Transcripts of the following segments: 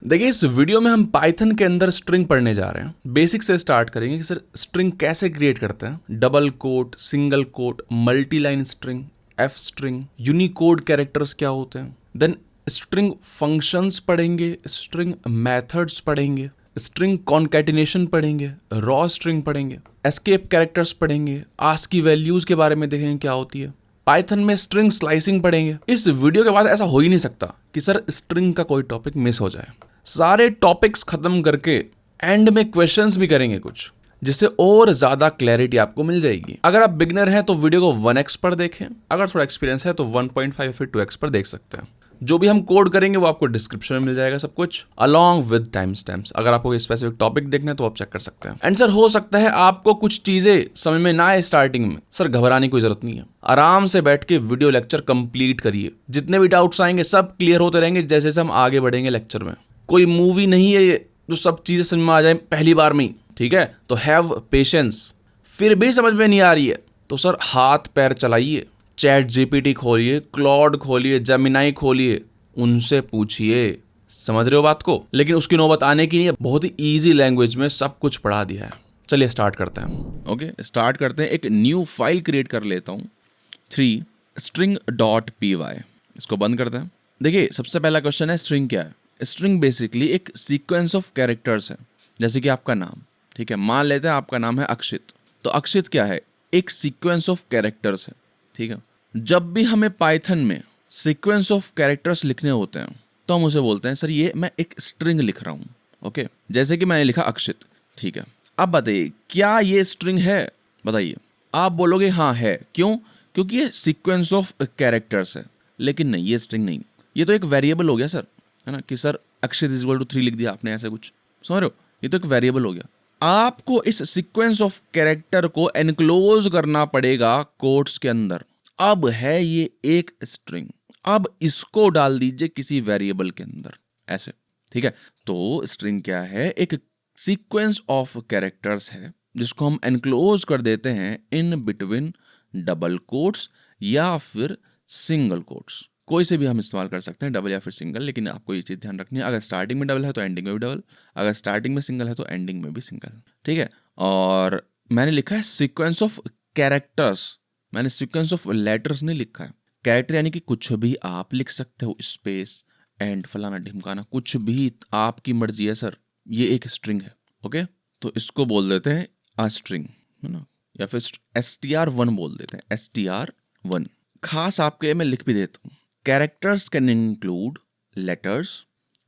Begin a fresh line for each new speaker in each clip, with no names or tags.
देखिए इस वीडियो में हम पाइथन के अंदर स्ट्रिंग पढ़ने जा रहे हैं। बेसिक से स्टार्ट करेंगे कि सर स्ट्रिंग कैसे क्रिएट करते हैं, double quote, single quote, multi line string, F string, Unicode characters क्या होते हैं, देन स्ट्रिंग फंक्शंस पढ़ेंगे, स्ट्रिंग मेथड्स पढ़ेंगे, स्ट्रिंग कॉन्कैटिनेशन पढ़ेंगे, रॉ स्ट्रिंग पढ़ेंगे, एस्केप कैरेक्टर्स पढ़ेंगे, आस्क की वैल्यूज के बारे में देखेंगे क्या होती है, पाइथन में स्ट्रिंग स्लाइसिंग पढ़ेंगे। इस वीडियो के बाद ऐसा हो ही नहीं सकता कि सर स्ट्रिंग का कोई टॉपिक मिस हो जाए। सारे टॉपिक्स खत्म करके एंड में क्वेश्चंस भी करेंगे कुछ, जिससे और ज्यादा क्लैरिटी आपको मिल जाएगी। अगर आप बिगनर हैं तो वीडियो को 1x पर देखें, अगर थोड़ा एक्सपीरियंस है तो 1.5 या फिर 2x पर देख सकते हैं। जो भी हम कोड करेंगे वो आपको डिस्क्रिप्शन में मिल जाएगा सब कुछ, अलॉन्ग विद टाइम स्टैम्प्स। अगर आपको स्पेसिफिक टॉपिक देखना है तो आप चेक कर सकते हैं। एंड सर हो सकता है आपको कुछ चीजें समझ में ना आए स्टार्टिंग में, सर घबराने की कोई जरूरत नहीं है। आराम से बैठ के वीडियो लेक्चर कंप्लीट करिए, जितने भी डाउट्स आएंगे सब क्लियर होते रहेंगे जैसे जैसे हम आगे बढ़ेंगे लेक्चर में। कोई मूवी नहीं है ये जो सब चीजें समझ में आ जाए पहली बार में ही, ठीक है? तो हैव पेशेंस। फिर भी समझ में नहीं आ रही है तो सर हाथ पैर चलाइए, चैट जीपीटी खोलिए, क्लॉड खोलिए, जेमिनाई खोलिए, उनसे पूछिए। समझ रहे हो बात को? लेकिन उसकी नौबत आने की नहीं है, बहुत ही ईजी लैंग्वेज में सब कुछ पढ़ा दिया है। चलिए स्टार्ट करते हैं। ओके स्टार्ट करते हैं। एक न्यू फाइल क्रिएट कर लेता हूँ, 3 string.py। इसको बंद करते हैं। देखिए सबसे पहला क्वेश्चन है स्ट्रिंग क्या है। स्ट्रिंग बेसिकली एक सीक्वेंस ऑफ कैरेक्टर्स है, जैसे कि आपका नाम, ठीक है? मान लेते हैं आपका नाम है अक्षित, तो अक्षित क्या है? एक सीक्वेंस ऑफ कैरेक्टर्स है, ठीक है? जब भी हमें पाइथन में सीक्वेंस ऑफ कैरेक्टर्स लिखने होते हैं तो हम उसे बोलते हैं सर ये मैं एक स्ट्रिंग लिख रहा हूँ। ओके, जैसे कि मैंने लिखा अक्षित, ठीक है? अब बताइए क्या ये स्ट्रिंग है? बताइए। आप बोलोगे हाँ है। क्यों? क्योंकि ये सीक्वेंस ऑफ कैरेक्टर्स है। लेकिन नहीं, ये स्ट्रिंग नहीं, ये तो एक वेरिएबल हो गया सर, है ना? कि sir Akshit is equal to 3 लिख दिया आपने, ऐसा कुछ। समझ रहे हो? ये तो एक वेरिएबल हो गया। आपको इस सीक्वेंस ऑफ कैरेक्टर को एनक्लोज करना पड़ेगा कोट्स के अंदर। अब है ये एक स्ट्रिंग, अब इसको डाल दीजिए किसी वेरिएबल के अंदर, ऐसे, ठीक है? तो स्ट्रिंग क्या है? एक सीक्वेंस ऑफ कैरेक्टर्स है जिसको हम एनक्लोज कर देते हैं इन बिटवीन डबल कोट्स या फिर सिंगल कोट्स। कोई से भी हम इस्तेमाल कर सकते हैं, डबल या फिर सिंगल, लेकिन आपको ये चीज़ ध्यान रखनी है, अगर स्टार्टिंग में डबल है तो एंडिंग में भी डबल, अगर स्टार्टिंग में सिंगल है तो एंडिंग में भी सिंगल, ठीक है? और मैंने लिखा है सीक्वेंस ऑफ कैरेक्टर्स, मैंने सीक्वेंस ऑफ लेटर्स नहीं लिखा है। कैरेक्टर यानी कि कुछ भी आप लिख सकते हो, स्पेस एंड फलाना ढिमकाना, कुछ भी आपकी मर्जी है सर। ये एक स्ट्रिंग है। ओके, तो इसको बोल देते हैं अ स्ट्रिंग, है ना? या फिर str1 बोल देते हैं, str1। खास आपके लिए मैं लिख भी देता हूँ, characters can include letters,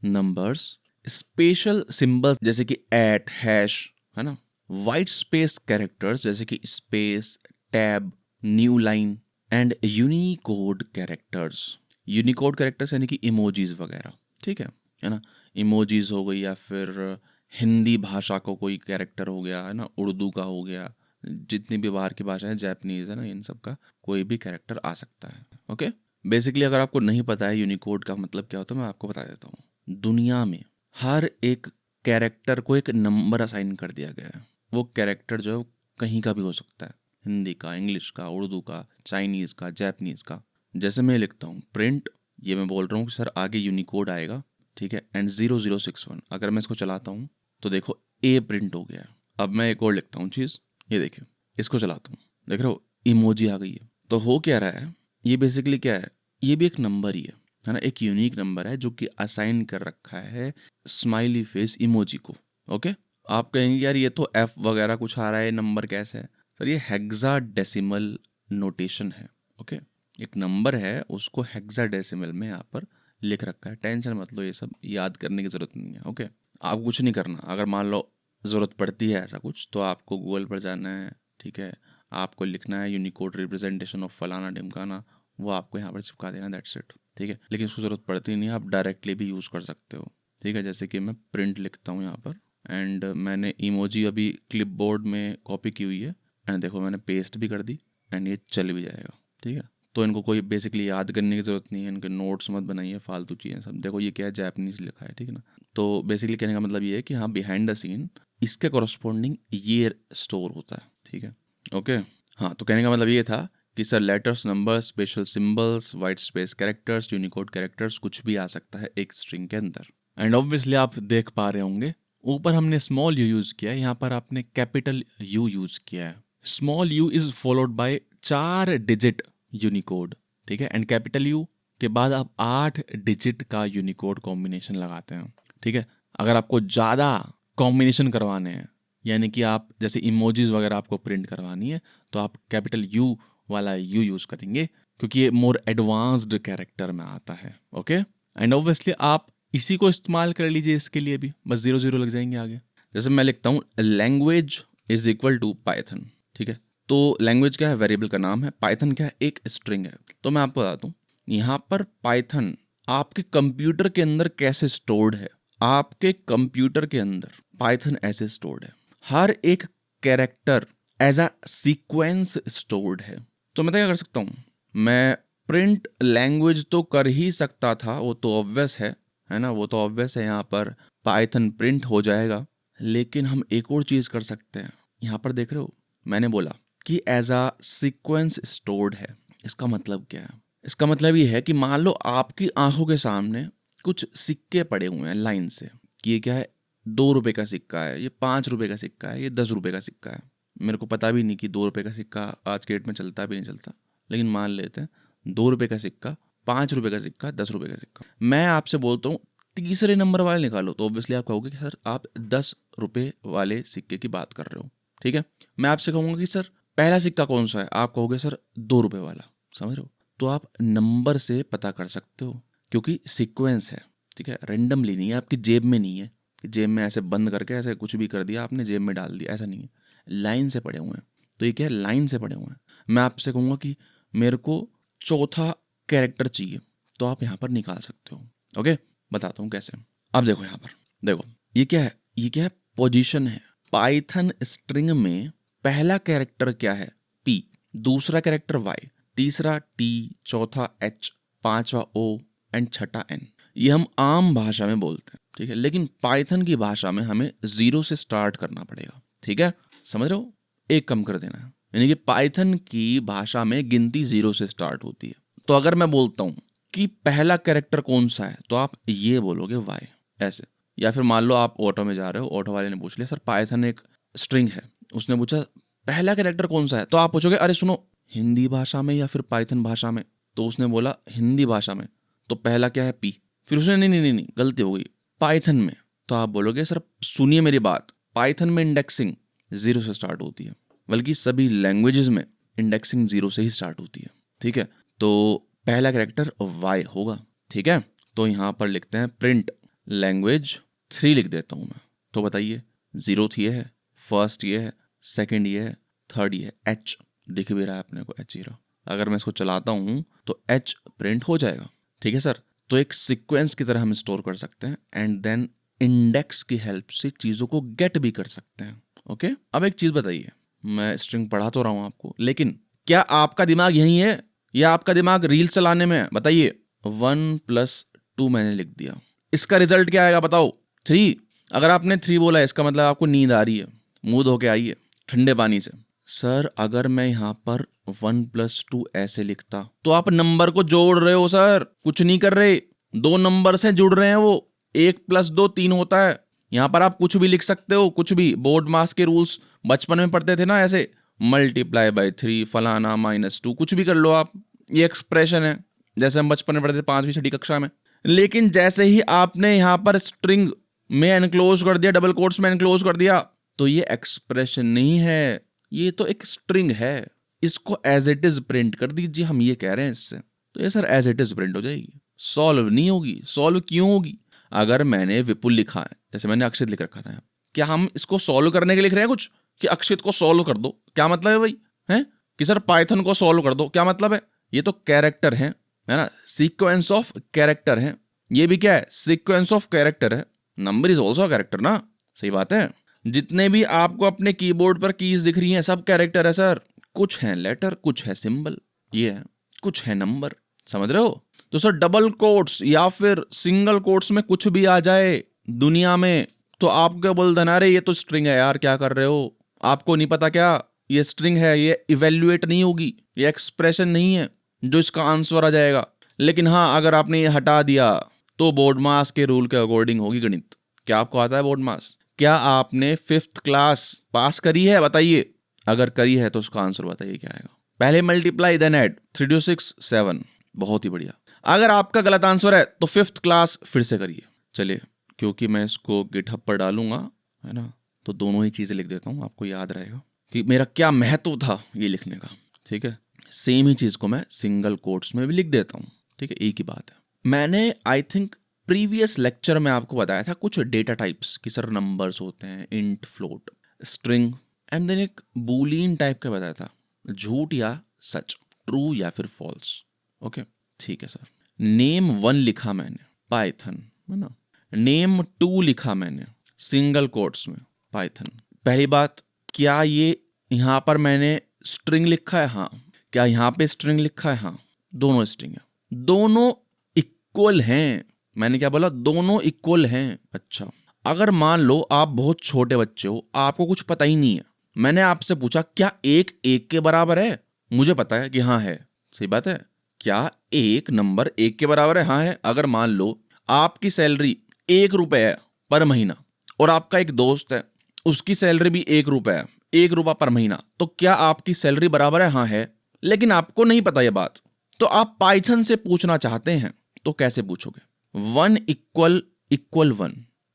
numbers, special symbols जैसे कि एट, हैश, है ना? वाइट स्पेस कैरेक्टर्स जैसे कि space, tab, new line and Unicode characters. Unicode characters यानी कि इमोजीज वगैरह, ठीक है ना? इमोजीज हो गई, या फिर हिंदी भाषा को कोई कैरेक्टर हो गया, है ना? उर्दू का हो गया, जितनी भी बाहर की भाषा है, जापानीज है ना, इन सब का कोई भी कैरेक्टर आ सकता है। ओके, बेसिकली अगर आपको नहीं पता है यूनिकोड का मतलब क्या होता है, मैं आपको बता देता हूँ। दुनिया में हर एक कैरेक्टर को एक नंबर असाइन कर दिया गया है। वो कैरेक्टर जो है कहीं का भी हो सकता है, हिंदी का, इंग्लिश का, उर्दू का, चाइनीज़ का, जापानीज़ का। जैसे मैं लिखता हूँ प्रिंट, ये मैं बोल रहा हूँ कि सर आगे यूनिकोड आएगा, ठीक है? एंड 0061, अगर मैं इसको चलाता हूँ तो देखो ए प्रिंट हो गया। अब मैं एक और लिखता हूँ चीज़, ये देखिए, इसको चलाता हूँ, देख रहे हो इमोजी आ गई है। तो हो क्या रहा है, ये बेसिकली क्या है? ये भी एक नंबर ही है ना? एक यूनिक नंबर है जो कि असाइन कर रखा है स्माइली फेस इमोजी को। ओके, आप कहेंगे यार ये तो एफ वगैरह कुछ आ रहा है, नंबर कैसे है? सर ये हेक्साडेसिमल नोटेशन है। ओके, एक नंबर है उसको हेक्साडेसिमल में यहाँ पर लिख रखा है। टेंशन मत लो, ये सब याद करने की जरूरत नहीं है। ओके, आपको कुछ नहीं करना। अगर मान लो ज़रूरत पड़ती है ऐसा कुछ, तो आपको गूगल पर जाना है, ठीक है? आपको लिखना है यूनिकोड रिप्रेजेंटेशन ऑफ फलाना ढिमकाना, वो आपको यहाँ पर चिपका देना, दैट्स इट, ठीक है? लेकिन उसको ज़रूरत पड़ती नहीं है, आप डायरेक्टली भी यूज़ कर सकते हो, ठीक है? जैसे कि मैं प्रिंट लिखता हूँ यहाँ पर, एंड मैंने इमोजी अभी क्लिपबोर्ड में कॉपी की हुई है, एंड देखो मैंने पेस्ट भी कर दी, एंड ये चल भी जाएगा, ठीक है? तो इनको कोई बेसिकली याद करने की ज़रूरत नहीं है, इनके नोट्स मत बनाइए फालतू चीज़ें सब। देखो ये क्या है, जापानीज़ लिखा है, ठीक है ना? तो बेसिकली कहने का मतलब ये है कि हाँ, बिहाइंड द सीन इसके कॉरस्पॉन्डिंग ये स्टोर होता है, ठीक है? ओके, हाँ, तो कहने का मतलब ये था कि sir letters, numbers, special symbols, white space characters, Unicode characters, कुछ भी आ सकता है एक स्ट्रिंग के अंदर।
एंड ऑब्वियसली आप देख पा रहे होंगे ऊपर हमने स्मॉल यू यूज़ किया है, यहाँ पर आपने कैपिटल यू यूज़ किया है। Small you is followed by 4 digit Unicode, ठीक है। एंड कैपिटल यू के बाद आप 8 डिजिट का यूनिकोड कॉम्बिनेशन लगाते हैं, ठीक है। अगर आपको ज़्यादा कॉम्बिनेशन करवाने हैं, यानी कि आप जैसे इमोजीज वगैरह आपको प्रिंट करवानी है, तो आप कैपिटल यू वाला यू यूज़ करेंगे, क्योंकि ये मोर एडवांस्ड कैरेक्टर में आता है, ओके। एंड ऑब्वियसली आप इसी को इस्तेमाल कर लीजिए इसके लिए भी, बस 0 0 लग जाएंगे आगे। जैसे मैं लिखता हूँ language is equal to Python, ठीक है। तो लैंग्वेज क्या है, वेरिएबल का नाम है, पाइथन क्या है, एक स्ट्रिंग है। तो मैं आपको बताता हूँ यहाँ पर पाइथन आपके कंप्यूटर के अंदर कैसे स्टोर्ड है। आपके कंप्यूटर के अंदर पाइथन ऐसे स्टोर्ड है, हर एक character as a sequence stored है। तो मैं क्या कर सकता हूँ, मैं प्रिंट लैंग्वेज तो कर ही सकता था, वो तो ऑब्वियस है ना, वो तो ऑब्वियस है, यहाँ पर पाइथन प्रिंट हो जाएगा। लेकिन हम एक और चीज़ कर सकते हैं, यहाँ पर देख रहे हो मैंने बोला कि एज अ सीक्वेंस स्टोर्ड है। इसका मतलब क्या है, इसका मतलब ये है कि मान लो आपकी आंखों के सामने कुछ सिक्के पड़े हुए हैं लाइन से, कि ये क्या है, 2 रुपए का सिक्का है, ये 5 रुपए का सिक्का है, ये 10 रुपए का सिक्का है। मेरे को पता भी नहीं कि 2 रुपए का सिक्का आज के डेट में चलता भी नहीं चलता, लेकिन मान लेते हैं 2 रुपए का सिक्का, 5 रुपए का सिक्का, 10 रुपए का सिक्का। मैं आपसे बोलता हूँ तीसरे नंबर वाले निकालो, तो ऑब्वियसली आप कहोगे कि सर आप 10 रुपए वाले सिक्के की बात कर रहे हो, ठीक है। मैं आपसे कहूँगा कि सर पहला सिक्का कौन सा है, आप कहोगे सर 2 रुपए वाला, समझ रहे हो। तो आप नंबर से पता कर सकते हो, क्योंकि सीक्वेंस है, ठीक है, रेंडमली नहीं है, आपकी जेब में नहीं है कि जेब में ऐसे बंद करके ऐसे कुछ भी कर दिया आपने जेब में डाल दिया, ऐसा नहीं है, लाइन से पड़े हुए हैं। तो ये क्या है, लाइन से पड़े हुए हैं। मैं आपसे कहूँगा कि मेरे को चौथा कैरेक्टर चाहिए, तो आप यहाँ पर निकाल सकते हो, ओके। बताता हूँ कैसे। अब देखो यहाँ पर, देखो ये क्या है, ये क्या है, पोजीशन है। पाइथन स्ट्रिंग में पहला कैरेक्टर क्या है, पी, दूसरा कैरेक्टर वाई, तीसरा टी, चौथा एच, पांचवा ओ एंड छठा एन। ये हम आम भाषा में बोलते हैं, ठीक है। लेकिन पाइथन की भाषा में हमें 0 से स्टार्ट करना पड़ेगा, ठीक है, समझ रहे हो, एक कम कर देना है। यानी कि पाइथन की भाषा में गिनती 0 से स्टार्ट होती है। तो अगर मैं बोलता हूँ कि पहला कैरेक्टर कौन सा है, तो आप ये बोलोगे वाई, ऐसे। या फिर मान लो आप ऑटो में जा रहे हो, ऑटो वाले ने पूछ लिया सर पाइथन एक स्ट्रिंग है, उसने पूछा पहला कैरेक्टर कौन सा है, तो आप पूछोगे अरे सुनो हिंदी भाषा में या फिर पाइथन भाषा में, तो उसने बोला हिंदी भाषा में, तो पहला क्या है, पी। फिर उसने नहीं गलती हो गई, पाइथन में, तो आप बोलोगे सर सुनिए मेरी बात, पाइथन में इंडेक्सिंग 0 से स्टार्ट होती है, बल्कि सभी लैंग्वेजेस में इंडेक्सिंग 0 से ही स्टार्ट होती है, ठीक है। तो पहला कैरेक्टर वाई होगा, ठीक है। तो यहाँ पर लिखते हैं प्रिंट लैंग्वेज 3 लिख देता हूँ मैं। तो बताइए 0th ये है, फर्स्ट ये है, सेकंड ये है, थर्ड ये है, एच दिख भी रहा है अपने को, एच 0। अगर मैं इसको चलाता हूँ तो एच प्रिंट हो जाएगा, ठीक है सर। तो एक सीक्वेंस की तरह हम स्टोर कर सकते हैं एंड देन इंडेक्स की हेल्प से चीज़ों को गेट भी कर सकते हैं, ओके। अब एक चीज़ बताइए, मैं स्ट्रिंग पढ़ा तो रहा हूँ आपको, लेकिन क्या आपका दिमाग यही है या आपका दिमाग रील चलाने में है, बताइए। 1 + 2 मैंने लिख दिया, इसका रिजल्ट क्या आएगा बताओ, 3। अगर आपने 3 बोला है, इसका मतलब आपको नींद आ रही है, मुंह धो के आइए ठंडे पानी से। सर अगर मैं यहाँ पर 1 + 2 ऐसे लिखता, तो आप नंबर को जोड़ रहे हो सर, कुछ नहीं कर रहे, 2 नंबर से जुड़ रहे हैं वो, 1 + 2 3 होता है। यहाँ पर आप कुछ भी लिख सकते हो, कुछ भी, बोर्ड मास के रूल्स बचपन में पढ़ते थे ना, ऐसे मल्टीप्लाई बाय 3 फलाना -2, कुछ भी कर लो आप, ये एक्सप्रेशन है, जैसे हम बचपन में पढ़ते थे 5वीं 6ठी कक्षा में। लेकिन जैसे ही आपने यहाँ पर स्ट्रिंग में एनक्लोज कर दिया, डबल कोट्स में एनक्लोज कर दिया, तो ये एक्सप्रेशन नहीं है, ये तो एक स्ट्रिंग है, इसको एज इट इज प्रिंट कर दीजिए, हम ये कह रहे हैं इससे। तो ये sir as it is print हो जाएगी, सॉल्व नहीं होगी। सॉल्व क्यों होगी, अगर मैंने विपुल लिखा है, जैसे मैंने अक्षित लिख रखा था, क्या हम इसको सॉल्व करने के लिख रहे हैं कुछ, कि अक्षित को सॉल्व कर दो, क्या मतलब है भाई, है कि सर पाइथन को सॉल्व कर दो, क्या मतलब है। ये तो कैरेक्टर है ना, सीक्वेंस ऑफ कैरेक्टर है, ये भी क्या है, सीक्वेंस ऑफ कैरेक्टर है। नंबर इज ऑल्सो कैरेक्टर ना, सही बात है। जितने भी आपको अपने कीबोर्ड पर कीज दिख रही हैं सब कैरेक्टर है सर, कुछ है लेटर, कुछ है सिंबल, ये है, कुछ है नंबर, समझ रहे हो। तो सर डबल कोट्स या फिर सिंगल कोट्स में कुछ भी आ जाए दुनिया में, तो आप क्या बोल देना, अरे ये तो स्ट्रिंग है यार, क्या कर रहे हो, आपको नहीं पता क्या, ये स्ट्रिंग है, ये इवेल्युएट नहीं होगी, ये एक्सप्रेशन नहीं है जो इसका आंसर आ जाएगा। लेकिन हाँ अगर आपने ये हटा दिया तो बोर्ड मास के रूल के अकॉर्डिंग होगी गणित। क्या आपको आता है बोर्ड मास? क्या आपने 5th क्लास पास करी है? बताइए। अगर करी है तो उसका आंसर बताइए क्या आएगा। पहले मल्टीप्लाई देन ऐड, 3 2 6 7। बहुत ही बढ़िया। अगर आपका गलत आंसर है तो 5th क्लास फिर से करिए। चलिए, क्योंकि मैं इसको गिटहब पर डालूंगा, है ना, तो दोनों ही चीजें लिख देता हूँ, आपको याद रहेगा कि मेरा क्या महत्व था ये लिखने का। ठीक है, सेम ही चीज को मैं सिंगल कोट्स में भी लिख देता हूँ। ठीक है, एक ही बात है। मैंने आई थिंक प्रीवियस लेक्चर में आपको बताया था कुछ डेटा टाइप्स कि सर नंबर्स होते हैं, int, float, string, and then एक बूलियन टाइप का बताया था, झूठ या सच, ट्रू या फिर फॉल्स। ओके, ठीक है सर। नेम 1 लिखा मैंने, पाइथन, है ना। नेम 2 लिखा मैंने, सिंगल कोट्स में, पाइथन। पहली बात, क्या ये यहाँ पर मैंने स्ट्रिंग लिखा है? हाँ। क्या यहाँ पे स्ट्रिंग लिखा है? हाँ। दोनों स्ट्रिंग है, दोनों इक्वल हैं। मैंने क्या बोला? दोनों इक्वल हैं। अच्छा, अगर मान लो आप बहुत छोटे बच्चे हो, आपको कुछ पता ही नहीं है, मैंने आपसे पूछा क्या 1 1 के बराबर है? मुझे पता है कि हाँ है, सही बात है। क्या एक नंबर 1 के बराबर है? हाँ है। अगर मान लो आपकी सैलरी 1 रुपए है पर महीना, और आपका एक दोस्त है, उसकी सैलरी भी 1 रुपए है, 1 रुपया पर महीना, तो क्या आपकी सैलरी बराबर है? हाँ है। लेकिन आपको नहीं पता यह बात, तो आप पाइथन से पूछना चाहते हैं, तो कैसे पूछोगे? 1 इक्वल इक्वल 1।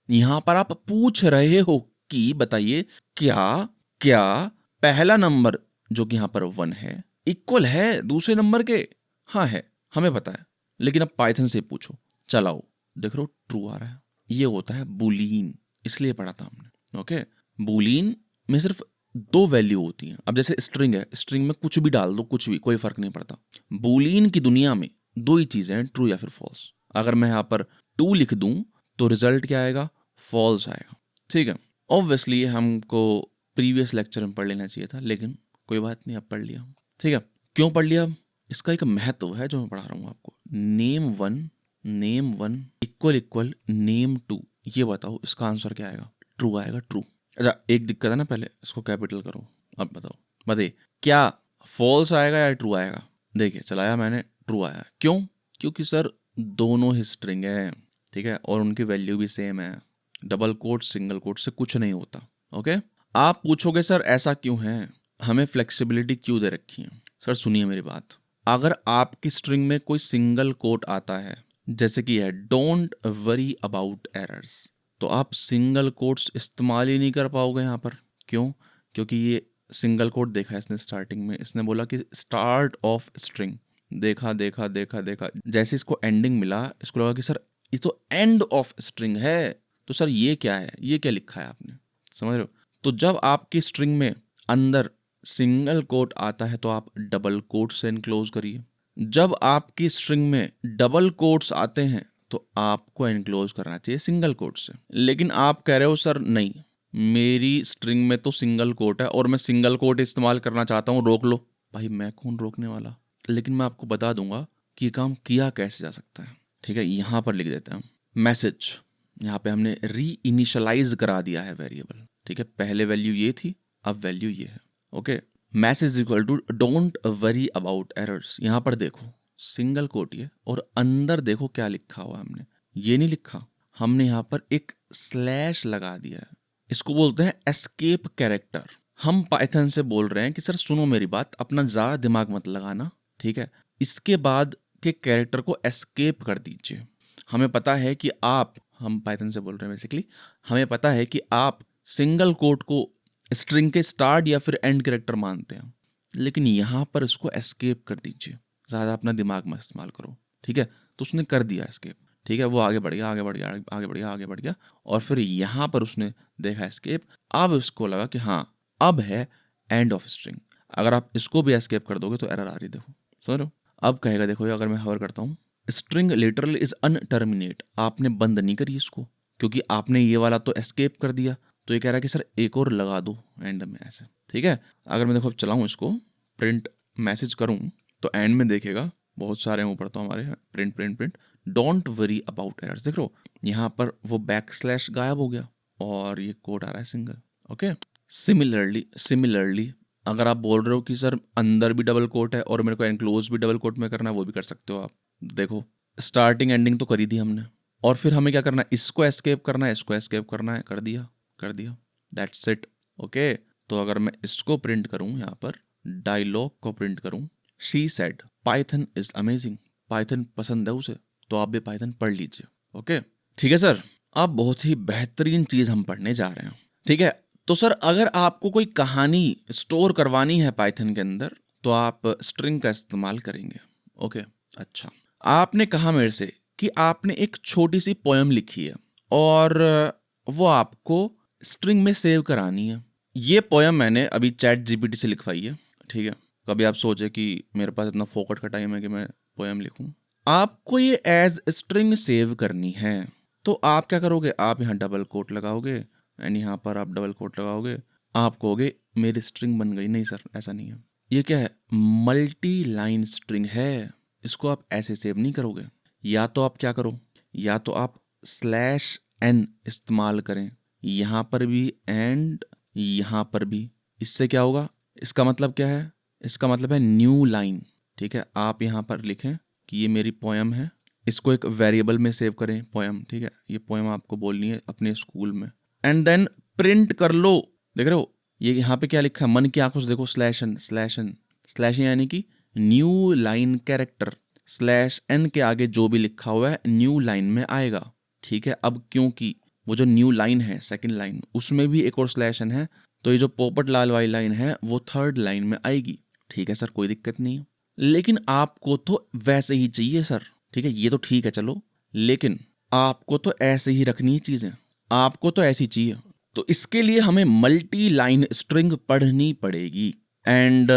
यहां पर आप पूछ रहे हो कि बताइए क्या पहला नंबर जो कि यहां पर 1 है इक्वल है दूसरे नंबर के? हाँ है, हमें पता है। लेकिन अब पाइथन से पूछो, चलाओ, देख लो ट्रू आ रहा है। ये होता है बूलियन, इसलिए पढ़ा था हमने। ओके, बूलियन में सिर्फ 2 वैल्यू होती हैं। अब जैसे स्ट्रिंग है, स्ट्रिंग में कुछ भी डाल दो, कुछ भी, कोई फर्क नहीं पड़ता। बूलियन की दुनिया में 2 ही चीजें हैं, ट्रू या फिर फॉल्स। अगर मैं यहाँ पर 2 लिख दूं तो रिजल्ट क्या आएगा? फॉल्स आएगा। ठीक है, ऑब्वियसली हमको प्रीवियस लेक्चर में पढ़ लेना चाहिए था, लेकिन कोई बात नहीं, अब पढ़ लिया। ठीक है, क्यों पढ़ लिया? इसका एक महत्व है जो मैं पढ़ा रहा हूँ आपको। नेम 1 इक्वल इक्वल नेम 2, ये बताओ इसका आंसर क्या आएगा? ट्रू आएगा, ट्रू। अच्छा, एक दिक्कत है ना, पहले इसको कैपिटल करो। अब बताइए क्या फॉल्स आएगा या ट्रू आएगा? देखिए, चलाया मैंने, ट्रू आया। क्यों? क्योंकि सर दोनों ही स्ट्रिंग है, ठीक है, और उनकी वैल्यू भी सेम है। डबल कोट सिंगल कोट से कुछ नहीं होता। ओके, आप पूछोगे सर ऐसा क्यों है, हमें फ्लेक्सिबिलिटी क्यों दे रखी है? सर सुनिए मेरी बात, अगर आपकी स्ट्रिंग में कोई सिंगल कोट आता है, जैसे कि है डोंट वरी अबाउट एरर्स, तो आप सिंगल कोट्स इस्तेमाल ही नहीं कर पाओगे यहाँ पर। क्यों? क्योंकि ये सिंगल कोट देखा है इसने स्टार्टिंग में, इसने बोला कि स्टार्ट ऑफ स्ट्रिंग, देखा, जैसे इसको एंडिंग मिला, इसको लगा कि सर ये तो एंड ऑफ स्ट्रिंग है, तो सर ये क्या है, ये क्या लिखा है आपने? समझ रहे हो? तो जब आपकी स्ट्रिंग में अंदर सिंगल कोट आता है तो आप डबल कोट से एनक्लोज करिए। जब आपकी स्ट्रिंग में डबल कोट्स आते हैं तो आपको एनक्लोज करना चाहिए सिंगल कोट से। लेकिन आप कह रहे हो सर नहीं, मेरी स्ट्रिंग में तो सिंगल कोट है और मैं सिंगल कोट इस्तेमाल करना चाहता हूँ, रोक लो। भाई मैं कौन रोकने वाला, लेकिन मैं आपको बता दूंगा कि ये काम किया कैसे जा सकता है। ठीक है, यहाँ पर लिख देते हैं मैसेज। यहाँ पे हमने री इनिशियलाइज करा दिया है वेरिएबल। ठीक है, पहले वैल्यू ये थी, अब वैल्यू ये है। Okay, message equal to don't worry about errors. यहाँ पर देखो सिंगल कोट ये, और अंदर देखो क्या लिखा हुआ हमने, ये नहीं लिखा, हमने यहाँ पर एक स्लैश लगा दिया है। इसको बोलते हैं एस्केप कैरेक्टर। हम पाइथन से बोल रहे हैं कि सर सुनो मेरी बात, अपना ज़्यादा दिमाग मत लगाना, ठीक है, इसके बाद के कैरेक्टर को एस्केप कर दीजिए। हमें पता है कि हम पाइथन से बोल रहे हैं बेसिकली, हमें पता है कि आप सिंगल कोट को स्ट्रिंग के स्टार्ट या फिर एंड कैरेक्टर मानते हैं, लेकिन यहाँ पर इसको एस्केप कर दीजिए, ज़्यादा अपना दिमाग मत इस्तेमाल करो। ठीक है, तो उसने कर दिया एस्केप। ठीक है, वो आगे बढ़ गया, और फिर यहाँ पर उसने देखा एस्केप। अब उसको लगा कि हाँ अब है एंड ऑफ स्ट्रिंग। अगर आप इसको भी एस्केप कर दोगे तो एरर आ रही, देखो, समझ रहे हो? अब कहेगा, देखो अगर मैं हवर करता हूँ, स्ट्रिंग लिटरली इज अनटर्मिनेट, आपने बंद नहीं करी इसको, क्योंकि आपने ये वाला तो एस्केप कर दिया, तो ये कह रहा है कि सर एक और लगा दो एंड में ऐसे। ठीक है, अगर मैं देखो चलाऊँ इसको, प्रिंट मैसेज करूँ, तो एंड में देखेगा बहुत सारे ऊपर तो हमारे print don't worry about errors. देख लो यहाँ पर वो बैक स्लैश गायब हो गया और ये कोड आ रहा है सिंगल। ओके, सिमिलरली अगर आप बोल रहे हो कि सर अंदर भी डबल कोट है और मेरे को एनक्लोज भी डबल कोट में करना है, वो भी कर सकते हो आप। देखो स्टार्टिंग एंडिंग तो करी थी हमने, और फिर हमें क्या करना है, इसको एस्केप करना है, इसको एस्केप करना है, कर दिया, दैट्स इट। ओके, तो अगर मैं इसको प्रिंट करूं, यहाँ पर डायलॉग को प्रिंट करूं, she said Python is amazing, Python पसंद है उसे, तो आप भी पाइथन पढ़ लीजिए। ओके, ठीक है सर। अब बहुत ही बेहतरीन चीज हम पढ़ने जा रहे हैं, ठीक है। तो सर अगर आपको कोई कहानी स्टोर करवानी है पाइथन के अंदर, तो आप स्ट्रिंग का इस्तेमाल करेंगे। ओके, अच्छा, आपने कहा मेरे से कि आपने एक छोटी सी पोयम लिखी है और वो आपको स्ट्रिंग में सेव करानी है। ये पोयम मैंने अभी चैट जीपीटी से लिखवाई है, ठीक है। कभी आप सोचे कि मेरे पास इतना फोकट का टाइम है कि मैं पोयम लिखूं। आपको ये एज स्ट्रिंग सेव करनी है, तो आप क्या करोगे, आप यहाँ डबल कोट लगाओगे एंड यहाँ पर आप डबल कोट लगाओगे, आप कहोगे मेरी स्ट्रिंग बन गई। नहीं सर, ऐसा नहीं है। ये क्या है, मल्टी लाइन स्ट्रिंग है, इसको आप ऐसे सेव नहीं करोगे। या तो आप क्या करो, या तो आप /n इस्तेमाल करें, यहाँ पर भी एंड यहाँ पर भी। इससे क्या होगा, इसका मतलब क्या है, इसका मतलब है न्यू लाइन, ठीक है। आप यहाँ पर लिखें कि ये मेरी पोयम है, इसको एक वेरिएबल में सेव करें पोयम, ठीक है। ये पोयम आपको बोलनी है अपने स्कूल में, एंड देन प्रिंट कर लो। देख रहे हो ये यहाँ पे क्या लिखा है, मन की आंखों से देखो, /n यानी कि न्यू लाइन कैरेक्टर, /n के आगे जो भी लिखा हुआ है न्यू लाइन में आएगा, ठीक है। अब क्योंकि वो जो न्यू लाइन है सेकंड लाइन, उसमें भी एक और /n है, तो ये जो पोपट लाल वाली लाइन है वो थर्ड लाइन में आएगी, ठीक है सर, कोई दिक्कत नहीं है। लेकिन आपको तो वैसे ही चाहिए सर, ठीक है, ये तो ठीक है चलो, लेकिन आपको तो ऐसे ही रखनी है चीजें, आपको तो ऐसी चाहिए। तो इसके लिए हमें मल्टी लाइन स्ट्रिंग पढ़नी पड़ेगी, एंड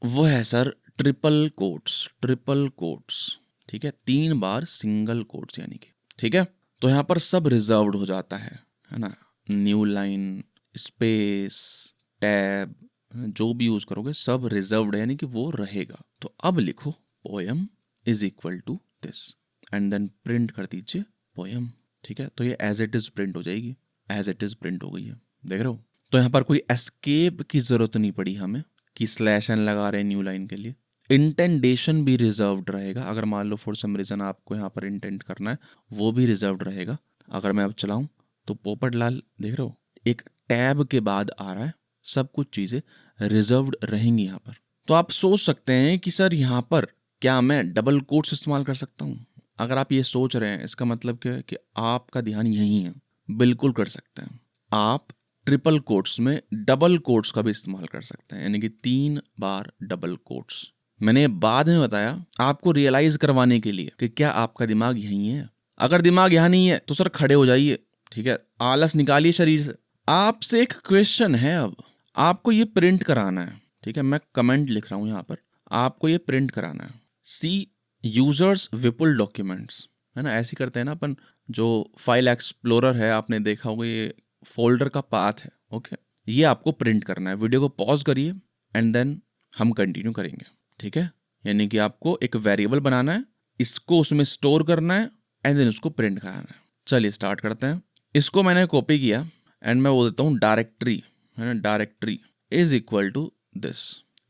वो है सर ट्रिपल कोट्स, ठीक है, 3 बार सिंगल कोट्स यानी कि, ठीक है। तो यहाँ पर सब रिजर्व्ड हो जाता है ना, न्यू लाइन, स्पेस, टैब, जो भी यूज करोगे सब रिजर्व्ड है, यानी कि वो रहेगा। तो अब लिखो poem is equal to this and then print कर दीजिए पोयम, ठीक है। तो ये एज इट इज प्रिंट हो जाएगी, एज इट इज प्रिंट हो गई है, देख रहे हो। तो यहाँ पर कोई एस्केप की जरूरत नहीं पड़ी हमें कि /n लगा रहे हैं न्यू लाइन के लिए। इंटेंडेशन भी रिजर्व्ड रहेगा, अगर मान लो फॉर सम रीजन आपको यहाँ पर इंटेंट करना है, वो भी रिजर्व्ड रहेगा। अगर मैं अब चलाऊं तो पोपट लाल, देख रहे हो, एक टैब के बाद आ रहा है, सब कुछ चीजें रिजर्व्ड रहेंगी यहाँ पर। तो आप सोच सकते हैं कि सर यहाँ पर क्या मैं डबल कोट्स इस्तेमाल कर सकता हूँ। अगर आप ये सोच रहे हैं, इसका मतलब क्या है कि आपका ध्यान यही है, बिल्कुल कर सकते हैं। आप ट्रिपल कोट्स में डबल कोट्स का भी इस्तेमाल कर सकते हैं, यानी कि 3 बार डबल कोट्स। मैंने बाद में बताया आपको रियलाइज करवाने के लिए कि क्या आपका दिमाग यही है। अगर दिमाग यहाँ नहीं है तो सर खड़े हो जाइए, ठीक है, आलस निकालिए शरीर से। आपसे एक क्वेश्चन है, अब आपको ये प्रिंट कराना है, ठीक है, मैं कमेंट लिख रहा हूं यहाँ पर, आपको ये प्रिंट कराना है। सी यूजर्स विपुल डॉक्यूमेंट्स, है ना, ऐसे करते हैं ना अपन। जो फाइल एक्सप्लोरर है, आपने देखा होगा, ये फोल्डर का पाथ है, ओके, ये आपको प्रिंट करना है। वीडियो को पॉज करिए एंड देन हम कंटिन्यू करेंगे, ठीक है। यानी कि आपको एक वेरिएबल बनाना है, इसको उसमें स्टोर करना है एंड देन उसको प्रिंट कराना है। चलिए स्टार्ट करते हैं। इसको मैंने कॉपी किया एंड मैं बोल देता हूँ डायरेक्टरी, है ना, directory is equal to this.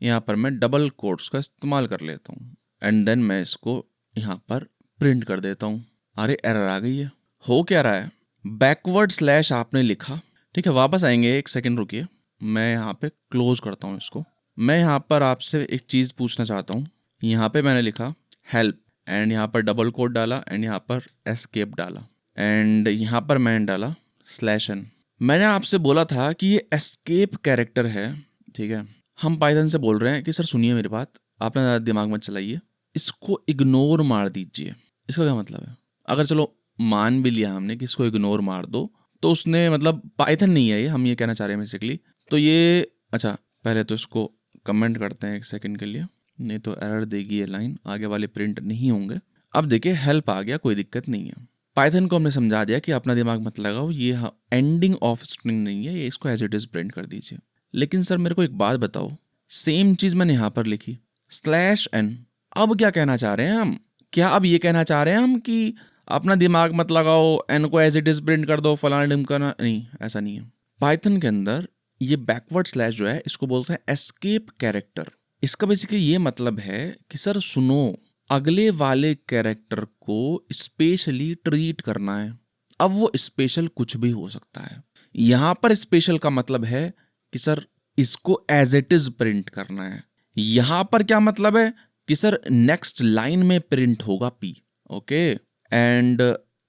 यहाँ पर मैं डबल कोट्स का इस्तेमाल कर लेता हूँ एंड देन मैं इसको यहाँ पर प्रिंट कर देता हूँ। अरे एरर आ गई है, हो क्या रहा है, बैकवर्ड / आपने लिखा, ठीक है, वापस आएंगे, एक सेकंड रुकिए, मैं यहाँ पे क्लोज करता हूँ इसको। मैं यहाँ पर आपसे एक चीज़ पूछना चाहता हूँ। यहाँ पे मैंने लिखा हेल्प एंड यहाँ पर डबल कोट डाला एंड यहाँ पर एस्केप डाला एंड यहाँ पर मैंने डाला /n। मैंने आपसे बोला था कि ये एस्केप कैरेक्टर है, ठीक है। हम पाइथन से बोल रहे हैं कि सर सुनिए मेरी बात, आपने ज़्यादा दिमाग मत चलाइए, इसको इग्नोर मार दीजिए। इसका क्या मतलब है, अगर चलो मान भी लिया हमने कि इसको इग्नोर मार दो, तो उसने मतलब पाइथन नहीं है ये, हम ये कहना चाह रहे हैं बेसिकली। तो ये अच्छा, पहले तो इसको कमेंट करते हैं एक सेकंड के लिए, नहीं तो एरर देगी ये लाइन, आगे वाले प्रिंट नहीं होंगे। अब देखिए हेल्प आ गया, कोई दिक्कत नहीं है। पाइथन को हमने समझा दिया कि अपना दिमाग मत लगाओ, ये एंडिंग ऑफ स्ट्रिंग नहीं है, ये इसको एज इट इज प्रिंट कर दीजिए। लेकिन सर मेरे को एक बात बताओ, सेम चीज मैंने यहाँ पर लिखी /n। अब क्या कहना चाह रहे हैं हम, क्या अब ये कहना चाह रहे हैं हम कि अपना दिमाग मत लगाओ, n को एज इट इज प्रिंट कर दो, फलाना ढिमकाना? नहीं, ऐसा नहीं है। पाइथन के अंदर ये बैकवर्ड / जो है, इसको बोलते हैं एस्केप कैरेक्टर। इसका बेसिकली ये मतलब है कि सर सुनो, अगले वाले कैरेक्टर को स्पेशली ट्रीट करना है। अब वो स्पेशल कुछ भी हो सकता है। यहां पर स्पेशल का मतलब है कि सर इसको एज इट इज प्रिंट करना है। यहां पर क्या मतलब है कि सर नेक्स्ट लाइन में प्रिंट होगा P. Okay, and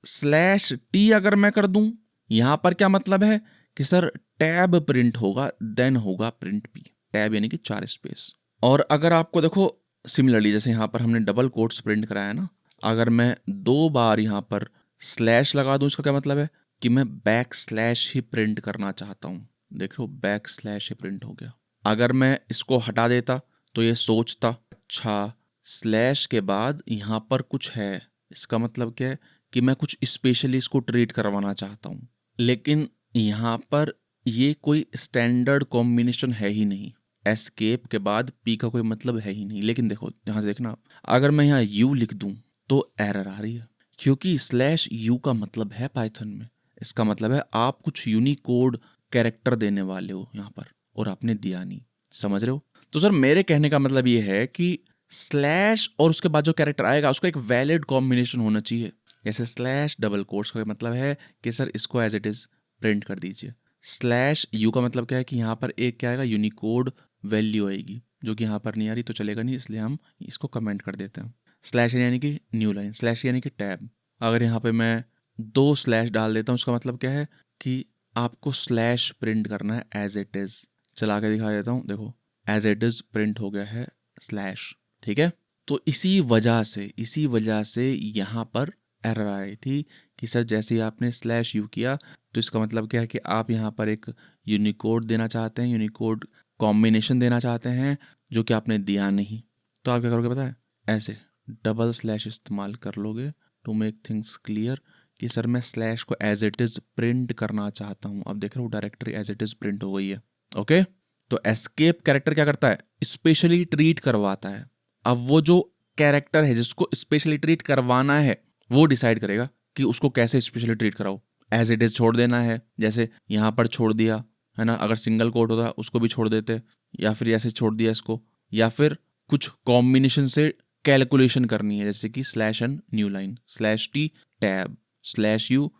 slash T अगर मैं कर दूं, यहां पर क्या मतलब है कि सर टैब प्रिंट होगा, देन होगा प्रिंट पी। टैब यानी कि 4 स्पेस। और अगर आपको देखो सिमिलरली जैसे यहाँ पर हमने डबल कोट्स प्रिंट कराया ना, अगर मैं 2 बार यहाँ पर स्लैश लगा दूं, इसका क्या मतलब है कि मैं बैक स्लैश ही प्रिंट करना चाहता हूँ। देख रहे हो, बैक स्लैश ही प्रिंट हो गया। अगर मैं इसको हटा देता तो ये सोचता अच्छा स्लैश के बाद यहाँ पर कुछ है, इसका मतलब क्या है कि मैं कुछ स्पेशली इसको ट्रीट करवाना चाहता हूँ। लेकिन यहाँ पर ये कोई स्टैंडर्ड कॉम्बिनेशन है ही नहीं। एस्केप के बाद पी का कोई मतलब है ही नहीं। लेकिन देखो यहाँ से देखना, अगर मैं यहाँ यू लिख दूं तो एरर आ रही है, क्योंकि स्लैश यू का मतलब है पाइथन में, इसका मतलब है आप कुछ यूनिकोड कैरेक्टर देने वाले हो यहाँ पर और आपने दिया नहीं। समझ रहे हो? तो सर मेरे कहने का मतलब ये है कि स्लैश और उसके बाद जो कैरेक्टर आएगा उसका एक वैलिड कॉम्बिनेशन होना चाहिए। जैसे स्लैश डबल कोट्स का मतलब है कि सर इसको एज इट इज प्रिंट कर दीजिए। स्लैश यू का मतलब क्या है कि यहाँ पर एक क्या आएगा, यूनिकोड वैल्यू आएगी, जो कि यहाँ पर नहीं आ रही तो चलेगा नहीं, इसलिए हम इसको कमेंट कर देते हैं। स्लैश यानी कि न्यू लाइन, स्लैश यानी कि टैब। अगर यहाँ पे मैं 2 स्लैश डाल देता हूँ, उसका मतलब क्या है कि आपको स्लैश प्रिंट करना है एज इट इज। चला के दिखा देता हूँ, देखो एज इट इज प्रिंट हो गया है स्लैश। ठीक है, तो इसी वजह से यहाँ पर एरर आ रही थी कि सर जैसे ही आपने स्लैश यू किया तो इसका मतलब क्या है कि आप यहाँ पर एक यूनिकोड देना चाहते हैं, यूनिकोड कॉम्बिनेशन देना चाहते हैं, जो कि आपने दिया नहीं। तो आप क्या करोगे पता है, ऐसे डबल स्लैश इस्तेमाल कर लोगे टू मेक थिंग्स क्लियर कि सर मैं स्लैश को एज इट इज प्रिंट करना चाहता हूँ। अब देख रहे हो directory as it is print हो गई है। ओके, तो एस्केप कैरेक्टर क्या करता है, स्पेशली ट्रीट करवाता है। अब वो जो कैरेक्टर है जिसको स्पेशली ट्रीट करवाना है वो डिसाइड करेगा कि उसको कैसे स्पेशली ट्रीट कराओ। एज इट इज छोड़ देना है, जैसे यहाँ पर छोड़ दिया है ना, अगर सिंगल कोट होता उसको भी छोड़ देते, या फिर ऐसे छोड़ दिया इसको, या फिर कुछ कॉम्बिनेशन से कैलकुलेशन करनी है, जैसे कि slash n new line, slash t tab, slash u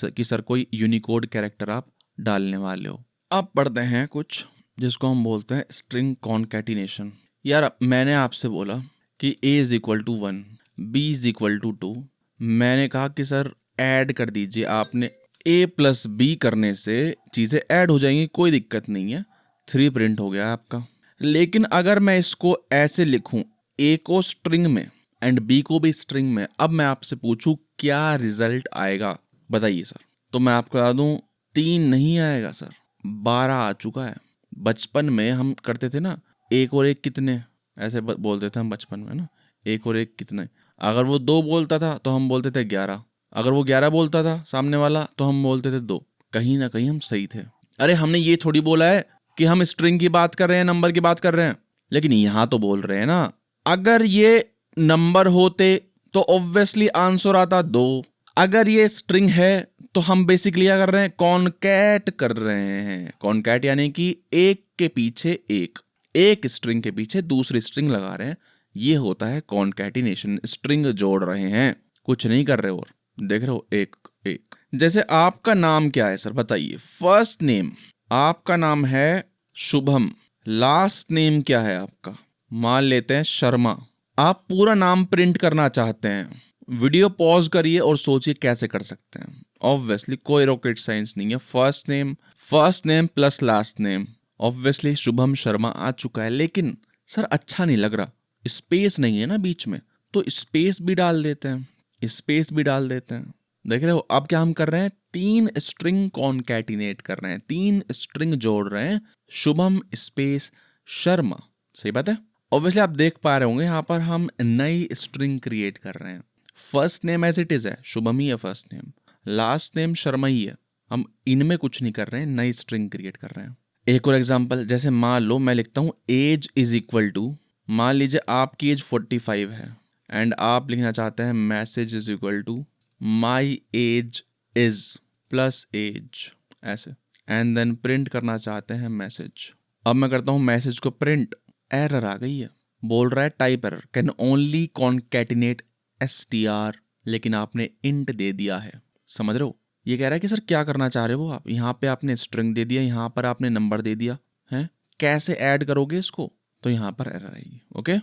कि सर कोई यूनिकोड कैरेक्टर आप डालने वाले हो। अब पढ़ते हैं कुछ जिसको हम बोलते हैं स्ट्रिंग कॉन्कैटिनेशन। यार मैंने आपसे बोला कि a is equal to 1, b is equal to 2। मैंने कहा कि सर ऐड कर दीजिए। आपने a प्लस b करने से चीज़ें ऐड हो जाएंगी, कोई दिक्कत नहीं है, 3 प्रिंट हो गया आपका। लेकिन अगर मैं इसको ऐसे लिखूं, a को स्ट्रिंग में एंड b को भी स्ट्रिंग में, अब मैं आपसे पूछूं क्या रिजल्ट आएगा, बताइए सर। तो मैं आपको बता दूं 3 नहीं आएगा सर, 12 आ चुका है। बचपन में हम करते थे ना, 1 और 1 कितने, ऐसे बोलते थे हम बचपन में ना, 1 और 1 कितने। अगर वो 2 बोलता था तो हम बोलते थे 11, अगर वो 11 बोलता था सामने वाला तो हम बोलते थे 2। कहीं ना कहीं हम सही थे। अरे हमने ये थोड़ी बोला है कि हम स्ट्रिंग की बात कर रहे हैं, नंबर की बात कर रहे हैं। लेकिन यहाँ तो बोल रहे हैं ना, अगर ये नंबर होते तो ऑब्वियसली आंसर आता 2। अगर ये स्ट्रिंग है तो हम बेसिकली क्या कर रहे हैं, कॉनकैट कर रहे हैं। कॉनकैट यानी कि एक के पीछे एक स्ट्रिंग के पीछे दूसरी स्ट्रिंग लगा रहे हैं, ये होता है कॉनकैटिनेशन। स्ट्रिंग जोड़ रहे हैं, कुछ नहीं कर रहे। और देख रहे हो एक एक। जैसे आपका नाम क्या है सर, बताइए। फर्स्ट नेम आपका नाम है शुभम, लास्ट नेम क्या है आपका, मान लेते हैं शर्मा। आप पूरा नाम प्रिंट करना चाहते हैं, वीडियो पॉज करिए और सोचिए कैसे कर सकते हैं। ऑब्वियसली कोई रॉकेट साइंस नहीं है। First name plus last name, obviously Shubham Sharma आ चुका है। लेकिन सर अच्छा नहीं लग रहा, स्पेस नहीं है ना बीच में, तो स्पेस भी डाल देते हैं, देख रहे हो। अब क्या हम कर रहे हैं, 3 स्ट्रिंग कॉन्कैटिनेट कर रहे हैं, 3 स्ट्रिंग जोड़ रहे हैं, शुभम स्पेस शर्मा। सही बात है। ऑब्वियसली आप देख पा रहे होंगे यहाँ पर हम नई स्ट्रिंग क्रिएट कर रहे हैं। First name as it is है, शुभम ही है first name, last name Sharma ही है। हम इनमें कुछ नहीं कर रहे हैं, नई स्ट्रिंग क्रिएट कर रहे हैं। एक और एग्जांपल, जैसे मान लो मैं लिखता हूँ एज इज इक्वल टू, मान लीजिए आपकी एज 45 है एंड आप लिखना चाहते हैं message is equal to my age is plus age, ऐसे, एंड देन प्रिंट करना चाहते हैं मैसेज। अब मैं करता हूँ मैसेज को प्रिंट, एरर आ गई है। बोल रहा है type error can only concatenate str, लेकिन आपने int दे दिया है। समझ रहे हो? ये कह रहा है कि सर क्या करना चाह रहे हो आप, यहाँ पे आपने स्ट्रिंग दे दिया, यहाँ पर आपने नंबर दे दिया है, कैसे ऐड करोगे इसको? तो यहाँ पर एरर आएगी। ओके,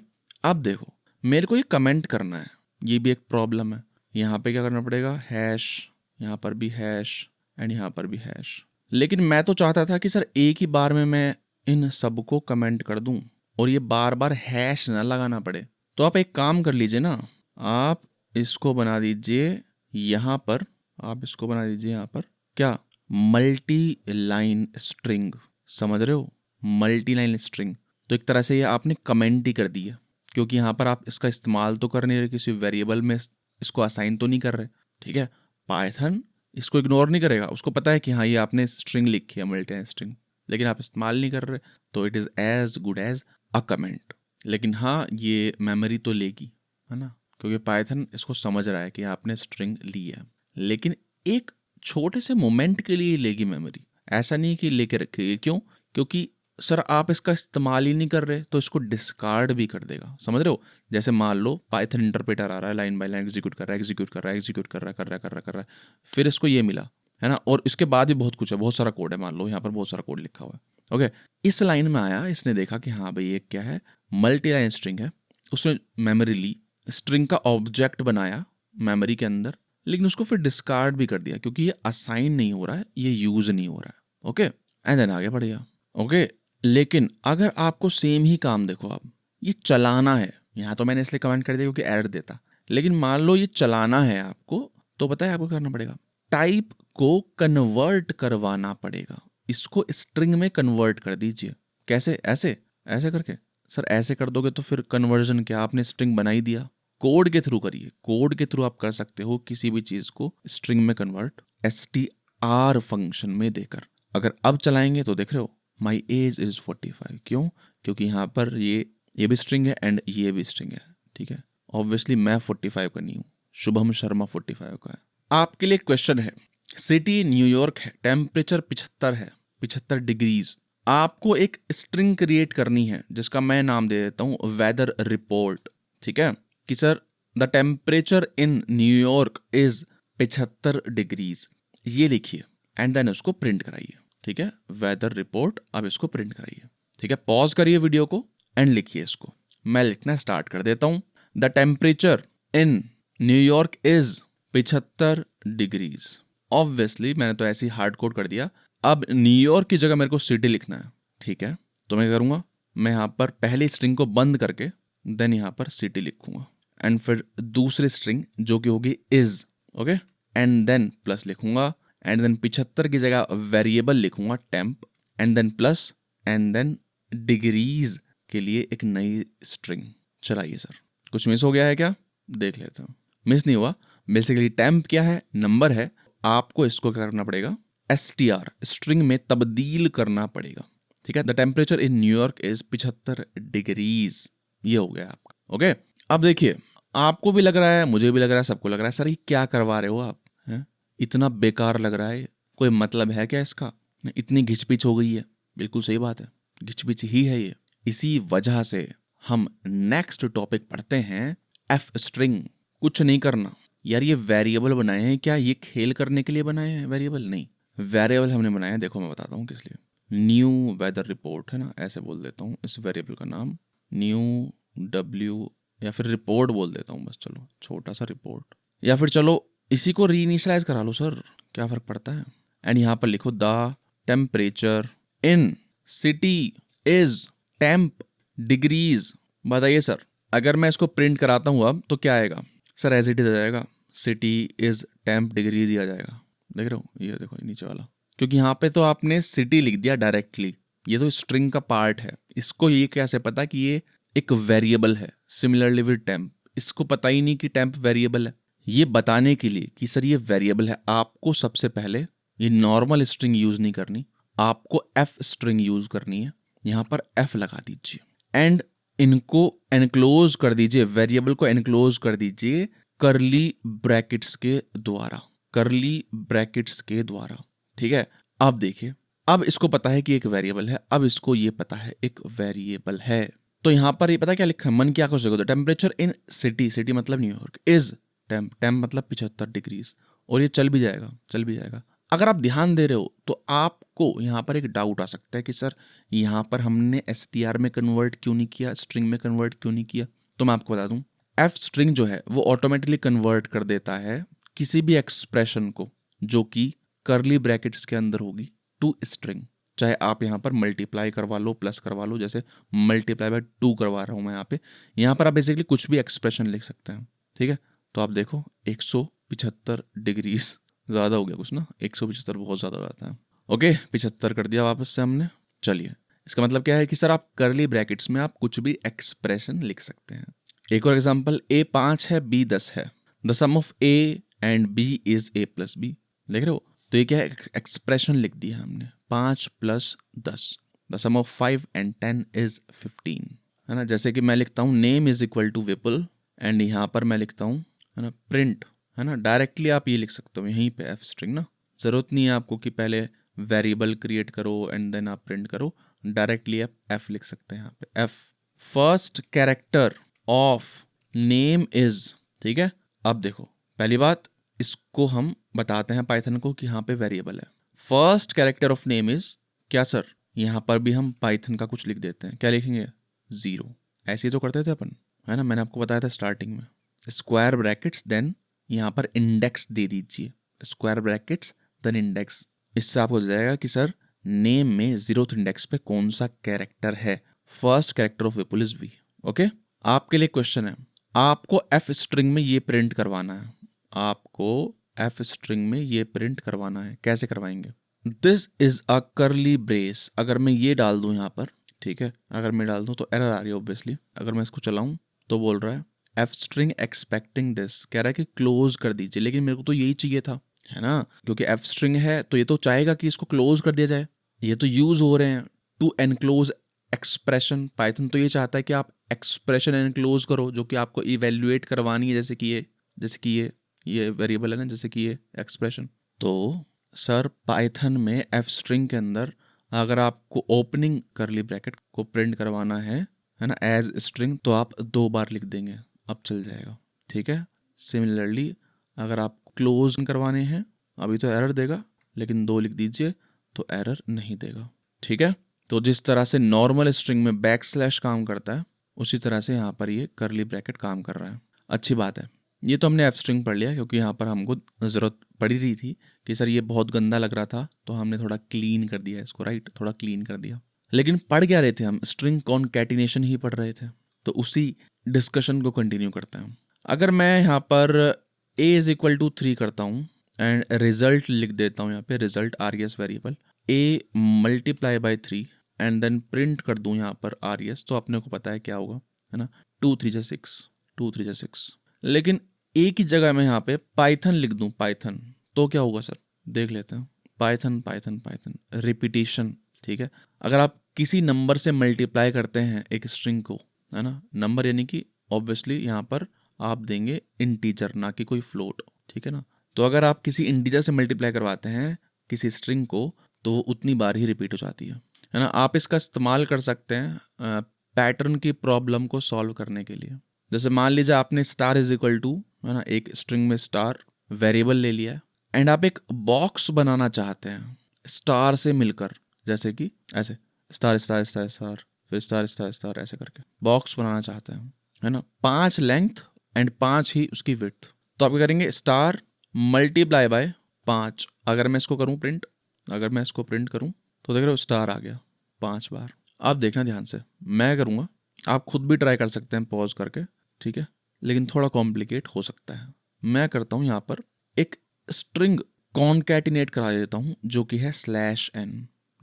अब देखो मेरे को ये कमेंट करना है, ये भी एक प्रॉब्लम है। यहाँ पे क्या करना पड़ेगा, हैश, यहाँ पर भी हैश एंड यहाँ पर भी हैश। लेकिन मैं तो चाहता था कि सर एक ही बार में मैं इन सबको कमेंट कर दूं और ये बार बार हैश ना लगाना पड़े। तो आप एक काम कर लीजिए ना, आप इसको बना दीजिए यहाँ पर, आप इसको बना दीजिए यहाँ पर क्या, मल्टी लाइन स्ट्रिंग। समझ रहे हो? Multi line string. तो एक तरह से ये आपने कमेंट ही कर दिया, क्योंकि यहाँ पर आप इसका इस्तेमाल तो कर नहीं रहे, किसी वेरिएबल में इसको असाइन तो नहीं कर रहे। ठीक है, पाइथन इसको इग्नोर नहीं करेगा, उसको पता है कि हाँ ये आपने स्ट्रिंग लिखी है मल्टी लाइन स्ट्रिंग, लेकिन आप इस्तेमाल नहीं कर रहे, तो it is as good as a comment. लेकिन हाँ ये मेमोरी तो लेगी, है ना, क्योंकि पाइथन इसको समझ रहा है कि आपने स्ट्रिंग ली है, लेकिन एक छोटे से मोमेंट के लिए लेगी मेमोरी, ऐसा नहीं कि लेके रखेगी। क्यों? क्योंकि सर आप इसका इस्तेमाल ही नहीं कर रहे, तो इसको डिस्कार्ड भी कर देगा। समझ रहे हो? जैसे मान लो पाइथन इंटरप्रेटर आ रहा है, लाइन बाय लाइन एग्जीक्यूट कर रहा है, एग्जीक्यूट कर रहा है, एग्जीक्यूट कर रहा है, कर रहा है, फिर इसको ये मिला, है ना, और इसके बाद भी बहुत कुछ है, बहुत सारा कोड है, मान लो यहाँ पर बहुत सारा कोड लिखा हुआ है। ओके, इस लाइन में आया, इसने देखा कि हाँ भाई ये क्या है, मल्टी लाइन स्ट्रिंग है, उसने मेमोरी ली, स्ट्रिंग का ऑब्जेक्ट बनाया मेमोरी के अंदर, लेकिन उसको फिर डिस्कार्ड भी कर दिया, क्योंकि ये असाइन नहीं हो रहा है, ये यूज नहीं हो रहा है। ओके, एंड देन आगे बढ़ गया। ओके, लेकिन अगर आपको सेम ही काम, देखो आप ये चलाना है, यहाँ तो मैंने इसलिए कमेंट कर दिया क्योंकि एरर देता, लेकिन मान लो ये चलाना है आपको, तो पता है आपको करना पड़ेगा, टाइप को कन्वर्ट करवाना पड़ेगा, इसको स्ट्रिंग में कन्वर्ट कर दीजिए। कैसे? ऐसे ऐसे करके। सर ऐसे कर दोगे तो फिर कन्वर्जन क्या, आपने स्ट्रिंग बना ही दिया। कोड के थ्रू करिए, कोड के थ्रू आप कर सकते हो किसी भी चीज को स्ट्रिंग में कन्वर्ट, str फंक्शन में देकर। अगर अब चलाएंगे तो देख रहे हो, माई एज इज 45। क्यों? क्योंकि यहाँ पर ये भी स्ट्रिंग है एंड ये भी स्ट्रिंग है। ठीक है, ऑब्वियसली मैं 45 का नहीं हूँ, शुभम शर्मा 45 का है। आपके लिए क्वेश्चन है, सिटी न्यूयॉर्क है, टेम्परेचर 75 है, 75 डिग्रीज। आपको एक स्ट्रिंग क्रिएट करनी है जिसका मैं नाम दे देता हूँ वेदर रिपोर्ट। ठीक है, कि sir the temperature in New York is 75 degrees, ये लिखिए एंड देन उसको प्रिंट कराइए। ठीक है, वेदर रिपोर्ट, अब इसको प्रिंट कराइए। ठीक है, पॉज करिए वीडियो को एंड लिखिए इसको। मैं लिखना स्टार्ट कर देता हूँ, the temperature in New York is 75 degrees. Obviously मैंने तो ऐसे ही हार्ड कोड कर दिया। अब न्यूयॉर्क की जगह मेरे को सिटी लिखना है। ठीक है, तो मैं करूँगा, मैं यहाँ पर पहली स्ट्रिंग को बंद करके देन यहाँ पर सिटी लिखूंगा, एंड फिर दूसरी स्ट्रिंग जो कि होगी is, okay, and then plus लिखूंगा, एंड देन 75 की जगह वेरिएबल लिखूंगा temp, and then plus, and then degrees के लिए एक नई स्ट्रिंग। चलाइए सर, कुछ मिस हो गया है क्या? देख लेता हूँ। मिस नहीं हुआ। बेसिकली टेम्प क्या है? नंबर है। आपको इसको क्या करना पड़ेगा? str स्ट्रिंग में तब्दील करना पड़ेगा। ठीक है, the temperature in New York is 75 degrees, ये हो गया आपका। ओके, अब देखिए, आपको भी लग रहा है, मुझे भी लग रहा है, सबको लग रहा है, सर ये क्या करवा रहे हो आप, हैं? इतना बेकार लग रहा है, कोई मतलब है क्या इसका? इतनी घिचपिच हो गई है। बिल्कुल सही बात है, घिचपिच ही है ये। इसी वजह से हम नेक्स्ट टॉपिक पढ़ते हैं, एफ स्ट्रिंग। कुछ नहीं करना यार, ये वेरिएबल बनाए हैं क्या? ये खेल करने के लिए बनाए हैं वेरिएबल? नहीं, वेरिएबल हमने बनाया है, देखो मैं बताता हूँ किस लिए। न्यू वेदर रिपोर्ट है ना, ऐसे बोल देता हूँ इस वेरिएबल का नाम, न्यू w, या फिर रिपोर्ट बोल देता हूँ बस, चलो छोटा सा रिपोर्ट, या फिर चलो इसी को रीइनिशियलाइज करा लो सर, क्या फर्क पड़ता है। एंड यहाँ पर लिखो the temperature in city is temp degrees. बताइए सर, अगर मैं इसको प्रिंट कराता हूँ अब तो क्या आएगा? सर एज इट इज आ जाएगा, सिटी इज टेम्प डिग्रीज ही आ जाएगा। देख रहे हो, ये देखो नीचे वाला, क्योंकि यहाँ पे तो आपने सिटी लिख दिया डायरेक्टली, ये तो स्ट्रिंग का पार्ट है। इसको ये कैसे पता कि ये एक वेरिएबल है? सिमिलरली विद टेम्प, इसको पता ही नहीं कि टेम्प वेरिएबल है। ये बताने के लिए कि सर ये वेरिएबल है, आपको सबसे पहले ये नॉर्मल स्ट्रिंग यूज नहीं करनी, आपको एफ स्ट्रिंग यूज करनी है। यहाँ पर एफ लगा दीजिए एंड इनको एनक्लोज कर दीजिए, वेरिएबल को एनक्लोज कर दीजिए करली ब्रैकेट्स के द्वारा, करली ब्रैकेट्स के द्वारा। ठीक है, अब देखिए, अब इसको पता है कि एक वेरिएबल है, अब इसको ये पता है एक वेरिएबल है, तो यहाँ पर ये पता क्या लिखा है, मन क्या कर सकते हो, टेम्परेचर इन सिटी, सिटी मतलब न्यूयॉर्क, इज टेम्प, टेम्प मतलब 75 डिग्रीज, और ये चल भी जाएगा, चल भी जाएगा। अगर आप ध्यान दे रहे हो तो आपको यहाँ पर एक डाउट आ सकता है कि सर यहाँ पर हमने STR में कन्वर्ट क्यों नहीं किया, स्ट्रिंग में कन्वर्ट क्यों नहीं किया। तो मैं आपको बता दूं, F स्ट्रिंग जो है वो ऑटोमेटिकली कन्वर्ट कर देता है किसी भी एक्सप्रेशन को जो कि कर्ली ब्रैकेट्स के अंदर होगी टू स्ट्रिंग। चाहे आप यहाँ पर मल्टीप्लाई करवा लो, प्लस करवा लो, जैसे मल्टीप्लाई बाय 2 करवा रहा हूँ मैं यहाँ पर आप बेसिकली कुछ भी एक्सप्रेशन लिख सकते हैं, ठीक है। तो आप देखो 175 डिग्रीज, ज़्यादा हो गया कुछ ना, 175 बहुत ज़्यादा हो जाता है। ओके, 75 कर दिया वापस से हमने। चलिए, इसका मतलब क्या है कि सर आप कर्ली ब्रैकेट्स में आप कुछ भी एक्सप्रेशन लिख सकते हैं। एक और एग्जांपल, A 5 है, B 10 है, the sum of A and B is A plus B। देख रहे हो, तो ये क्या है, एक्सप्रेशन लिख दिया हमने, 5 plus 10, the sum of 5 and 10 is 15, है ना। जैसे कि मैं लिखता हूँ name is equal to Vipul, and यहाँ पर मैं लिखता हूँ, है ना, प्रिंट, है ना। डायरेक्टली आप ये लिख सकते हो यहीं पे F स्ट्रिंग ना, ज़रूरत नहीं है आपको कि पहले वेरिएबल क्रिएट करो एंड देन आप प्रिंट करो, डायरेक्टली आप F लिख सकते हैं यहाँ पे। F first character of name is, ठीक है। अब देखो, पहली बात, इसको हम बताते हैं पाइथन को कि यहाँ पे वेरिएबल है। First character of name is क्या सर, यहाँ पर भी हम पाइथन का कुछ लिख देते हैं, क्या लिखेंगे, 0। ऐसे ही तो करते थे अपन, है ना, मैंने आपको बताया था स्टार्टिंग में। स्क्वायर ब्रैकेट्स देन यहाँ पर इंडेक्स दे दीजिए, स्क्वायर ब्रैकेट्स देन इंडेक्स। इससे आपको हो जाएगा कि सर नेम में 0th इंडेक्स पे कौन सा कैरेक्टर है। First character of Vipul is V। Okay, आपके लिए क्वेश्चन है, आपको F स्ट्रिंग में ये प्रिंट करवाना है, आपको F स्ट्रिंग में ये प्रिंट करवाना है। कैसे करवाएंगे, this is a curly brace, अगर मैं ये डाल दूं यहाँ पर, ठीक है, अगर मैं डाल दूं तो एरर आ रही है ऑब्वियसली। अगर मैं इसको चलाऊं तो बोल रहा है F स्ट्रिंग एक्सपेक्टिंग दिस, कह रहा है कि क्लोज कर दीजिए, लेकिन मेरे को तो यही चाहिए था, है ना, क्योंकि F स्ट्रिंग है तो ये तो चाहेगा कि इसको क्लोज कर दिया जाए। ये तो यूज हो रहे हैं टू एनक्लोज एक्सप्रेशन, पाइथन तो ये चाहता है कि आप एक्सप्रेशन एनक्लोज करो जो कि आपको इवेल्युएट करवानी है, जैसे कि ये वेरिएबल है ना, जैसे कि ये एक्सप्रेशन। तो सर पाइथन में F स्ट्रिंग के अंदर अगर आपको ओपनिंग करली ब्रैकेट को प्रिंट करवाना है ना, एज स्ट्रिंग, तो आप 2 बार लिख देंगे, अब चल जाएगा, ठीक है। सिमिलरली अगर आप क्लोज करवाने हैं, अभी तो एरर देगा, लेकिन 2 लिख दीजिए तो एरर नहीं देगा, ठीक है। तो जिस तरह से नॉर्मल स्ट्रिंग में बैकस्लैश काम करता है, उसी तरह से यहाँ पर ये करली ब्रैकेट काम कर रहा है। अच्छी बात है, ये तो हमने F स्ट्रिंग पढ़ लिया, क्योंकि यहाँ पर हमको ज़रूरत पड़ी रही थी कि सर ये बहुत गंदा लग रहा था, तो हमने थोड़ा क्लीन कर दिया इसको, राइट, थोड़ा क्लीन कर दिया। लेकिन पढ़ क्या रहे थे हम, स्ट्रिंग कॉनकैटिनेशन ही पढ़ रहे थे, तो उसी डिस्कशन को कंटिन्यू करते हैं। अगर मैं यहाँ पर A इज इक्वल टू 3 करता हूँ एंड रिजल्ट लिख देता हूँ यहाँ पे, result RES variable, A multiply by 3 and then print कर दूँ यहाँ पर RES, तो अपने को पता है क्या होगा, है ना, 2 3 जा 6, 2 3 जा 6। लेकिन A की जगह मैं यहाँ पे पाइथन लिख दूँ, पाइथन, तो क्या होगा सर, देख लेते हैं। पाइथन पाइथन पाइथन रिपीटिशन, ठीक है। अगर आप किसी नंबर से मल्टीप्लाई करते हैं एक स्ट्रिंग को, है ना, नंबर यानी कि ऑब्वियसली यहाँ पर आप देंगे इंटीजर, ना कि कोई फ्लोट, ठीक है ना। तो अगर आप किसी इंटीजर से मल्टीप्लाई करवाते हैं किसी स्ट्रिंग को, तो वो उतनी बार ही रिपीट हो जाती है ना। आप इसका इस्तेमाल कर सकते हैं पैटर्न की प्रॉब्लम को सॉल्व करने के लिए। जैसे मान लीजिए आपने स्टार इज इक्वल टू, है ना, एक स्ट्रिंग में स्टार वेरिएबल ले लिया है एंड आप एक बॉक्स बनाना चाहते हैं स्टार से मिलकर, जैसे कि ऐसे स्टार स्टार स्टार स्टार फिर स्टार स्टार स्टार ऐसे करके बॉक्स बनाना चाहते हैं, है ना, 5 लेंथ एंड 5 ही उसकी विड्थ। तो आप क्या करेंगे, स्टार मल्टीप्लाई बाय 5। अगर मैं इसको करूं प्रिंट, अगर मैं इसको प्रिंट करूं तो देख रहे हो स्टार आ गया 5 बार। आप देखना ध्यान से, मैं करूंगा, आप खुद भी ट्राई कर सकते हैं पॉज करके, ठीक है, लेकिन थोड़ा कॉम्प्लिकेट हो सकता है। मैं करता हूं यहाँ पर एक स्ट्रिंग कॉनकैटिनेट करा देता हूं जो कि है /n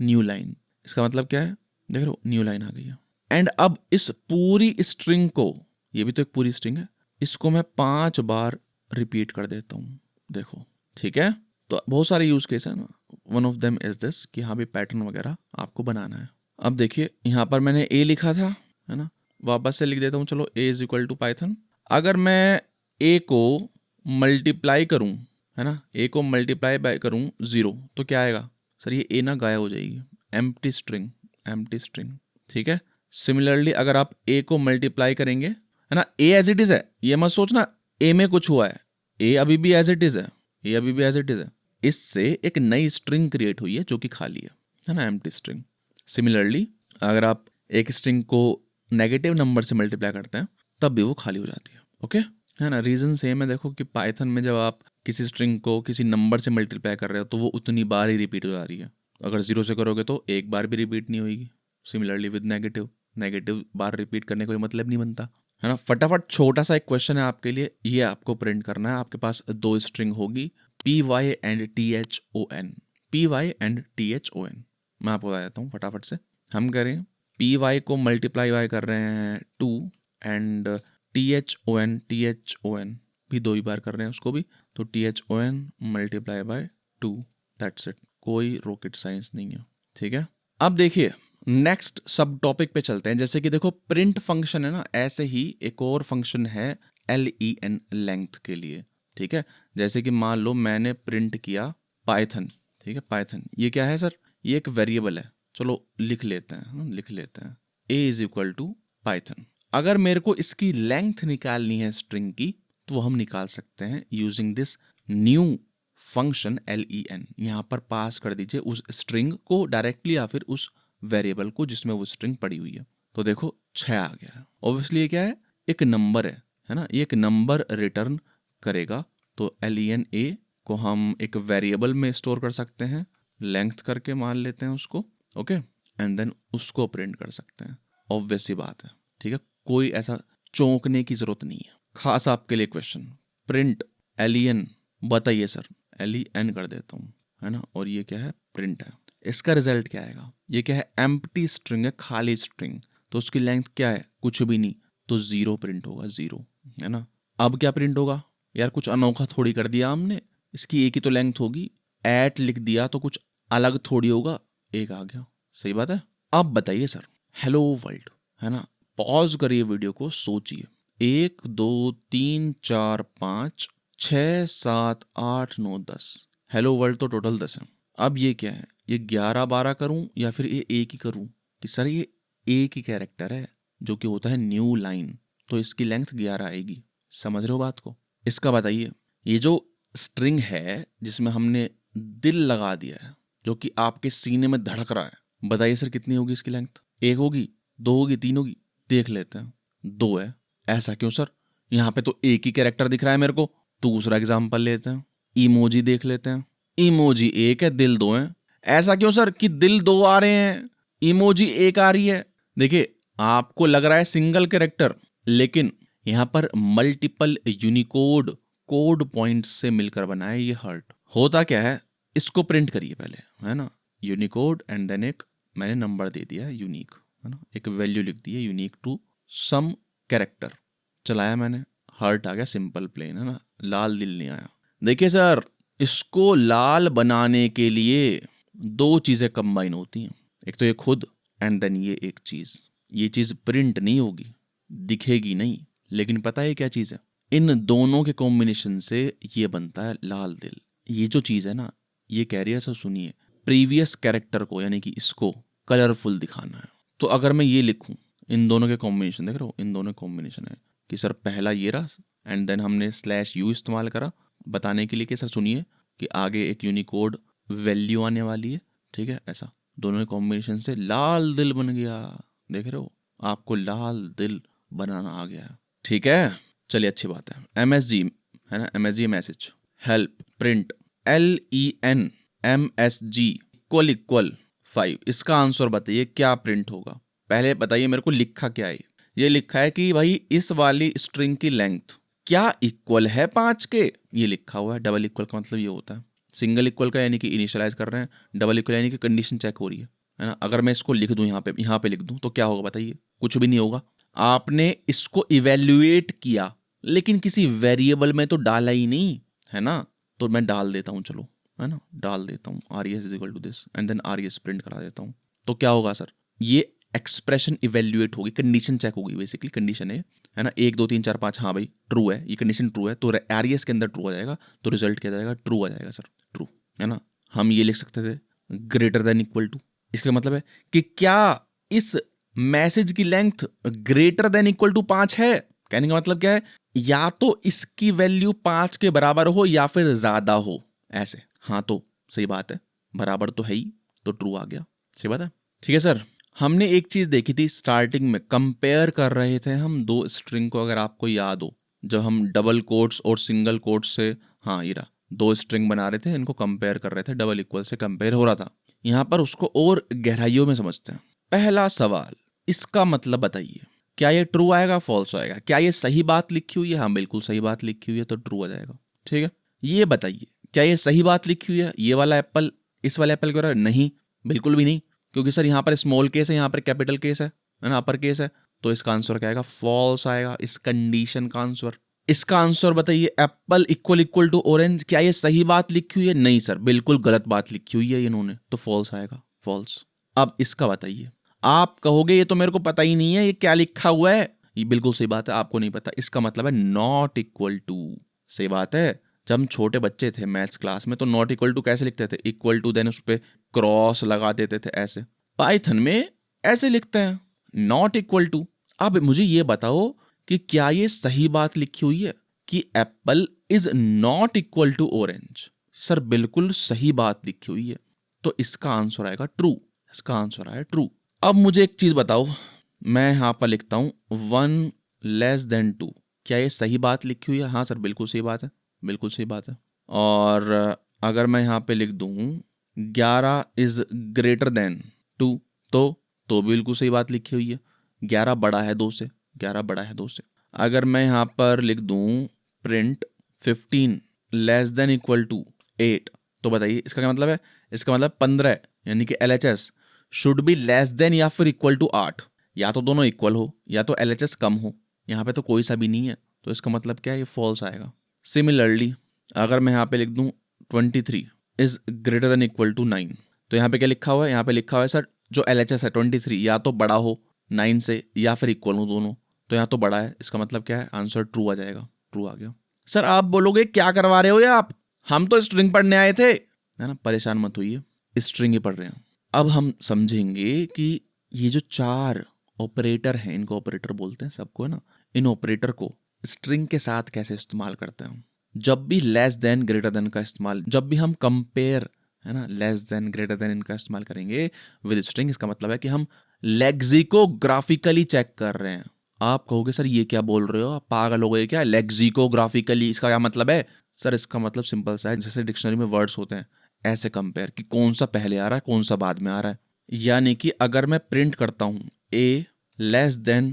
न्यू लाइन। इसका मतलब क्या है, देख रहे हो न्यू लाइन आ गई है। एंड अब इस पूरी स्ट्रिंग को, ये भी तो एक पूरी स्ट्रिंग है, इसको मैं 5 बार रिपीट कर देता हूँ, देखो, ठीक है। तो बहुत सारे यूज केस है ना, one of them is this कि हाँ भी पैटर्न वगैरह आपको बनाना है। अब देखिए यहाँ पर मैंने A लिखा था, है ना, वापस से लिख देता हूँ, चलो A is equal to Python. अगर मैं A को मल्टीप्लाई करूँ, है ना, A को मल्टीप्लाई बाय करूँ 0, तो क्या आएगा सर, ये A ना गायब हो जाएगी, एम्प्टी स्ट्रिंग, एम्प्टी स्ट्रिंग, ठीक है। सिमिलरली अगर आप ए को मल्टीप्लाई करेंगे, है ना, ए एज इट इज है, ये मत सोचना ए में कुछ हुआ है, ए अभी भी एज इट इज है, ए अभी भी एज इट इज है। इससे एक नई स्ट्रिंग क्रिएट हुई है जो कि खाली है ना, एम्प्टी स्ट्रिंग। सिमिलरली अगर आप एक स्ट्रिंग को नेगेटिव नंबर से मल्टीप्लाई करते हैं तब भी वो खाली हो जाती है। ओके, है ना, रीजन सेम है। देखो कि पाइथन में जब आप किसी स्ट्रिंग को किसी नंबर से मल्टीप्लाई कर रहे हो तो वो उतनी बार ही रिपीट हो जा रही है। अगर 0 से करोगे तो एक बार भी रिपीट नहीं होगी। Similarly with negative bar repeat करने का कोई मतलब नहीं बनता, है ना। फटाफट छोटा सा एक क्वेश्चन है आपके लिए, ये आपको प्रिंट करना है। आपके पास दो स्ट्रिंग होगी py and thon, py and thon। मैं आपको बता देता हूँ फटाफट से। हम करें py को मल्टीप्लाई कर रहे हैं 2 एंड thon भी 2 ही बार कर रहे हैं उसको भी, तो thon multiply by 2, that's it. कोई रॉकेट साइंस नहीं है, ठीक है। अब देखिए नेक्स्ट सब टॉपिक पे चलते हैं। जैसे कि देखो प्रिंट फंक्शन है ना, ऐसे ही एक और फंक्शन है len लेंथ के लिए, ठीक है। जैसे कि मान लो मैंने प्रिंट किया पाइथन, ठीक है, पाइथन ये क्या है सर, ये एक वेरिएबल है, चलो लिख लेते हैं a is equal to Python. अगर मेरे को इसकी लेंथ निकालनी है स्ट्रिंग की तो हम निकाल सकते हैं using this new function len। यहाँ पर पास कर दीजिए उस स्ट्रिंग को डायरेक्टली या फिर उस वेरिएबल को जिसमें वो स्ट्रिंग पड़ी हुई है। तो देखो 6 आ गया। ऑब्वियसली ये क्या है, एक नंबर है ना, ये एक नंबर रिटर्न करेगा। तो len a को हम एक वेरिएबल में स्टोर कर सकते हैं, लेंथ करके मान लेते हैं उसको, ओके, एंड देन उसको प्रिंट कर सकते हैं। ऑब्वियस सी बात है, ठीक है, कोई ऐसा चौंकने की जरूरत नहीं है। खास आपके लिए क्वेश्चन, प्रिंट len, बताइए सर, len कर देता हूँ, है ना, और ये क्या है, प्रिंट है। इसका रिजल्ट क्या आएगा, ये क्या है, एम्प्टी स्ट्रिंग है, खाली स्ट्रिंग, तो उसकी लेंथ क्या है, कुछ भी नहीं, तो 0 प्रिंट होगा, 0, है ना। अब क्या प्रिंट होगा, यार कुछ अनोखा थोड़ी कर दिया हमने, इसकी एक ही तो लेंथ होगी, एट लिख दिया तो कुछ अलग थोड़ी होगा, एक आ गया, सही बात है। अब बताइए सर, हेलो वर्ल्ड, है ना, पॉज करिए वीडियो को, सोचिए, 1 2 3 4 5 6 7 8 9 10, हेलो वर्ल्ड तो टोटल 10 है। अब ये क्या है, ये 11 12 करूं या फिर ये एक ही करूं, कि सर ये एक ही कैरेक्टर है जो कि होता है न्यू लाइन, तो इसकी लेंथ 11 आएगी। समझ रहे हो बात को। इसका बताइए, ये जो स्ट्रिंग है जिसमें हमने दिल लगा दिया है जो कि आपके सीने में धड़क रहा है, बताइए सर कितनी होगी इसकी लेंथ, 1 होगी, 2 होगी, 3 होगी, देख लेते हैं, 2 है। ऐसा क्यों सर, यहाँ पे तो एक ही कैरेक्टर दिख रहा है मेरे को। दूसरा एग्जाम्पल लेते हैं, इमोजी देख लेते हैं, इमोजी 1 है, दिल 2 है। ऐसा क्यों सर कि दिल 2 आ रहे हैं, इमोजी 1 आ रही है। देखिए आपको लग रहा है सिंगल कैरेक्टर, लेकिन यहाँ पर मल्टीपल यूनिकोड कोड पॉइंट से मिलकर बना है ये हार्ट। होता क्या है, इसको प्रिंट करिए पहले, है ना, यूनिकोड एंड देन एक मैंने नंबर दे दिया यूनिक, है ना, एक वैल्यू लिख दी है यूनिक टू सम कैरेक्टर, चलाया मैंने, हार्ट आ गया, सिंपल प्लेन, है ना, लाल दिल नहीं आया। देखिए सर, इसको लाल बनाने के लिए 2 चीजें कंबाइन होती हैं, एक तो ये खुद एंड देन ये एक चीज। ये चीज प्रिंट नहीं होगी, दिखेगी नहीं, लेकिन पता है क्या चीज है, इन दोनों के कॉम्बिनेशन से ये बनता है लाल दिल। ये जो चीज है ना, ये कह रही है सर, सुनिए, प्रीवियस कैरेक्टर को यानी कि इसको कलरफुल दिखाना है। तो अगर मैं ये लिखूं, इन दोनों के कॉम्बिनेशन देख रहे हो, इन दोनों कॉम्बिनेशन है कि सर पहला ये रहा एंड देन हमने /u इस्तेमाल करा बताने के लिए कि सर सुनिए कि आगे एक यूनिकोड वैल्यू आने वाली है, ठीक है, ऐसा दोनों के कॉम्बिनेशन से लाल दिल बन गया। देख रहे हो, आपको लाल दिल बनाना आ गया, ठीक है। चलिए अच्छी बात है। MSG, है ना, MSG message, help print LEN MSG equal 5। इसका आंसर बताइए क्या प्रिंट होगा। पहले बताइए मेरे को लिखा क्या है। ये लिखा है कि भाई इस वाली स्ट्रिंग की लेंथ क्या इक्वल है 5 के, ये लिखा हुआ है। डबल इक्वल का मतलब ये होता है, सिंगल इक्वल का यानी कि इनिशियलाइज कर रहे हैं, डबल इक्वल यानी कि कंडीशन चेक हो रही है ना। अगर मैं इसको लिख दूं यहाँ पे लिख दूं तो क्या होगा बताइए, कुछ भी नहीं होगा। आपने इसको इवेल्युएट किया लेकिन किसी वेरिएबल में तो डाला ही नहीं, है ना। तो मैं डाल देता हूँ, चलो, है ना, डाल देता हूँ RES is equal to this and then RES print करा देता हूँ। तो क्या होगा सर, ये एक्सप्रेशन इवेल्युएट होगी, कंडीशन चेक होगी, बेसिकली कंडीशन है ना, 1 2 3 4 5, हाँ भाई ट्रू है, ये कंडीशन ट्रू है, तो RES के अंदर ट्रू आ जाएगा, तो रिजल्ट क्या जाएगा, ट्रू आ जाएगा सर, ट्रू, है ना। हम ये लिख सकते थे ग्रेटर देन इक्वल टू, इसका मतलब है कि क्या इस मैसेज की length greater than equal to 5 है। कहने का मतलब क्या है, या तो इसकी वैल्यू 5 के बराबर हो या फिर ज्यादा हो, ऐसे। हाँ तो सही बात है, बराबर तो है ही, तो ट्रू आ गया। सही बात है, ठीक है सर। हमने एक चीज देखी थी स्टार्टिंग में, कंपेयर कर रहे थे हम दो स्ट्रिंग को, अगर आपको याद हो, जब हम डबल कोट्स और सिंगल कोट्स से, हाँ ये रहा, दो स्ट्रिंग बना रहे थे, इनको कंपेयर कर रहे थे, डबल इक्वल से कंपेयर हो रहा था। यहाँ पर उसको और गहराइयों में समझते हैं। पहला सवाल, इसका मतलब बताइए, क्या ये ट्रू आएगा फॉल्स आएगा? क्या ये सही बात लिखी हुई है? हाँ बिल्कुल सही बात लिखी हुई है, तो ट्रू आ जाएगा। ठीक है, ये बताइए क्या ये सही बात लिखी हुई है, ये वाला एप्पल इस वाले एप्पल के बराबर? नहीं, बिल्कुल भी नहीं, क्योंकि सर यहाँ पर स्मॉल केस है, यहाँ पर कैपिटल केस है ना, अपर केस है, तो इसका आंसर क्या आएगा? फॉल्स आएगा, इस कंडीशन का आंसर। इसका आंसर बताइए, apple equal equal to orange, क्या ये सही बात लिखी हुई है? नहीं सर, बिल्कुल गलत बात लिखी हुई है इन्होंने, तो फॉल्स आएगा, फॉल्स। अब इसका बताइए, आप कहोगे ये तो मेरे को पता ही नहीं है, ये क्या लिखा हुआ है। ये बिल्कुल सही बात है, आपको नहीं पता, इसका मतलब है नॉट इक्वल टू। सही बात है, जब हम छोटे बच्चे थे मैथ्स क्लास में, तो नॉट इक्वल टू कैसे लिखते थे? इक्वल टू देन उस पर क्रॉस लगा देते थे ऐसे। पाइथन में ऐसे लिखते हैं, नॉट इक्वल टू। अब मुझे ये बताओ कि क्या ये सही बात लिखी हुई है कि apple is not equal to orange? Sir बिल्कुल सही बात लिखी हुई है, तो इसका आंसर आएगा ट्रू। इसका आंसर आया ट्रू। अब मुझे एक चीज बताओ, मैं यहां पर लिखता हूं 1 लेस देन 2, क्या ये सही बात लिखी हुई है? हाँ सर बिल्कुल सही बात है, बिल्कुल सही बात है। और अगर मैं यहाँ पे लिख दूं 11 इज ग्रेटर देन 2, तो बिल्कुल सही बात लिखी हुई है, 11 बड़ा है 2 से, 11 बड़ा है 2 से। अगर मैं यहाँ पर लिख दूं print 15 less than equal to 8, तो बताइए इसका क्या मतलब है? इसका मतलब 15 यानी कि LHS should be less than या फिर इक्वल टू 8, या तो दोनों इक्वल हो या तो LHS कम हो। यहाँ पे तो कोई सा भी नहीं है, तो इसका मतलब क्या है? ये फॉल्स आएगा। सिमिलरली अगर मैं यहाँ पे लिख दूं 23 is greater than equal to 9, तो यहाँ पे क्या लिखा हुआ है? यहाँ पे लिखा हुआ है सर जो LHS है 23 या तो बड़ा हो 9 से या फिर इक्वल हो दोनों, तो यहाँ तो बड़ा है, इसका मतलब क्या है? आंसर ट्रू आ जाएगा, ट्रू आ गया। सर आप बोलोगे क्या करवा रहे हो ये आप, हम तो स्ट्रिंग पढ़ने आए थे, है ना, परेशान मत होइए, स्ट्रिंग ही पढ़ रहे हैं। अब हम समझेंगे कि ये जो 4 ऑपरेटर हैं, इनको ऑपरेटर बोलते हैं सबको, है ना, इन ऑपरेटर को स्ट्रिंग के साथ कैसे इस्तेमाल करते हैं। जब भी लेस देन ग्रेटर देन का इस्तेमाल, जब भी हम कंपेयर, है ना, लेस देन ग्रेटर देन इनका इस्तेमाल करेंगे विद स्ट्रिंग, इसका मतलब है कि हम लेक्सिकोग्राफिकली चेक कर रहे हैं। आप कहोगे सर ये क्या बोल रहे हो, आप पागल हो गए क्या? लेक्सिकोग्राफिकली इसका क्या मतलब है? सर इसका मतलब सिंपल सा है, जैसे डिक्शनरी में वर्ड्स होते हैं ऐसे कंपेयर, कि कौन सा पहले आ रहा है कौन सा बाद में आ रहा है। यानी कि अगर मैं प्रिंट करता हूं A लेस देन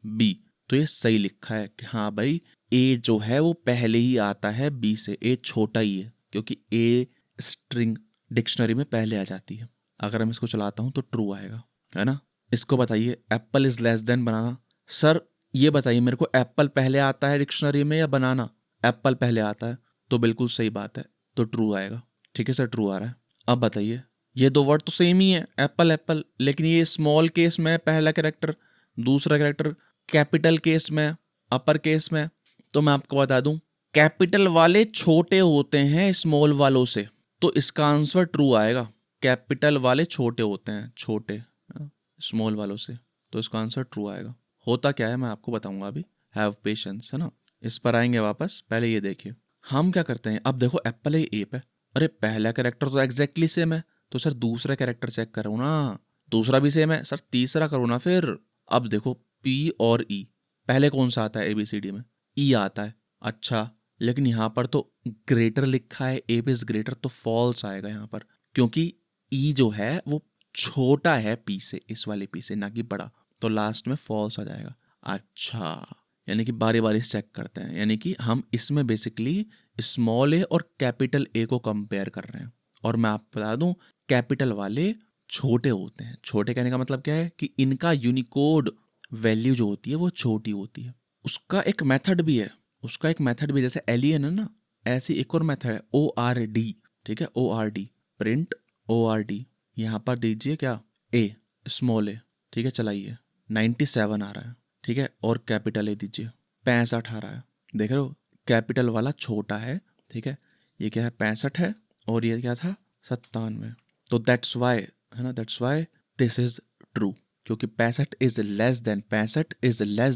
B, तो ये सही लिखा है कि हाँ भाई A जो है वो पहले ही आता है B से, A छोटा ही है, क्योंकि A स्ट्रिंग डिक्शनरी में पहले आ जाती है। अगर मैं इसको चलाता हूं तो ट्रू आएगा, है ना। इसको बताइए, Apple is less than banana. Sir ये बताइए मेरे को, एप्पल पहले आता है डिक्शनरी में या बनाना? एप्पल पहले आता है, तो बिल्कुल सही बात है, तो ट्रू आएगा। ठीक है सर, ट्रू आ रहा है। अब बताइए, ये दो वर्ड तो सेम ही है, एप्पल एप्पल, लेकिन ये स्मॉल केस में पहला कैरेक्टर, दूसरा कैरेक्टर कैपिटल केस में, अपर केस में। तो मैं आपको बता दूं, कैपिटल वाले छोटे होते हैं स्मॉल वालों से, तो इसका आंसर ट्रू आएगा। कैपिटल वाले छोटे होते हैं, छोटे स्मॉल वालों से, तो इसका आंसर ट्रू आएगा। होता क्या है मैं आपको बताऊंगा अभी, हैव पेशेंस, है ना। इस पर आएंगे वापस, पहले ये देखिए हम क्या करते हैं। अब देखो एप्पल है, एप है, अरे पहला कैरेक्टर तो एग्जैक्टली सेम है, तो सर दूसरा कैरेक्टर चेक करो ना, दूसरा भी सेम है सर, तीसरा करो ना फिर। अब देखो P और E, पहले कौन सा आता है ABCD में? E आता है, अच्छा, लेकिन यहाँ पर तो ग्रेटर लिखा है, एप इज ग्रेटर, तो फॉल्स आएगा यहाँ पर, क्योंकि E जो है वो छोटा है P से, इस वाले P से, ना कि बड़ा, तो लास्ट में फॉल्स आ जाएगा। अच्छा, यानी कि बारी बारी चेक करते हैं, यानी कि हम इसमें बेसिकली स्मॉल ए और कैपिटल ए को कंपेयर कर रहे हैं। और मैं आपको बता दूं, कैपिटल वाले छोटे होते हैं। छोटे कहने का मतलब क्या है कि इनका यूनिकोड वैल्यू जो होती है वो छोटी होती है। उसका एक मेथड भी है, उसका एक मेथड भी, जैसे एलियन है ना, ऐसी एक और मेथड है ORD। ठीक है, ORD, प्रिंट ORD, यहाँ पर दीजिए क्या, ए, स्मॉल ए, ठीक है, चलाइए 97 आ रहा है, ठीक है, और कैपिटल ए दीजिए 65 आ रहा है। देख रहे हो, कैपिटल वाला छोटा है, ठीक है, ये क्या है 65 है, और ये क्या था 97, तो दैट्स वाई, है ना, that's why this is true, क्योंकि 65 इज लेस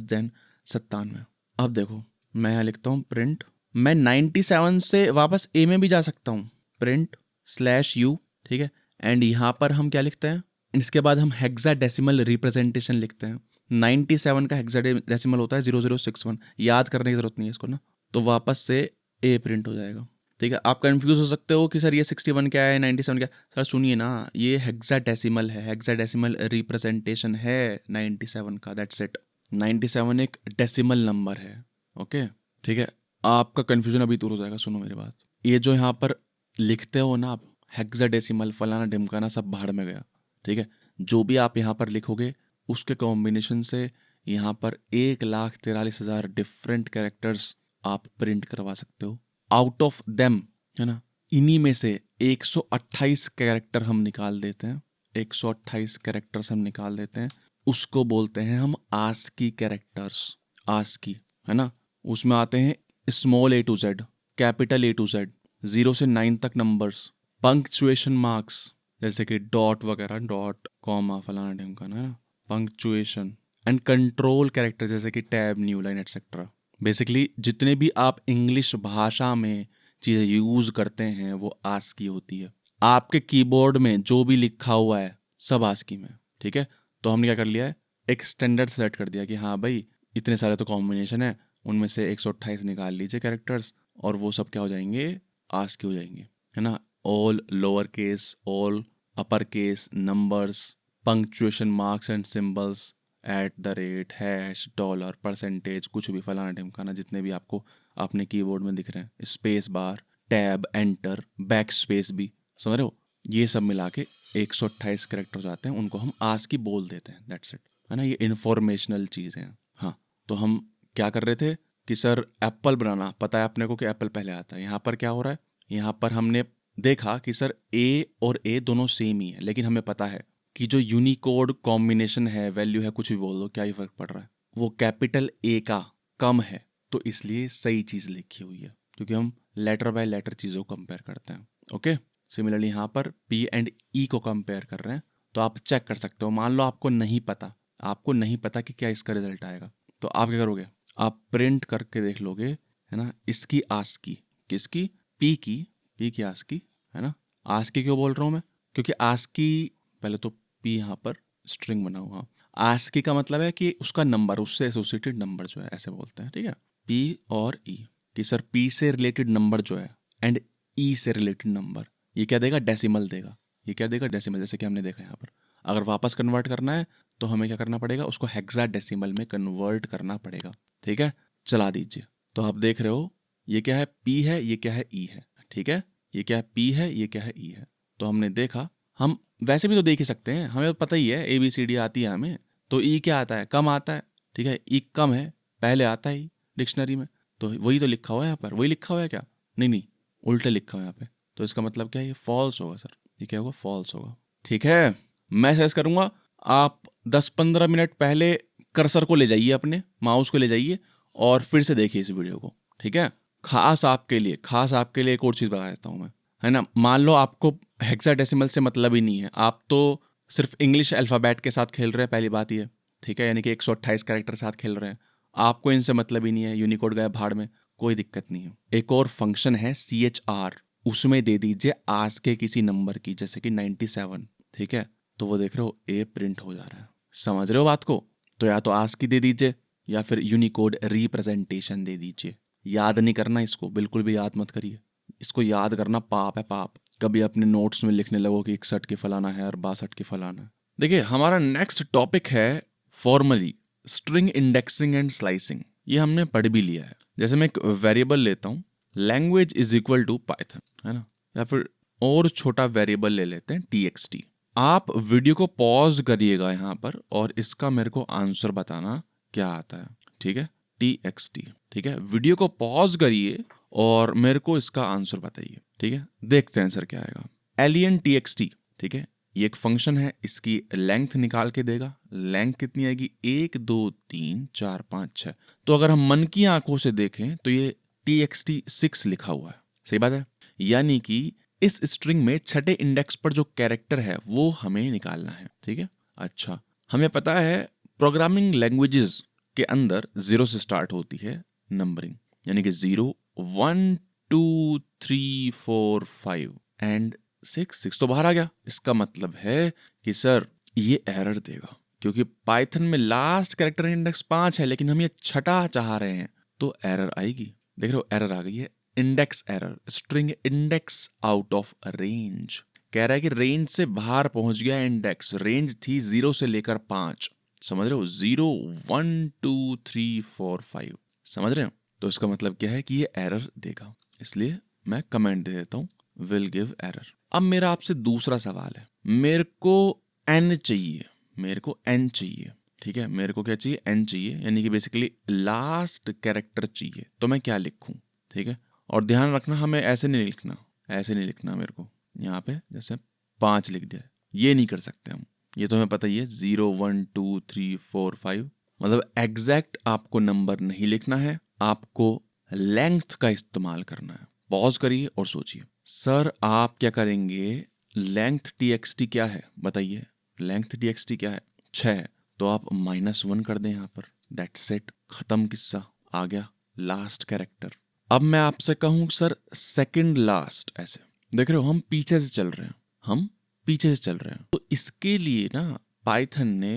देन 97। अब देखो मैं यहाँ लिखता हूँ प्रिंट, मैं 97 से वापस ए में भी जा सकता हूँ, प्रिंट /u, ठीक है। एंड यहाँ पर हम क्या लिखते हैं, इसके बाद हम हेक्साडेसिमल रिप्रेजेंटेशन लिखते हैं। 97 का हेक्साडेसिमल होता है 0061, याद करने की जरूरत नहीं है इसको ना, तो वापस से ए प्रिंट हो जाएगा, ठीक है। आप कंफ्यूज हो सकते हो कि सर ये 61 क्या है, 97 क्या है। सर सुनिए ना, ये हेक्साडेसिमल है, हेक्साडेसिमल रिप्रेजेंटेशन है 97 का, दैट्स इट। 97 एक डेसिमल नंबर है, ओके, ठीक है। आपका कंफ्यूजन अभी दूर हो जाएगा, सुनो मेरी बात। ये जो यहाँ पर लिखते हो ना आप, हेक्साडेसिमल फलाना ढिमकाना, सब भाड़ में गया, ठीक है। जो भी आप यहाँ पर लिखोगे उसके कॉम्बिनेशन से यहाँ पर 1,43,000 डिफरेंट कैरेक्टर्स आप प्रिंट करवा सकते हो। आउट ऑफ देम, है ना, इन्हीं में से 128 कैरेक्टर हम निकाल देते हैं, 128 कैरेक्टर्स हम निकाल देते हैं, उसको बोलते हैं हम आस्की कैरेक्टर्स। आस्की, है ना, उसमें आते हैं small A to Z, capital A to Z, 0 से 9 तक नंबर्स, पंक्चुएशन मार्क्स जैसे कि डॉट वगैरह, डॉट कॉमा फलाना ढिमकाना, है ना, पंक्चुएशन, एंड कंट्रोल कैरेक्टर जैसे कि tab, new line etcetera. Basically जितने भी आप इंग्लिश भाषा में चीज़ें यूज़ करते हैं वो आस्की होती है। आपके कीबोर्ड में जो भी लिखा हुआ है सब आस्की में, ठीक है। तो हमने क्या कर लिया है, एक स्टैंडर्ड सेट कर दिया कि हाँ भाई इतने सारे तो कॉम्बिनेशन है, उनमें से 128 निकाल लीजिए कैरेक्टर्स, और वो सब क्या हो जाएंगे, आस्की हो जाएंगे, है ना। All lower case, all upper case numbers, punctuation marks and symbols, @ hash, dollar, percentage, कुछ भी फलाना ढिमकाना, जितने भी आपको अपने कीबोर्ड में दिख रहे हैं, space bar, tab, enter, back space भी, समझ रहे हो, ये सब मिला के 128 कैरेक्टर हो जाते हैं, उनको हम आस्की बोल देते हैं, दैट्स इट, है ना। ये इन्फॉर्मेशनल चीज़ है। हाँ, तो हम क्या कर रहे थे कि सर एप्पल बनाना, पता है अपने को कि एप्पल पहले आता है। यहाँ पर क्या हो रहा है, यहाँ पर हमने देखा कि सर ए और ए दोनों सेम ही है, लेकिन हमें पता है कि जो यूनिकोड कॉम्बिनेशन है, वैल्यू है, कुछ भी बोल दो, क्या ही फर्क पड़ रहा है, वो कैपिटल ए का कम है, तो इसलिए सही चीज़ लिखी हुई है, क्योंकि हम लेटर बाय लेटर चीज़ों को कंपेयर करते हैं, ओके। सिमिलरली यहाँ पर पी एंड ई को कंपेयर कर रहे हैं, तो आप चेक कर सकते हो। मान लो आपको नहीं पता कि क्या इसका रिजल्ट आएगा, तो आप क्या करोगे, आप प्रिंट करके देख लोगे, है ना, इसकी आस्की, किसकी, पी की आस्की, है ना। आस्की क्यों बोल रहा हूँ मैं, क्योंकि आस्की, पहले तो पी यहाँ पर स्ट्रिंग बना हुआ, आस्की का मतलब है कि उसका नंबर, उससे एसोसिएटेड नंबर जो है, ऐसे बोलते हैं, ठीक है। पी और ई, कि सर पी से रिलेटेड नंबर जो है एंड ई से रिलेटेड नंबर, ये क्या देगा, डेसिमल देगा, ये क्या देगा, डेसिमल, जैसे कि हमने देखा यहाँ पर। अगर वापस कन्वर्ट करना है तो हमें क्या करना पड़ेगा, उसको हेक्साडेसिमल में कन्वर्ट करना पड़ेगा, ठीक है। चला दीजिए, तो आप देख रहे हो ये क्या है, पी है, ये क्या है, ई है, ठीक है। ये क्या है, पी है, ये क्या है, ई है। तो हमने देखा, हम वैसे भी तो देख ही सकते हैं, हमें पता ही है ABCD आती है हमें, तो ई क्या आता है, कम आता है, ठीक है। ई कम है, पहले आता है डिक्शनरी में, तो वही तो लिखा हुआ है यहाँ पर, वही लिखा हुआ है क्या, नहीं, उल्टे लिखा हुआ है यहाँ पे, तो इसका मतलब क्या है, ये फॉल्स होगा सर, ये क्या होगा, फॉल्स होगा, ठीक है। मैं सजेस्ट करूँगा आप 10-15 मिनट पहले कर्सर को ले जाइए, अपने माउस को ले जाइए और फिर से देखिए इस वीडियो को, ठीक है। खास आपके लिए एक और चीज़ बता देता हूँ मैं, है ना। मान लो आपको हेक्साडेसिमल से मतलब ही नहीं है, आप तो सिर्फ इंग्लिश अल्फ़ाबेट के साथ खेल रहे हैं, पहली बात ये, ठीक है, यानी कि 128 कैरेक्टर साथ खेल रहे हैं, आपको इनसे मतलब ही नहीं है, यूनिकोड गया भाड़ में, कोई दिक्कत नहीं है। एक और फंक्शन है CHR, उसमें दे दीजिए आज के किसी नंबर की, जैसे कि 97, ठीक है, तो वो देख रहे हो ए प्रिंट हो जा रहा है, समझ रहे हो बात को। तो या तो आज की दे दीजिए या फिर यूनिकोड रिप्रेजेंटेशन दे दीजिए। याद नहीं करना इसको, बिल्कुल भी याद मत करिए, इसको याद करना पाप है, पाप। कभी अपने नोट्स में लिखने लगो कि 61 के फलाना है और 62 के फलाना है। देखिए हमारा नेक्स्ट टॉपिक है formally string indexing and slicing. ये हमने पढ़ भी लिया है। जैसे मैं एक वेरिएबल लेता हूँ, language is equal to Python, है ना, या फिर और छोटा वेरिएबल ले लेते हैं TXT। आप वीडियो को पॉज करिएगा यहाँ पर और इसका मेरे को आंसर बताना क्या आता है, ठीक है, TXT, ठीक है। वीडियो को पॉज करिए और मेरे को इसका आंसर बताइए, ठीक है। देखते हैं आंसर क्या आएगा। एलियन TXT, ठीक है, ये एक फंक्शन है, इसकी लेंथ निकाल के देगा। लेंथ कितनी आएगी, 1 2 3 4 5 6। तो अगर हम मन की आंखों से देखें तो ये TXT 6 लिखा हुआ है, सही बात है। यानी कि इस स्ट्रिंग में छठे इंडेक्स पर जो कैरेक्टर है वो हमें निकालना है, ठीक है। अच्छा, हमें पता है प्रोग्रामिंग लैंग्वेजेस के अंदर 0 से स्टार्ट होती है नंबरिंग, यानी कि 0 1 2 3 4 5 एंड 6 तो बाहर आ गया। इसका मतलब है कि सर ये एरर देगा, क्योंकि पाइथन में लास्ट कैरेक्टर इंडेक्स 5 है, लेकिन हम ये छठा चाह रहे हैं, तो एरर आएगी। देख रहे हो एरर आ गई है, index error, string index out of range. कह रहा है कि रेंज से बाहर पहुंच गया इंडेक्स। रेंज थी 0 से लेकर 5, समझ रहे हो, 0 1 2 3 4 5, समझ रहे हो। तो इसका मतलब क्या है कि ये एरर देगा, इसलिए मैं कमेंट दे देता हूँ विल गिव एरर। अब मेरा आपसे दूसरा सवाल है, मेरे को n चाहिए, मेरे को n चाहिए, ठीक है, मेरे को क्या चाहिए, n चाहिए, यानी कि बेसिकली लास्ट कैरेक्टर चाहिए। तो मैं क्या लिखूं, ठीक है, और ध्यान रखना हमें ऐसे नहीं लिखना, ऐसे नहीं लिखना, मेरे को यहाँ पे जैसे 5 लिख दिया, ये नहीं कर सकते हम, ये तो हमें पता ही है 0 1 2 3 4 5, मतलब एग्जैक्ट आपको नंबर नहीं लिखना है, आपको लेंथ का इस्तेमाल करना है। पॉज करिए और सोचिए, सर आप क्या करेंगे, लेंथ txt क्या है बताइए, लेंथ txt क्या है, 6 है, तो आप -1 कर दें यहाँ पर, दैट्स इट, खत्म किस्सा, आ गया लास्ट कैरेक्टर। अब मैं आपसे कहूँ सर सेकंड लास्ट, ऐसे देख रहे हो हम पीछे से चल रहे हैं, हम पीछे से चल रहे हैं, तो इसके लिए ना पाइथन ने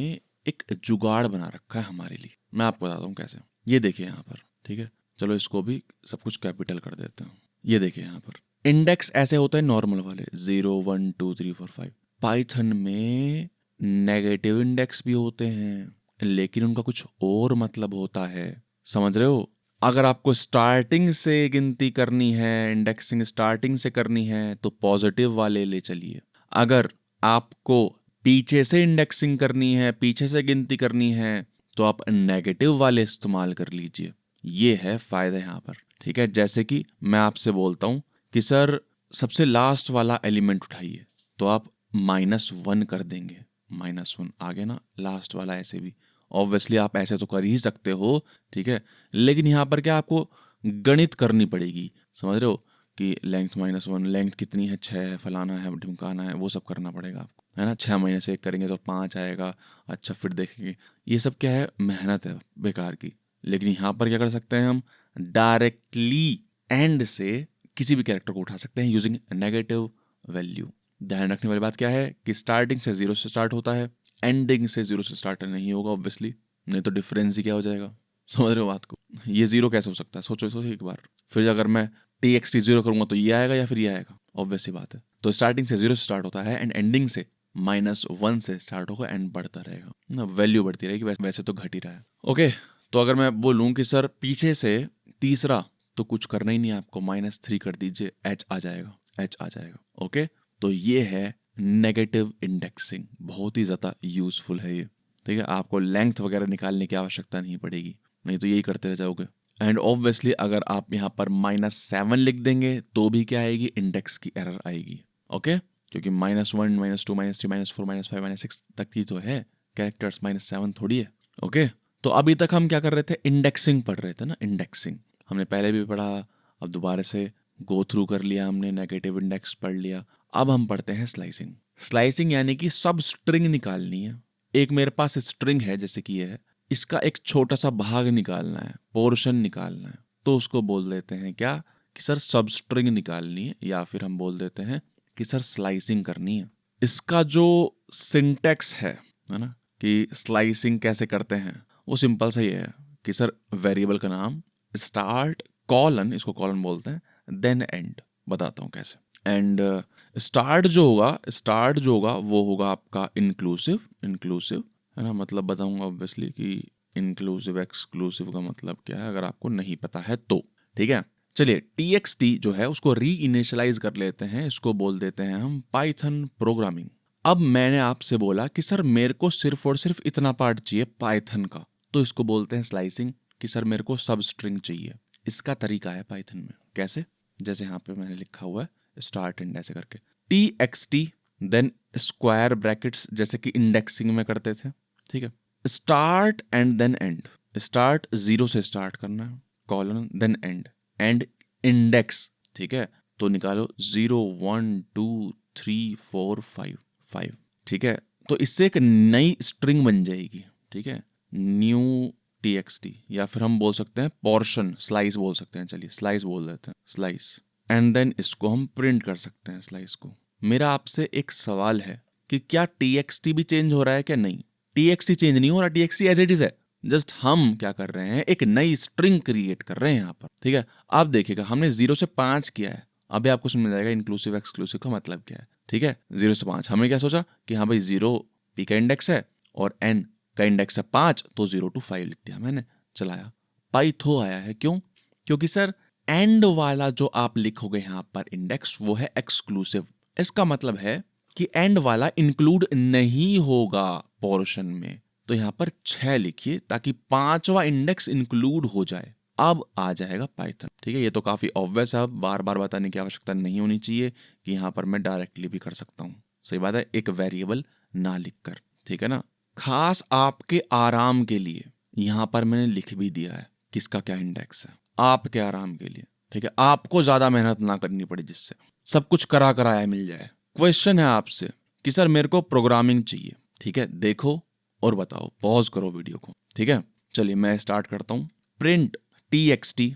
एक जुगाड़ बना रखा है हमारे लिए। मैं आपको बताता हूँ कैसे, ये देखिए यहाँ पर, ठीक है, चलो इसको भी सब कुछ कैपिटल कर देते हैं। ये देखिए यहाँ पर इंडेक्स ऐसे होते हैं नॉर्मल वाले, 0 1 2 3 4 5। पाइथन में नेगेटिव इंडेक्स भी होते हैं, लेकिन उनका कुछ और मतलब होता है, समझ रहे हो। अगर आपको स्टार्टिंग से गिनती करनी है, इंडेक्सिंग स्टार्टिंग से करनी है, तो पॉजिटिव वाले ले चलिए। अगर आपको पीछे से इंडेक्सिंग करनी है, पीछे से गिनती करनी है, तो आप नेगेटिव वाले इस्तेमाल कर लीजिए। ये है फायदा यहाँ पर, ठीक है। जैसे कि मैं आपसे बोलता हूँ कि सर सबसे लास्ट वाला एलिमेंट उठाइए, तो आप -1 कर देंगे, -1 आ गया ना लास्ट वाला। ऐसे भी ऑब्वियसली आप ऐसे तो कर ही सकते हो, ठीक है, लेकिन यहाँ पर क्या आपको गणित करनी पड़ेगी, समझ रहे हो, कि लेंथ -1, लेंथ कितनी है, 6 है, फलाना है, ढिमकाना है, वो सब करना पड़ेगा आपको, है ना। 6 महीने से 1 करेंगे तो 5 आएगा, अच्छा फिर देखेंगे, ये सब क्या है, मेहनत है बेकार की। लेकिन यहाँ पर क्या कर सकते हैं हम, डायरेक्टली एंड से किसी भी कैरेक्टर को उठा सकते हैं यूजिंग नेगेटिव वैल्यू। ध्यान रखने वाली बात क्या है कि स्टार्टिंग से 0 से स्टार्ट होता है, एंडिंग से 0 से स्टार्ट नहीं होगा ऑब्वियसली, नहीं तो डिफरेंस ही क्या हो जाएगा, समझ रहे हो बात को। ये 0 कैसे हो सकता है, सोचो सोचो एक बार। फिर अगर मैं txt 0 करूंगा तो ये आएगा या फिर ये आएगा, ऑब्वियस सी बात है। तो स्टार्टिंग से 0 से स्टार्ट होता है एंड एंडिंग से -1 से स्टार्ट होगा एंड बढ़ता रहेगा ना, वैल्यू बढ़ती रहेगी, वैसे तो घट ही रहा है। ओके, तो अगर मैं बोलूं कि सर पीछे से तीसरा, तो कुछ करना ही नहीं है आपको, -3 कर दीजिए, h आ जाएगा, h आ जाएगा। ओके, तो ये है नेगेटिव इंडेक्सिंग, बहुत ही ज़्यादा यूजफुल है ये, ठीक है। आपको लेंथ वगैरह निकालने की आवश्यकता नहीं पड़ेगी, नहीं तो यही करते रह जाओगे। एंड ऑब्वियसली अगर आप यहाँ पर -7 लिख देंगे तो भी क्या आएगी, इंडेक्स की एरर आएगी। ओके, क्योंकि -1 -2 -3 -4 -5 -6 तक की तो है कैरेक्टर्स, -7 थोड़ी है। ओके, तो अभी तक हम क्या कर रहे थे, इंडेक्सिंग पढ़ रहे थे ना, इंडेक्सिंग हमने पहले भी पढ़ा, अब दोबारा से गो थ्रू कर लिया हमने, नेगेटिव इंडेक्स पढ़ लिया। अब हम पढ़ते हैं स्लाइसिंग। स्लाइसिंग यानी कि सब स्ट्रिंग निकालनी है। एक मेरे पास स्ट्रिंग है जैसे कि ये है, इसका एक छोटा सा भाग निकालना है, पोर्शन निकालना है, तो उसको बोल देते हैं क्या, कि सर सब स्ट्रिंग निकालनी है, या फिर हम बोल देते हैं कि सर स्लाइसिंग करनी है। इसका जो सिंटेक्स है ना, कि स्लाइसिंग कैसे करते हैं, वो सिंपल सा ही है कि सर वेरिएबल का नाम स्टार्ट कॉलन, इसको कॉलन बोलते हैं, देन एंड। बताता हूँ कैसे। एंड स्टार्ट जो होगा वो होगा आपका इंक्लूसिव, है ना, मतलब बताऊंगा ऑब्वियसली कि इंक्लूसिव एक्सक्लूसिव का मतलब क्या है, अगर आपको नहीं पता है तो, ठीक है। चलिए txt जो है उसको री इनिशियलाइज कर लेते हैं, इसको बोल देते हैं हम पाइथन प्रोग्रामिंग। अब मैंने आपसे बोला कि सर मेरे को सिर्फ और सिर्फ इतना पार्ट चाहिए पाइथन का, तो इसको बोलते हैं स्लाइसिंग, कि सर मेरे को सब स्ट्रिंग चाहिए। इसका तरीका है पाइथन में, कैसे, जैसे यहाँ पे मैंने लिखा हुआ है स्टार्ट एंड ऐसे करके, txt देन स्क्वायर ब्रैकेट्स, जैसे कि इंडेक्सिंग में करते थे, ठीक है, start and then end. Start 0 से स्टार्ट करना है, कॉलन देन एंड इंडेक्स, ठीक है, तो निकालो 0 1 2 3 4 5, ठीक है, तो इससे एक नई स्ट्रिंग बन जाएगी, ठीक है, न्यू txt, या फिर हम बोल सकते हैं पोर्शन, स्लाइस बोल सकते हैं, चलिए स्लाइस बोल देते हैं, स्लाइस। एंड देन इसको हम प्रिंट कर सकते हैं, स्लाइस को। मेरा आपसे एक सवाल है कि क्या txt भी चेंज हो रहा है क्या? नहीं, txt चेंज नहीं हो रहा, txt एज इट इज है। जस्ट हम क्या कर रहे हैं, एक नई स्ट्रिंग क्रिएट कर रहे हैं यहाँ पर, ठीक है। आप देखिएगा हमने 0 से 5 किया है, अभी आपको समझ जाएगा इंक्लूसिव एक्सक्लूसिव का मतलब क्या है, ठीक है। 0 से 5 हमने क्या सोचा कि हाँ भाई 0 p का इंडेक्स है और n का इंडेक्स है 5, तो 0 to 5 लिख दिया मैंने, चलाया, पाइथो आया है। क्यों? क्योंकि सर एंड वाला जो आप लिखोगे यहाँ पर इंडेक्स वो है एक्सक्लूसिव। इसका मतलब है कि एंड वाला इंक्लूड नहीं होगा पोर्शन में, तो यहाँ पर 6 लिखिए ताकि 5वां इंडेक्स इंक्लूड हो जाए। अब आ जाएगा पाइथन, ठीक है। ये तो काफी ऑब्वियस है, अब बार बार बताने की आवश्यकता नहीं होनी चाहिए कि यहाँ पर मैं डायरेक्टली भी कर सकता हूँ, सही बात है, एक वेरिएबल ना लिखकर, ठीक है ना। खास आपके आराम के लिए यहाँ पर मैंने लिख भी दिया है किसका क्या इंडेक्स है, आपके आराम के लिए, ठीक है, आपको ज्यादा मेहनत ना करनी पड़े, जिससे सब कुछ करा कराया मिल जाए। क्वेश्चन है आपसे कि सर मेरे को प्रोग्रामिंग चाहिए, ठीक है, देखो और बताओ, पॉज करो वीडियो को, ठीक है। चलिए मैं स्टार्ट करता हूँ। प्रिंट txt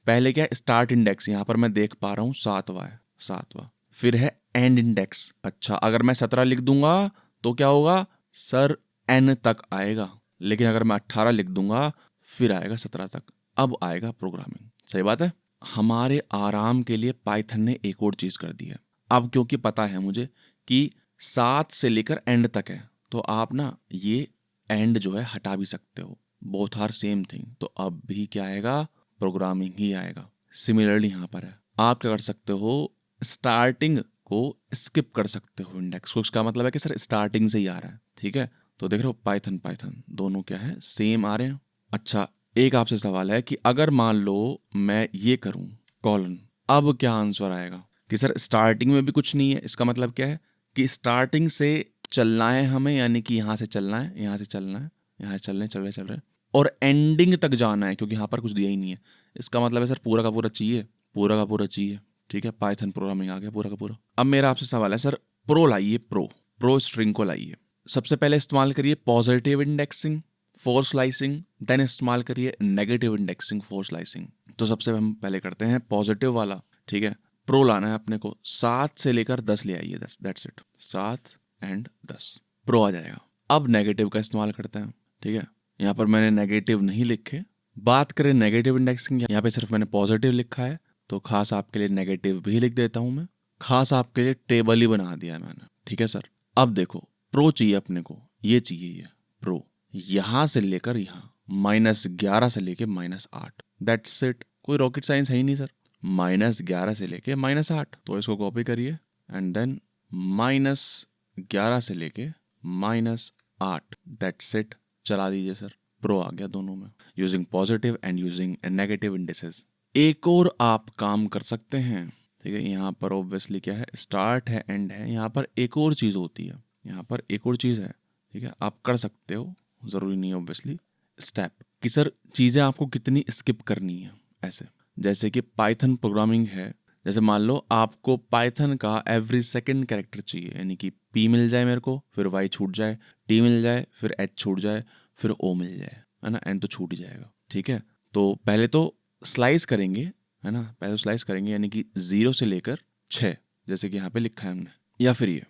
पहले क्या स्टार्ट इंडेक्स, यहाँ पर मैं देख पा रहा हूँ 7वां है, 7वां, फिर है एंड इंडेक्स। अच्छा, अगर मैं 17 लिख दूंगा तो क्या होगा सर, n तक आएगा, लेकिन अगर मैं 18 लिख दूंगा फिर आएगा 17 तक, अब आएगा प्रोग्रामिंग, सही बात है। हमारे आराम के लिए पाइथन ने एक और चीज कर दी है। अब क्योंकि पता है मुझे कि 7 से लेकर एंड तक है, तो आप ना ये एंड जो है हटा भी सकते हो, बोथ आर सेम थिंग, तो अब भी क्या आएगा, प्रोग्रामिंग ही आएगा। सिमिलरली यहाँ पर है, आप क्या कर सकते हो, स्टार्टिंग को स्किप कर सकते हो इंडेक्स को, इसका मतलब है कि सर स्टार्टिंग से ही आ रहा है, ठीक है। तो देख रहे हो पाइथन पाइथन दोनों क्या है, सेम आ रहे हैं। अच्छा, एक आपसे सवाल है कि अगर मान लो मैं ये करूं कॉलन, अब क्या आंसर आएगा कि सर स्टार्टिंग में भी कुछ नहीं है, इसका मतलब क्या है कि स्टार्टिंग से चलना है हमें, यानी कि यहाँ से चलना है, यहाँ से चलना है, यहाँ से चल रहे और एंडिंग तक जाना है, क्योंकि यहाँ पर कुछ दिया ही नहीं है। इसका मतलब है सर पूरा का पूरा चाहिए, पूरा का पूरा चाहिए, ठीक है। पाइथन प्रोग्रामिंग आ गया पूरा का पूरा। अब मेरा आपसे सवाल है सर, प्रो लाइए, प्रो स्ट्रिंग को लाइए। सबसे पहले इस्तेमाल करिए positive indexing for slicing, then इस्तेमाल करिए नेगेटिव इंडेक्सिंग फॉर स्लाइसिंग। तो सबसे हम पहले करते हैं पॉजिटिव वाला, ठीक है। प्रो लाना है अपने को, 7 से लेकर 10 ले आइए, 10, दैट्स इट, 7 एंड 10, प्रो आ जाएगा। अब नेगेटिव का इस्तेमाल करते हैं, ठीक है। यहाँ पर मैंने नेगेटिव नहीं लिखे, बात करें नेगेटिव इंडेक्सिंग, यहाँ पे सिर्फ मैंने पॉजिटिव लिखा है, तो खास आपके लिए नेगेटिव भी लिख देता हूं मैं, खास आपके लिए टेबल ही बना दिया है मैंने, ठीक है सर। अब देखो प्रो चाहिए अपने को, ये चाहिए, ये प्रो यहां से लेकर यहाँ -11 से लेके -8, दैट्स इट, कोई रॉकेट साइंस है ही नहीं सर। -11 से लेके -8, तो इसको कॉपी करिए एंड देन -11 से लेके -8, दैट्स इट, चला दीजिए सर, प्रो आ गया दोनों में, using positive and using negative indices. एक और आप काम कर सकते हैं, ठीक है। यहाँ पर ऑब्वियसली क्या है, स्टार्ट है, एंड है, यहाँ पर एक और चीज होती है, यहाँ पर एक और चीज है, ठीक है। आप कर सकते हो, जरूरी नहीं ऑब्वियसली, स्टेप कि सर चीजें आपको कितनी स्किप करनी है, ऐसे जैसे कि पाइथन प्रोग्रामिंग है, जैसे मान लो आपको पाइथन का एवरी सेकंड कैरेक्टर चाहिए, यानी कि पी मिल जाए मेरे को, फिर वाई छूट जाए, टी मिल जाए, फिर एच छूट जाए, फिर ओ मिल जाए, है ना, एन तो छूट ही जाएगा, ठीक है। तो पहले तो स्लाइस करेंगे, है ना, पहले तो स्लाइस करेंगे, यानी कि 0 से लेकर 6, जैसे कि यहाँ पे लिखा है हमने, या फिर ये,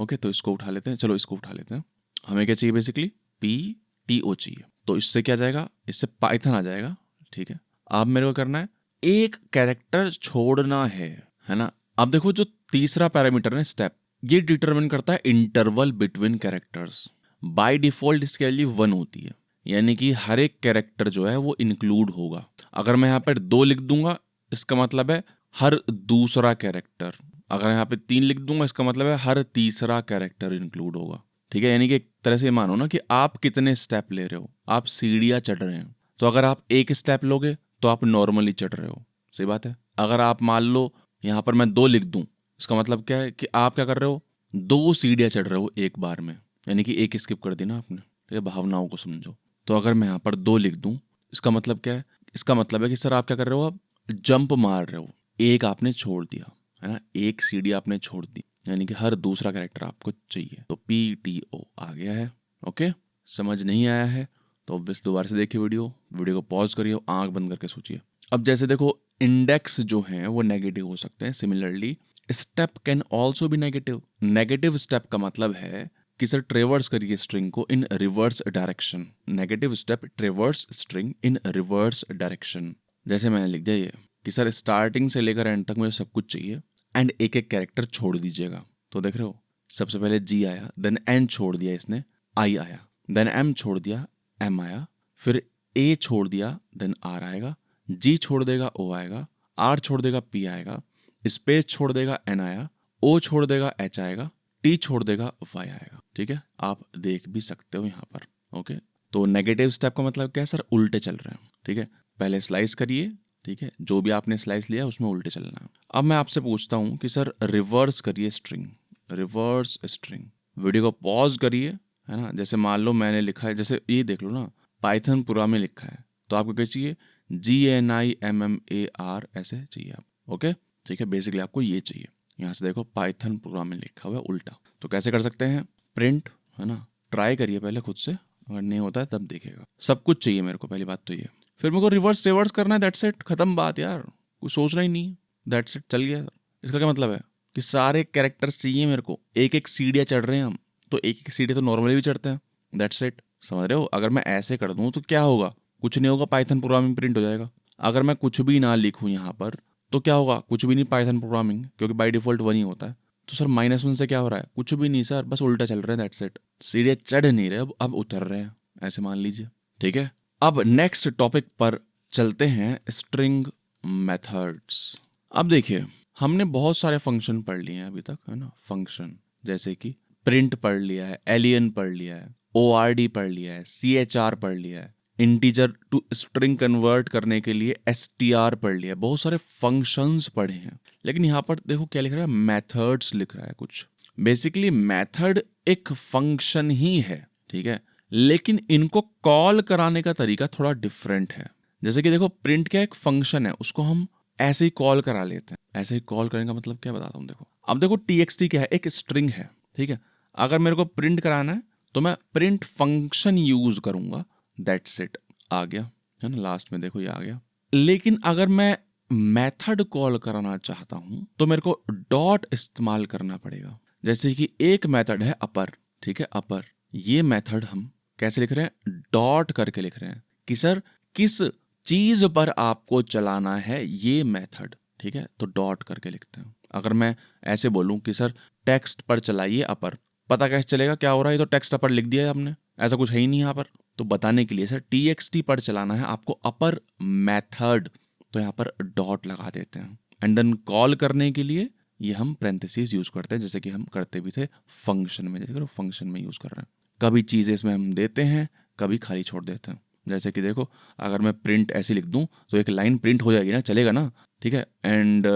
ओके। तो इसको उठा लेते हैं, चलो इसको उठा लेते हैं। हमें क्या चाहिए, बेसिकली PTO चाहिए, तो इससे क्या जाएगा, इससे पाइथन आ जाएगा, ठीक है। अब मेरे को करना है, एक कैरेक्टर छोड़ना है ना। अब देखो जो तीसरा पैरामीटर है स्टेप, ये डिटरमिन करता है interval between characters. By default इसकी वैल्यू 1 होती है, यानी कि हर एक कैरेक्टर जो है वो इंक्लूड होगा। अगर मैं यहाँ पर 2 लिख दूंगा, इसका मतलब है हर दूसरा कैरेक्टर, अगर यहाँ पे 3 लिख दूंगा, इसका मतलब है हर तीसरा कैरेक्टर इंक्लूड होगा, ठीक है। यानी कि एक तरह से मानो ना कि आप कितने स्टेप ले रहे हो, आप सीढ़ियां चढ़ रहे हैं, तो अगर आप एक स्टेप लोगे तो आप नॉर्मली चढ़ रहे हो, सही बात है। अगर आप मान लो यहाँ पर मैं 2 लिख दूं, इसका मतलब क्या है कि आप क्या कर रहे हो, 2 सीढ़ियां चढ़ रहे हो एक बार में, यानी कि एक स्किप कर दी ना आपने, ठीक है, भावनाओं को समझो। तो अगर मैं यहाँ पर 2 लिख दूं, इसका मतलब क्या है, इसका मतलब है कि सर आप क्या कर रहे हो, आप जंप मार रहे हो, एक आपने छोड़ दिया, है ना, एक सीढ़ी आपने छोड़ दी, यानी कि हर दूसरा कैरेक्टर आपको चाहिए। तो PTO आ गया है। ओके, समझ नहीं आया है तो ऑब्वियस दोबारा से देखिए वीडियो को पॉज करिए, आंख बंद करके सोचिए। अब जैसे देखो इंडेक्स जो हैं वो नेगेटिव हो सकते हैं, similarly step can also be negative. Negative step का मतलब है कि सर ट्रेवर्स करिए स्ट्रिंग को in reverse direction. Negative step traverse string in reverse direction. जैसे मैंने लिख दिया ये कि सर स्टार्टिंग से लेकर एंड तक मुझे सब कुछ चाहिए एंड एक एक कैरेक्टर छोड़ दीजिएगा। तो देख रहे हो, सबसे पहले G आया, देन N छोड़ दिया इसने, I आया, देन M छोड़ दिया, M आया, फिर A छोड़ दिया, देन R आएगा, G छोड़ देगा, O आएगा, R छोड़ देगा, P आएगा, स्पेस छोड़ देगा, N आया, O छोड़ देगा, H आएगा, T छोड़ देगा, Y आएगा। ठीक है, आप देख भी सकते हो यहाँ पर। ओके, तो नेगेटिव स्टेप का मतलब क्या है सर, उल्टे चल रहे हैं। ठीक है, पहले स्लाइस करिए, ठीक है, जो भी आपने स्लाइस लिया उसमें उल्टे चलना है। अब मैं आपसे पूछता हूँ कि सर रिवर्स करिए स्ट्रिंग, रिवर्स स्ट्रिंग। वीडियो को पॉज करिए, है ना। जैसे मान लो मैंने लिखा है, जैसे ये देख लो ना, पाइथन पूरा में लिखा है, तो आपको क्या चाहिए, GNIMMAR ऐसे चाहिए आप। ओके, ठीक है, बेसिकली आपको ये चाहिए। यहाँ से देखो पाइथन प्रोग्राम में लिखा हुआ है उल्टा, तो कैसे कर सकते हैं, प्रिंट, है ना, ट्राई करिए पहले खुद से, अगर नहीं होता है तब देखेगा। सब कुछ चाहिए मेरे को, पहली बात तो ये, फिर मेरे को रिवर्स करना है, दैट्स इट, खत्म बात यार, कुछ सोचना ही नहीं, दैट्स इट, चल गया। इसका क्या मतलब है कि सारे कैरेक्टर्स चाहिए मेरे को, एक एक सीढ़ियाँ चढ़ रहे हैं हम, तो एक एक सीढ़ी तो नॉर्मली भी चढ़ते हैं, दैट्स इट, समझ रहे हो। अगर मैं ऐसे कर दूँ तो क्या होगा, कुछ नहीं होगा, पाइथन प्रोग्रामिंग प्रिंट हो जाएगा। अगर मैं कुछ भी ना लिखूँ यहाँ पर तो क्या होगा, कुछ भी नहीं, पाइथन प्रोग्रामिंग, क्योंकि बाई डिफॉल्ट 1 ही होता है। तो सर -1 से क्या हो रहा है, कुछ भी नहीं सर, बस उल्टा चल रहा है, दैट्स इट। सीढ़ियाँ चढ़ नहीं रहे, अब उतर रहे हैं, ऐसे मान लीजिए। ठीक है, अब नेक्स्ट टॉपिक पर चलते हैं, स्ट्रिंग मेथड्स। अब देखिए हमने बहुत सारे फंक्शन पढ़ लिए हैं अभी तक, है ना। फंक्शन जैसे कि प्रिंट पढ़ लिया है, एलियन पढ़ लिया है, ORD पढ़ लिया है, CHR पढ़ लिया है, इंटीजर टू स्ट्रिंग कन्वर्ट करने के लिए STR पढ़ लिया है, बहुत सारे फंक्शंस पढ़े हैं। लेकिन यहाँ पर देखो क्या लिख रहा है, मेथड्स लिख रहा है कुछ। बेसिकली मेथड एक फंक्शन ही है, ठीक है, लेकिन इनको कॉल कराने का तरीका थोड़ा डिफरेंट है। जैसे कि देखो प्रिंट क्या एक फंक्शन है, उसको हम ऐसे ही कॉल करा लेते हैं। ऐसे ही कॉल करने का मतलब क्या बताता हूँ, देखो अब देखो TXT क्या है, एक स्ट्रिंग है, ठीक है। अगर मेरे को प्रिंट कराना है तो मैं प्रिंट फंक्शन यूज करूंगा, दैट्स इट, आ गया, है ना, लास्ट में देखो ये आ गया। लेकिन अगर मैं मेथड कॉल कराना चाहता हूं तो मेरे को डॉट इस्तेमाल करना पड़ेगा। जैसे कि एक मेथड है अपर, ठीक है, अपर, ये मेथड हम कैसे लिख रहे हैं, डॉट करके लिख रहे हैं कि सर किस चीज पर आपको चलाना है ये मेथड, ठीक है, तो डॉट करके लिखते हैं। अगर मैं ऐसे बोलूं कि सर टेक्स्ट पर चलाइए अपर, पता कैसे चलेगा क्या हो रहा है, ये तो टेक्स्ट अपर लिख दिया है आपने, ऐसा कुछ है ही नहीं यहाँ पर। तो बताने के लिए सर TXT पर चलाना है आपको अपर मेथड, तो यहाँ पर डॉट लगा देते हैं। एंड देन कॉल करने के लिए ये हम पैरेंथेसिस यूज करते हैं, जैसे कि हम करते भी थे फंक्शन में, जैसे फंक्शन में यूज कर रहे हैं। कभी चीजें इसमें हम देते हैं, कभी खाली छोड़ देते हैं। जैसे कि देखो अगर मैं प्रिंट ऐसे लिख दूं तो एक लाइन प्रिंट हो जाएगी ना, चलेगा ना, ठीक है। एंड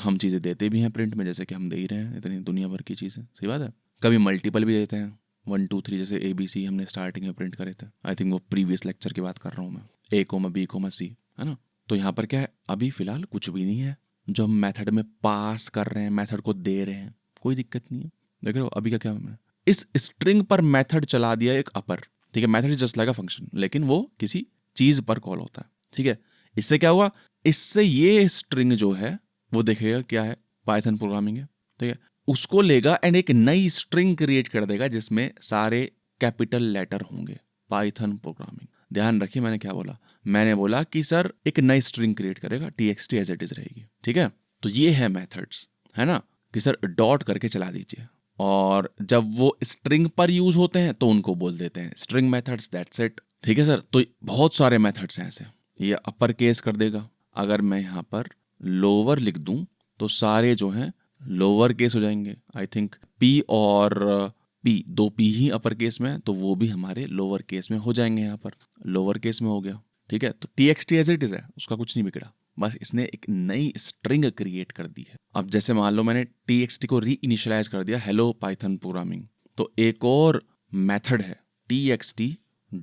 हम चीज़ें देते भी हैं प्रिंट में, जैसे कि हम दे ही रहे हैं इतनी दुनिया भर की चीज़ें, सही बात है। कभी मल्टीपल भी देते हैं, 1 2 3, जैसे ABC हमने स्टार्टिंग में प्रिंट करे थे, आई थिंक वो प्रीवियस लेक्चर की बात कर रहा हूँ मैं, A, B, C, है ना। तो यहाँ पर क्या है, अभी फिलहाल कुछ भी नहीं है, जो हम मेथड में पास कर रहे हैं, मेथड को दे रहे हैं, कोई दिक्कत नहीं है। देख रहे हो अभी क्या मैं इस स्ट्रिंग पर मेथड चला दिया एक अपर, ठीक है, method is just like a function, लेकिन वो किसी चीज पर कॉल होता है, ठीक है। इससे क्या हुआ, इससे ये स्ट्रिंग जो है वो देखेगा क्या है, पाइथन प्रोग्रामिंग है, ठीक है, उसको लेगा एंड एक नई स्ट्रिंग क्रिएट कर देगा जिसमें सारे कैपिटल लेटर होंगे, पाइथन प्रोग्रामिंग। ध्यान रखिए मैंने क्या बोला, मैंने बोला कि सर एक नई स्ट्रिंग क्रिएट करेगा, TXT एज इट इज रहेगी, ठीक है। तो ये है मेथड्स, है ना, कि सर डॉट करके चला दीजिए, और जब वो स्ट्रिंग पर यूज होते हैं तो उनको बोल देते हैं स्ट्रिंग मेथड्स, दैट्स इट, ठीक है सर। तो बहुत सारे मेथड्स हैं ऐसे, ये अपर केस कर देगा। अगर मैं यहाँ पर लोअर लिख दूं तो सारे जो हैं लोअर केस हो जाएंगे। आई थिंक P और P, 2 P ही अपर केस में है, तो वो भी हमारे लोअर केस में हो जाएंगे, यहाँ पर लोअर केस में हो गया, ठीक है। तो TXT एज इट इज है, उसका कुछ नहीं बिगड़ा, बस इसने एक नई स्ट्रिंग क्रिएट कर दी है। अब जैसे मान लो मैंने TXT को री इनिशियलाइज कर दिया, हेलो पाइथन प्रोग्रामिंग, तो एक और मेथड है TXT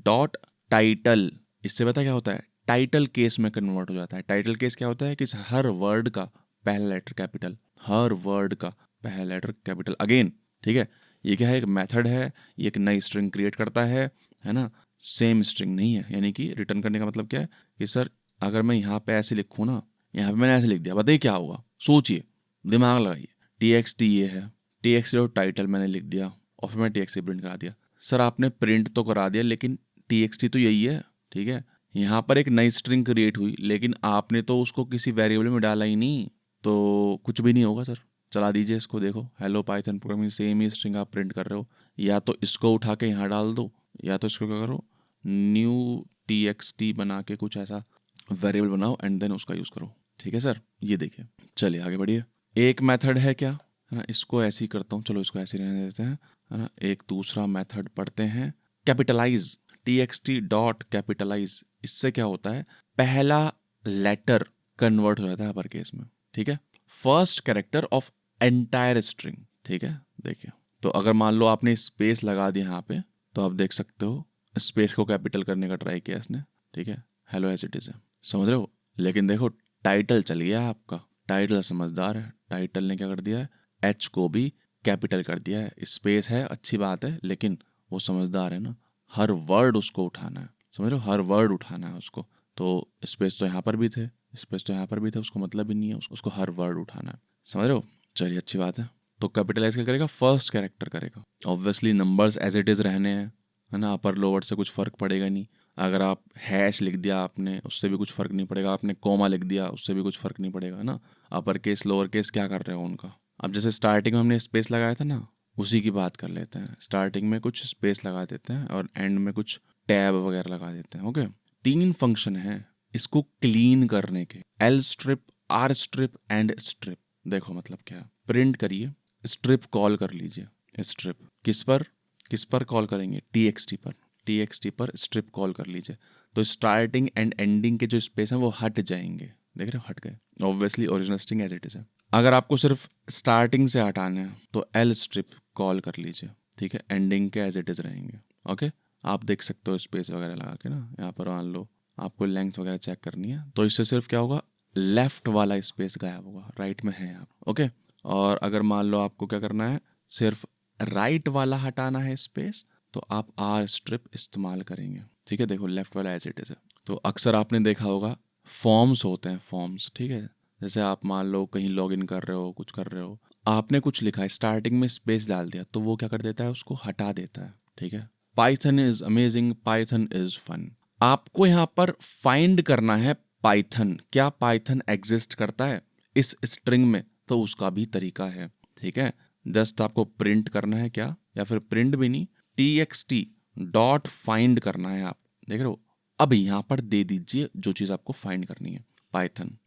डॉट टाइटल, इससे पता क्या होता है, टाइटल केस में कन्वर्ट हो जाता है। टाइटल केस क्या होता है कि हर वर्ड का पहला लेटर कैपिटल, हर वर्ड का पहला लेटर कैपिटल अगेन, ठीक है। ये क्या है, एक मेथड है, ये एक नई स्ट्रिंग क्रिएट करता है ना। सेम स्ट्रिंग नहीं है, यानी कि रिटर्न करने का मतलब क्या है कि सर अगर मैं यहाँ पे ऐसे लिखूँ ना, यहाँ पे मैंने ऐसे लिख दिया, बताइए क्या होगा, सोचिए, दिमाग लगाइए। TXT ये है, TXT और टाइटल मैंने लिख दिया और फिर मैं TXT प्रिंट करा दिया। सर आपने प्रिंट तो करा दिया लेकिन TXT तो यही है, ठीक है। यहाँ पर एक नई स्ट्रिंग क्रिएट हुई लेकिन आपने तो उसको किसी वेरिएबल में डाला ही नहीं, तो कुछ भी नहीं होगा सर। चला दीजिए इसको, देखो हेलो पाइथन प्रोग्रामिंग, सेम ही स्ट्रिंग आप प्रिंट कर रहे हो। या तो इसको उठा के यहाँ डाल दो, या तो इसको क्या करो, न्यू TXT बना के कुछ ऐसा वेरिएबल बनाओ एंड देन उसका यूज़ करो, ठीक है सर। ये देखिए, चलिए आगे बढ़िए। एक मेथड है क्या, है ना, इसको ऐसे ही करता हूँ, चलो इसको ऐसे ही रहने देते हैं, है ना। एक दूसरा मेथड पढ़ते हैं, कैपिटलाइज, TXT डॉट कैपिटलाइज। इससे क्या होता है, पहला लेटर कन्वर्ट हो जाता है अपर केस में, ठीक है। First character of entire string, ठीक है। देखिए, तो अगर मान लो आपने स्पेस लगा दिया यहाँ पे, तो आप देख सकते हो स्पेस को कैपिटल करने का ट्राई किया इसने, ठीक है, हेलो एज इट इज है, समझ रहे हो। लेकिन देखो टाइटल चल गया आपका, टाइटल समझदार है, टाइटल ने क्या कर दिया है, H को भी कैपिटल कर दिया है। स्पेस है अच्छी बात है, लेकिन वो समझदार है ना, हर वर्ड उसको उठाना है, समझ रहे हो, हर वर्ड उठाना है उसको। तो स्पेस तो यहाँ पर भी थे, स्पेस तो यहाँ पर भी थे, उसको मतलब ही नहीं है, उसको हर वर्ड उठाना है, समझ रहे हो। चलिए अच्छी बात है। तो कैपिटलाइज क्या करेगा, फर्स्ट कैरेक्टर करेगा। Obviously numbers as it is रहने हैं, है ना, अपर लोअर से कुछ फ़र्क पड़ेगा नहीं। अगर आप हैश लिख दिया आपने, उससे भी कुछ फ़र्क नहीं पड़ेगा, आपने कोमा लिख दिया उससे भी कुछ फ़र्क नहीं पड़ेगा, है ना। अपर केस लोअर केस क्या कर रहे हो उनका। अब जैसे स्टार्टिंग में हमने स्पेस लगाया था ना, उसी की बात कर लेते हैं। स्टार्टिंग में कुछ स्पेस लगा देते हैं और एंड में कुछ टैब वगैरह लगा देते हैं, ओके। 3 फंक्शन हैं इसको क्लीन करने के, L strip, R strip and strip. देखो मतलब क्या है, प्रिंट करिए, स्ट्रिप कॉल कर लीजिए। स्ट्रिप किस पर कॉल करेंगे, TXT पर स्ट्रिप कॉल कर लीजिए। तो स्टार्टिंग एंड एंडिंग के जो स्पेस हैं वो हट जाएंगे, देख रहे हो, हट गए। Obviously original string as it is है। अगर आपको सिर्फ स्टार्टिंग से हटाना है तो L स्ट्रिप कॉल कर लीजिए, ठीक है, एंडिंग के एज इट इज रहेंगे, ओके। आप देख सकते हो स्पेस वगैरह लगा के ना, यहाँ पर मान लो आपको लेंथ वगैरह चेक करनी है, तो इससे सिर्फ क्या होगा, लेफ्ट वाला स्पेस गायब होगा, राइट में है यहाँ, ओके। और अगर मान लो आपको क्या करना है, सिर्फ राइट वाला हटाना है स्पेस, तो आप R स्ट्रिप इस्तेमाल करेंगे, ठीक है। देखो लेफ्ट वाला एज इट इज है। तो अक्सर आपने देखा होगा फॉर्म्स होते हैं, फॉर्म्स, ठीक है। जैसे आप मान लो कहीं लॉगिन कर रहे हो, कुछ कर रहे हो, आपने कुछ लिखा है, स्टार्टिंग में स्पेस डाल दिया, तो वो क्या कर देता है, उसको हटा देता है, ठीक है। Python is amazing, Python is fun. आपको यहाँ पर फाइंड करना है पाइथन, क्या पाइथन एग्जिस्ट करता है इस स्ट्रिंग में, तो उसका भी तरीका है, ठीक है। जस्ट आपको प्रिंट करना है क्या, या फिर प्रिंट भी नहीं, TXT डॉट फाइंड करना है, आप देख रहे हो। अब यहाँ पर दे दीजिए जो चीज़ आपको फाइंड करनी है, पाइथन।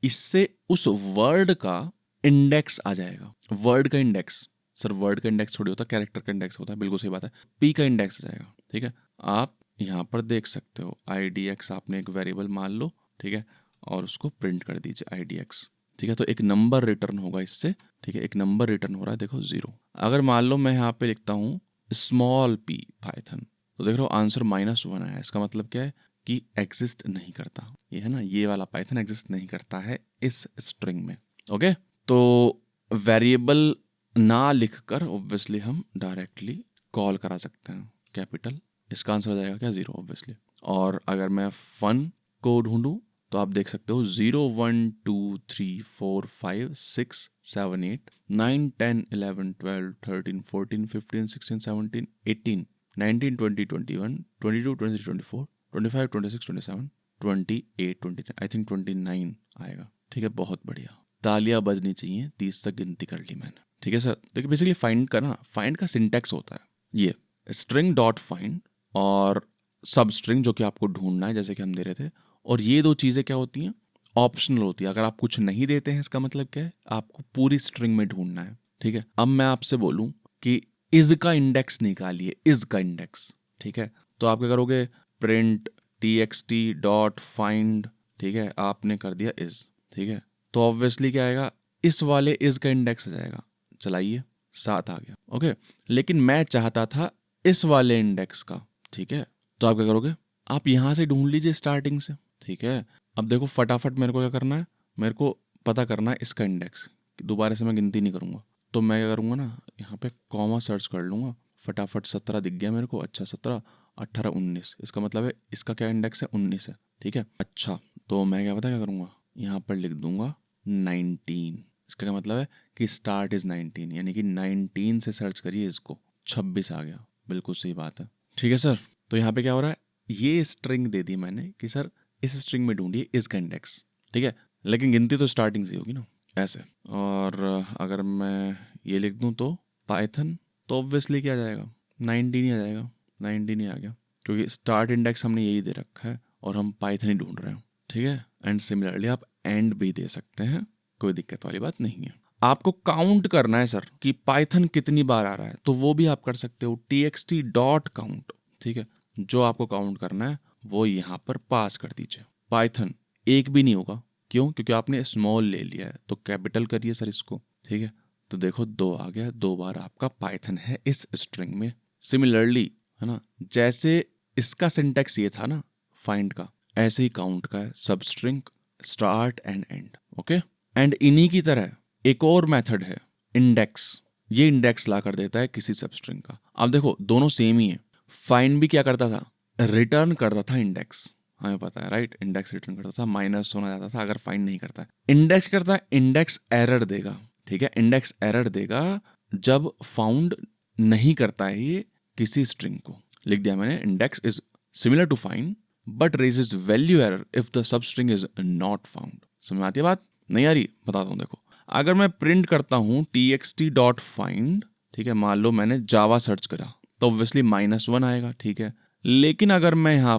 इससे उस वर्ड का इंडेक्स आ जाएगा, वर्ड का इंडेक्स। सर वर्ड का इंडेक्स थोड़ी होता है, कैरेक्टर का इंडेक्स होता है, बिल्कुल सही बात है, P का इंडेक्स आ जाएगा, ठीक है। आप यहाँ पर देख सकते हो IDX आपने एक वेरिएबल मान लो, ठीक है, और उसको प्रिंट कर दीजिए IDX, ठीक है। तो एक नंबर रिटर्न होगा इससे, ठीक है, एक नंबर रिटर्न हो रहा है, देखो 0। अगर मान लो मैं यहाँ पे लिखता हूँ स्मॉल p पाइथन, तो देख रहे हो आंसर -1 आया। इसका मतलब क्या है कि एग्जिस्ट नहीं करता, ये है ना, ये वाला पाइथन एग्जिस्ट नहीं करता है इस स्ट्रिंग में, ओके। तो वेरिएबल ना लिखकर ऑब्वियसली हम डायरेक्टली कॉल करा सकते हैं कैपिटल, इसका आंसर हो जाएगा क्या, 0 ऑब्वियसली। और अगर मैं फन को ढूंढूं तो आप देख सकते हो 0 1 2 3 4 5 6 7 8 9 10 11 12 13 14 15 16 17 18 19 20 21 22 23 24 25 26 27 28 29, आई थिंक 29 आएगा, ठीक है। बहुत बढ़िया, तालियां बजनी चाहिए, 30 तक गिनती कर ली मैंने, ठीक है सर। देखिए बेसिकली फाइंड का सिंटैक्स होता है ये स्ट्रिंग डॉट फाइंड और सब स्ट्रिंग जो कि आपको ढूंढना है, जैसे कि हम दे रहे थे। और ये 2 चीज़ें क्या होती हैं, ऑप्शनल होती है। अगर आप कुछ नहीं देते हैं इसका मतलब क्या है, आपको पूरी स्ट्रिंग में ढूंढना है, ठीक है। अब मैं आपसे बोलूं कि इज का इंडेक्स निकालिए, इज का इंडेक्स, ठीक है। तो आप क्या करोगे, प्रिंट TXT डॉट फाइंड, ठीक है, आपने कर दिया इज, ठीक है। तो ऑब्वियसली क्या आएगा, इस वाले इज का इंडेक्स आ जाएगा, चलाइए 7 आ गया, ओके। लेकिन मैं चाहता था इस वाले इंडेक्स का, ठीक है। तो आप क्या करोगे, आप यहाँ से ढूंढ लीजिए स्टार्टिंग से, ठीक है। अब देखो फटाफट मेरे को क्या करना है, मेरे को पता करना है इसका इंडेक्स, दोबारा से मैं गिनती नहीं करूँगा। तो मैं क्या करूँगा ना, यहाँ पे कॉमा सर्च कर लूँगा, फटाफट 17 दिख गया मेरे को। अच्छा 17, 18, 19, इसका मतलब है इसका क्या इंडेक्स है, 19 है, ठीक है। अच्छा तो मैं क्या पता क्या करूँगा, यहाँ पर लिख दूंगा 19। इसका क्या मतलब है कि स्टार्ट इज 19, यानी कि 19 से सर्च करिए इसको, 26 आ गया। बिल्कुल सही बात है, ठीक है सर। तो यहाँ पे क्या हो रहा है, ये स्ट्रिंग दे दी मैंने कि सर इस स्ट्रिंग में ढूंढिए इसका इंडेक्स, ठीक है। लेकिन गिनती तो स्टार्टिंग से होगी ना, ऐसे। और अगर मैं ये लिख दूं तो पाइथन, तो ऑब्वियसली क्या जाएगा, 19 ही आ जाएगा। 19 ही आ गया, क्योंकि स्टार्ट इंडेक्स हमने यही दे रखा है और हम पाइथन ही ढूंढ रहे हैं, ठीक है। एंड सिमिलरली आप एंड भी दे सकते हैं, कोई दिक्कत वाली बात नहीं है। आपको काउंट करना है सर कि पाइथन कितनी बार आ रहा है, तो वो भी आप कर सकते हो, txt.count, ठीक है। जो आपको काउंट करना है वो यहाँ पर पास कर दीजिए। पाइथन एक भी नहीं होगा, क्यों, क्योंकि आपने स्मॉल ले लिया है, तो कैपिटल करिए सर इसको, ठीक है। तो देखो 2 आ गया, 2 बार आपका पाइथन है इस स्ट्रिंग में। सिमिलरली है ना, जैसे इसका सिंटेक्स ये था ना फाइंड का, ऐसे ही काउंट का है, सब string, start and and, okay. And इन्हीं की तरह एक और मेथड है इंडेक्स, ये इंडेक्स ला कर देता है किसी सब स्ट्रिंग का। अब देखो दोनों सेम ही है। फाइंड भी क्या करता था, रिटर्न करता था इंडेक्स, हमें पता है राइट, इंडेक्स रिटर्न करता था, माइनस होना जाता था अगर फाइंड नहीं करता है। इंडेक्स करता है, इंडेक्स एरर देगा, ठीक है। इंडेक्स एरर देगा जब फाउंड नहीं करता है ये किसी स्ट्रिंग को। लिख दिया मैंने, index is similar to find but raises value error if the substring is not found. समझ में आती है बात, नहीं आ रही, बताता हूँ। देखो अगर मैं प्रिंट करता हूँ txt.find, ठीक है, मान लो मैंने जावा सर्च करा, तो ऑब्वियसली -1 आएगा, ठीक है। लेकिन अगर मैं यहाँ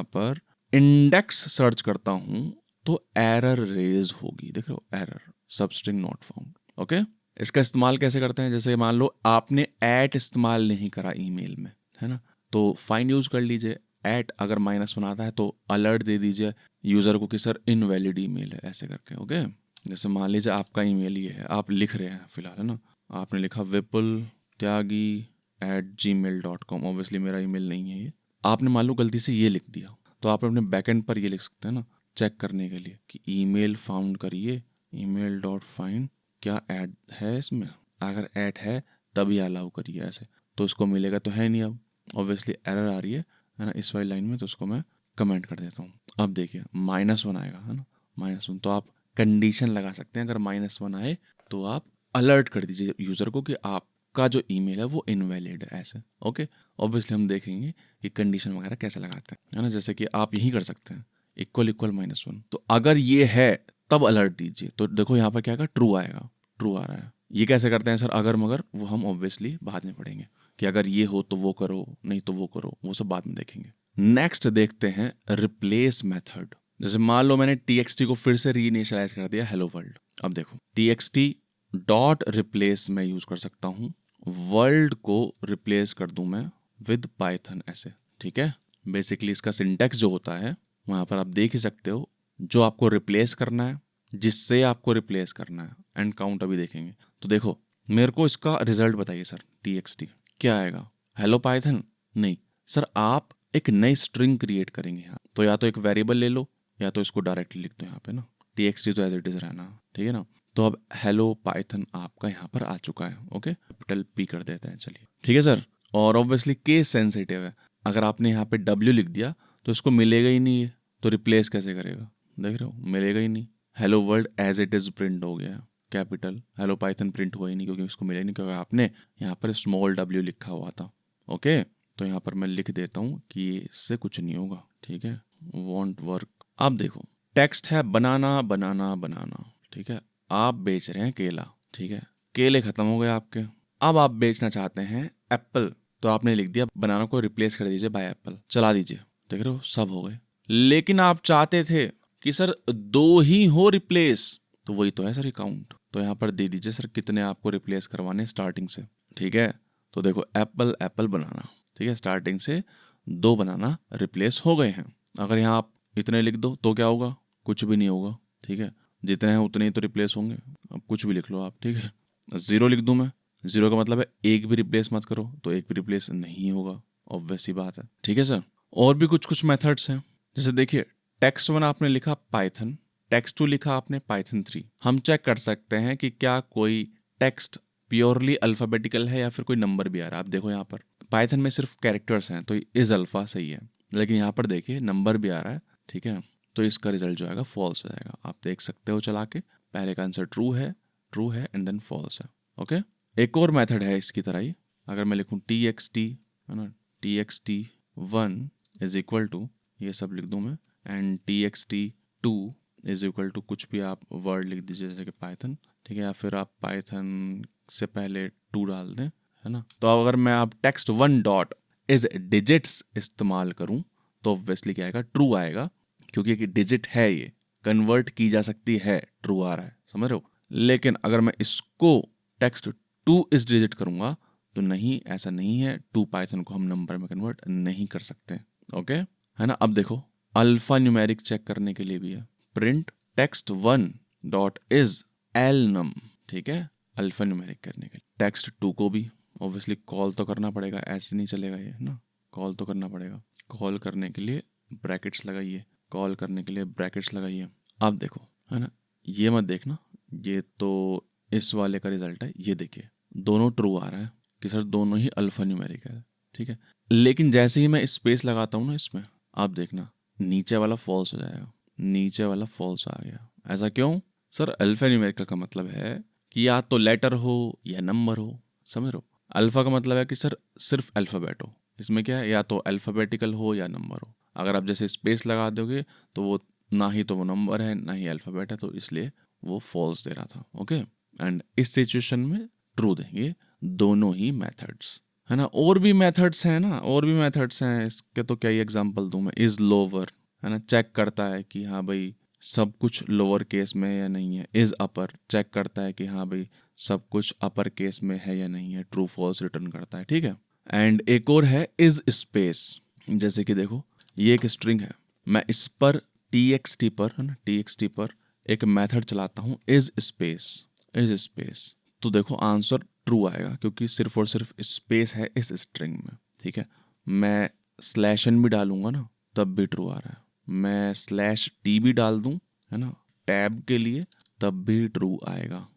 पर इंडेक्स सर्च करता हूँ तो एरर रेज होगी, देख रहे हो, एरर, सब स्ट्रिंग नॉट फाउंड, ओके। इसका इस्तेमाल कैसे करते हैं, जैसे मान लो आपने एट इस्तेमाल नहीं करा ईमेल में, है ना, तो फाइंड यूज कर लीजिए। एट अगर -1 आता है तो अलर्ट दे दीजिए यूजर को कि सर इनवैलिड ईमेल है, ऐसे करके, ओके। जैसे मान लीजिए आपका ईमेल ये है, आप लिख रहे हैं फिलहाल, है ना, आपने लिखा vipultyagi@gmail.com, ऑब्वियसली मेरा ईमेल नहीं है ये, आपने मान लो गलती से ये लिख दिया, तो आप अपने बैकएंड पर ये लिख सकते हैं ना, चेक करने के लिए कि ईमेल फाउंड करिए, email.find क्या ऐड है इसमें, अगर ऐड है तभी अलाउ करिए, ऐसे। तो इसको मिलेगा तो है नहीं, अब ऑब्वियसली एरर आ रही है ना इस वाली लाइन में, तो उसको मैं कमेंट कर देता हूँ। अब देखिए -1 आएगा, है ना, -1, तो आप कंडीशन लगा सकते हैं, अगर -1 आए तो आप अलर्ट कर दीजिए यूजर को कि आपका जो ईमेल है वो इनवैलिड है, ऐसे, ओके। ऑब्वियसली हम देखेंगे कि कंडीशन वगैरह कैसे लगाते हैं, है ना, जैसे कि आप यही कर सकते हैं, इक्वल -1, तो अगर ये है तब अलर्ट दीजिए। तो देखो यहाँ पर क्या आएगा, ट्रू आएगा, ट्रू आ रहा है। ये कैसे करते हैं सर, अगर मगर, वो हम ऑब्वियसली बाद में पढ़ेंगे कि अगर ये हो तो वो करो, नहीं तो वो करो, वो सब बाद में देखेंगे। नेक्स्ट देखते हैं रिप्लेस मेथड। जैसे मान लो मैंने txt को फिर से रीइनिशियलाइज कर दिया हेलो वर्ल्ड। अब देखो txt.replace मैं यूज कर सकता हूँ, वर्ल्ड को रिप्लेस कर दूं मैं विद पाइथन, ऐसे, ठीक है। बेसिकली इसका सिंटेक्स जो होता है वहां पर आप देख ही सकते हो, जो आपको रिप्लेस करना है, जिससे आपको रिप्लेस करना है, एंड काउंट अभी देखेंगे। तो देखो मेरे को इसका रिजल्ट बताइए सर, txt क्या आएगा, हेलो पाइथन, नहीं सर, आप एक नई स्ट्रिंग क्रिएट करेंगे यहाँ, तो या तो एक वेरिएबल ले लो या तो इसको डायरेक्टली लिख दो यहाँ पे ना, txt तो एज इट इज रहना, ठीक है ना। तो अब हेलो पाइथन आपका यहाँ पर आ चुका है, ओके, कैपिटल P कर देते हैं, चलिए, ठीक है सर। और ऑब्वियसली केस सेंसिटिव है, अगर आपने यहाँ पे W लिख दिया तो इसको मिलेगा ही नहीं है, तो रिप्लेस कैसे करेगा, देख रहे हो, मिलेगा ही नहीं। Hello world as it is print हो गया कैपिटल, हेलो पाइथन प्रिंट हुआ ही नहीं क्योंकि इसको मिला ही नहीं, क्योंकि आपने यहाँ पर स्मॉल w लिखा हुआ था, ओके। तो यहाँ पर मैं लिख देता हूँ कि इससे कुछ नहीं होगा, ठीक है, वॉन्ट वर्क। अब देखो टेक्स्ट है बनाना बनाना बनाना, ठीक है, आप बेच रहे हैं केला, ठीक है, केले खत्म हो गए आपके, अब आप बेचना चाहते हैं एप्पल, तो आपने लिख दिया बनाना को रिप्लेस कर दीजिए बाय एप्पल, चला दीजिए, देख रहे हो सब हो गए। लेकिन आप चाहते थे कि सर 2 ही हो रिप्लेस, तो वही तो है सर अकाउंट, तो यहाँ पर दे दीजिए सर कितने आपको रिप्लेस करवाने स्टार्टिंग से, ठीक है। तो देखो एप्पल एप्पल बनाना, ठीक है, स्टार्टिंग से 2 बनाना रिप्लेस हो गए हैं। अगर यहाँ आप इतने लिख दो तो क्या होगा, कुछ भी नहीं होगा, ठीक है, जितने हैं उतने ही तो रिप्लेस होंगे। अब कुछ भी लिख लो आप, ठीक है, 0 लिख दूं मैं, 0 का मतलब है एक भी रिप्लेस मत करो, तो एक भी रिप्लेस नहीं होगा, ऑब्वियस सी बात है, ठीक है सर। और भी कुछ मेथड्स हैं, जैसे देखिए text1 आपने लिखा पाइथन, text2 लिखा आपने, पाइथन 3। हम चेक कर सकते हैं कि क्या कोई टेक्स्ट प्योरली अल्फाबेटिकल है या फिर कोई नंबर भी आ रहा है। आप देखो यहाँ पर पाइथन में सिर्फ कैरेक्टर्स हैं तो इज अल्फा सही है, लेकिन यहाँ पर देखिए नंबर भी आ रहा है, ठीक है, तो इसका रिजल्ट जो आएगा फॉल्स आएगा। आप देख सकते हो चला के, पहले का आंसर ट्रू है एंड देन फॉल्स है। ओके, एक और मेथड है इसकी तरह ही, अगर मैं लिखूँ txt, है ना, txt1 इज इक्वल टू, ये सब लिख दूँ मैं, and txt2 is equal to कुछ भी आप वर्ड लिख दीजिए जैसे कि पाइथन, ठीक है, या फिर आप पाइथन से पहले 2 डाल दें, है ना। तो अगर मैं अब text1 डॉट इज डिजिट्स इस्तेमाल करूँ तो ऑब्वियसली क्या आएगा, ट्रू आएगा, क्योंकि एक डिजिट है, ये कन्वर्ट की जा सकती है, ट्रू आ रहा है, समझ रहे हो। लेकिन अगर मैं इसको text2 इज डिजिट करूँगा तो नहीं, ऐसा नहीं है, 2 पाइथन को हम नंबर में कन्वर्ट नहीं कर सकते। ओके, है ना। अब देखो अल्फा न्यूमेरिक चेक करने के लिए भी है, प्रिंट text1 डॉट इज एलनम, ठीक है, अल्फा न्यूमेरिक करने के लिए। text2 को भी ऑब्वियसली कॉल तो करना पड़ेगा, ऐसे नहीं चलेगा ये, है ना, कॉल तो करना पड़ेगा। कॉल करने के लिए ब्रैकेट्स लगाइए, कॉल करने के लिए ब्रैकेट्स लगाइए। अब देखो, है ना, ये मत देखना, ये तो इस वाले का रिजल्ट है, ये देखिए दोनों ट्रू आ रहा है कि सर दोनों ही अल्फा न्यूमेरिक है, ठीक है। लेकिन जैसे ही मैं स्पेस लगाता हूँ ना इसमें, आप देखना नीचे वाला फॉल्स हो जाएगा, नीचे वाला फॉल्स आ गया। ऐसा क्यों सर? अल्फा न्यूमेरिकल का मतलब है कि या तो लेटर हो या नंबर हो, समझ रहे हो। अल्फा का मतलब है कि सर सिर्फ अल्फ़ाबेट हो, इसमें क्या है, या तो अल्फ़ाबेटिकल हो या नंबर हो। अगर आप जैसे स्पेस लगा दोगे तो वो ना ही तो वो नंबर है ना ही अल्फ़ाबेट है, तो इसलिए वो फॉल्स दे रहा था। ओके, एंड इस सिचुएशन में ट्रू देंगे दोनों ही मेथड्स, है ना। और भी मेथड्स हैं ना, और भी मेथड्स हैं इसके, तो क्या ही एग्जांपल दूं मैं। इज लोअर, है ना, चेक करता है कि हाँ भाई सब कुछ लोअर केस में है या नहीं है। इज अपर चेक करता है कि हाँ भाई सब कुछ अपर केस में है या नहीं है, ट्रू फॉल्स रिटर्न करता है, ठीक है। एंड एक और है इज स्पेस, जैसे कि देखो ये एक स्ट्रिंग है, मैं इस पर txt पर, है ना, txt पर एक मेथड चलाता हूँ इज स्पेस, तो देखो आंसर ट्रू आएगा क्योंकि सिर्फ और सिर्फ स्पेस है इस स्ट्रिंग में, ठीक है। मैं स्लैशन भी डालूंगा ना तब भी ट्रू आ रहा है, मैं /t भी डाल दूं, है ना, टैब के लिए, तब भी ट्रू आएगा।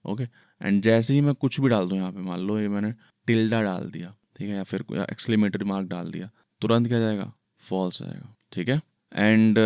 ओके, एंड जैसे ही मैं कुछ भी डाल दूं यहाँ पे, मान लो ये मैंने टिल्डा डाल दिया, ठीक है, या फिर एक्सक्लेमेटरी मार्क डाल दिया, तुरंत क्या जाएगा, फॉल्स आएगा, ठीक है। एंड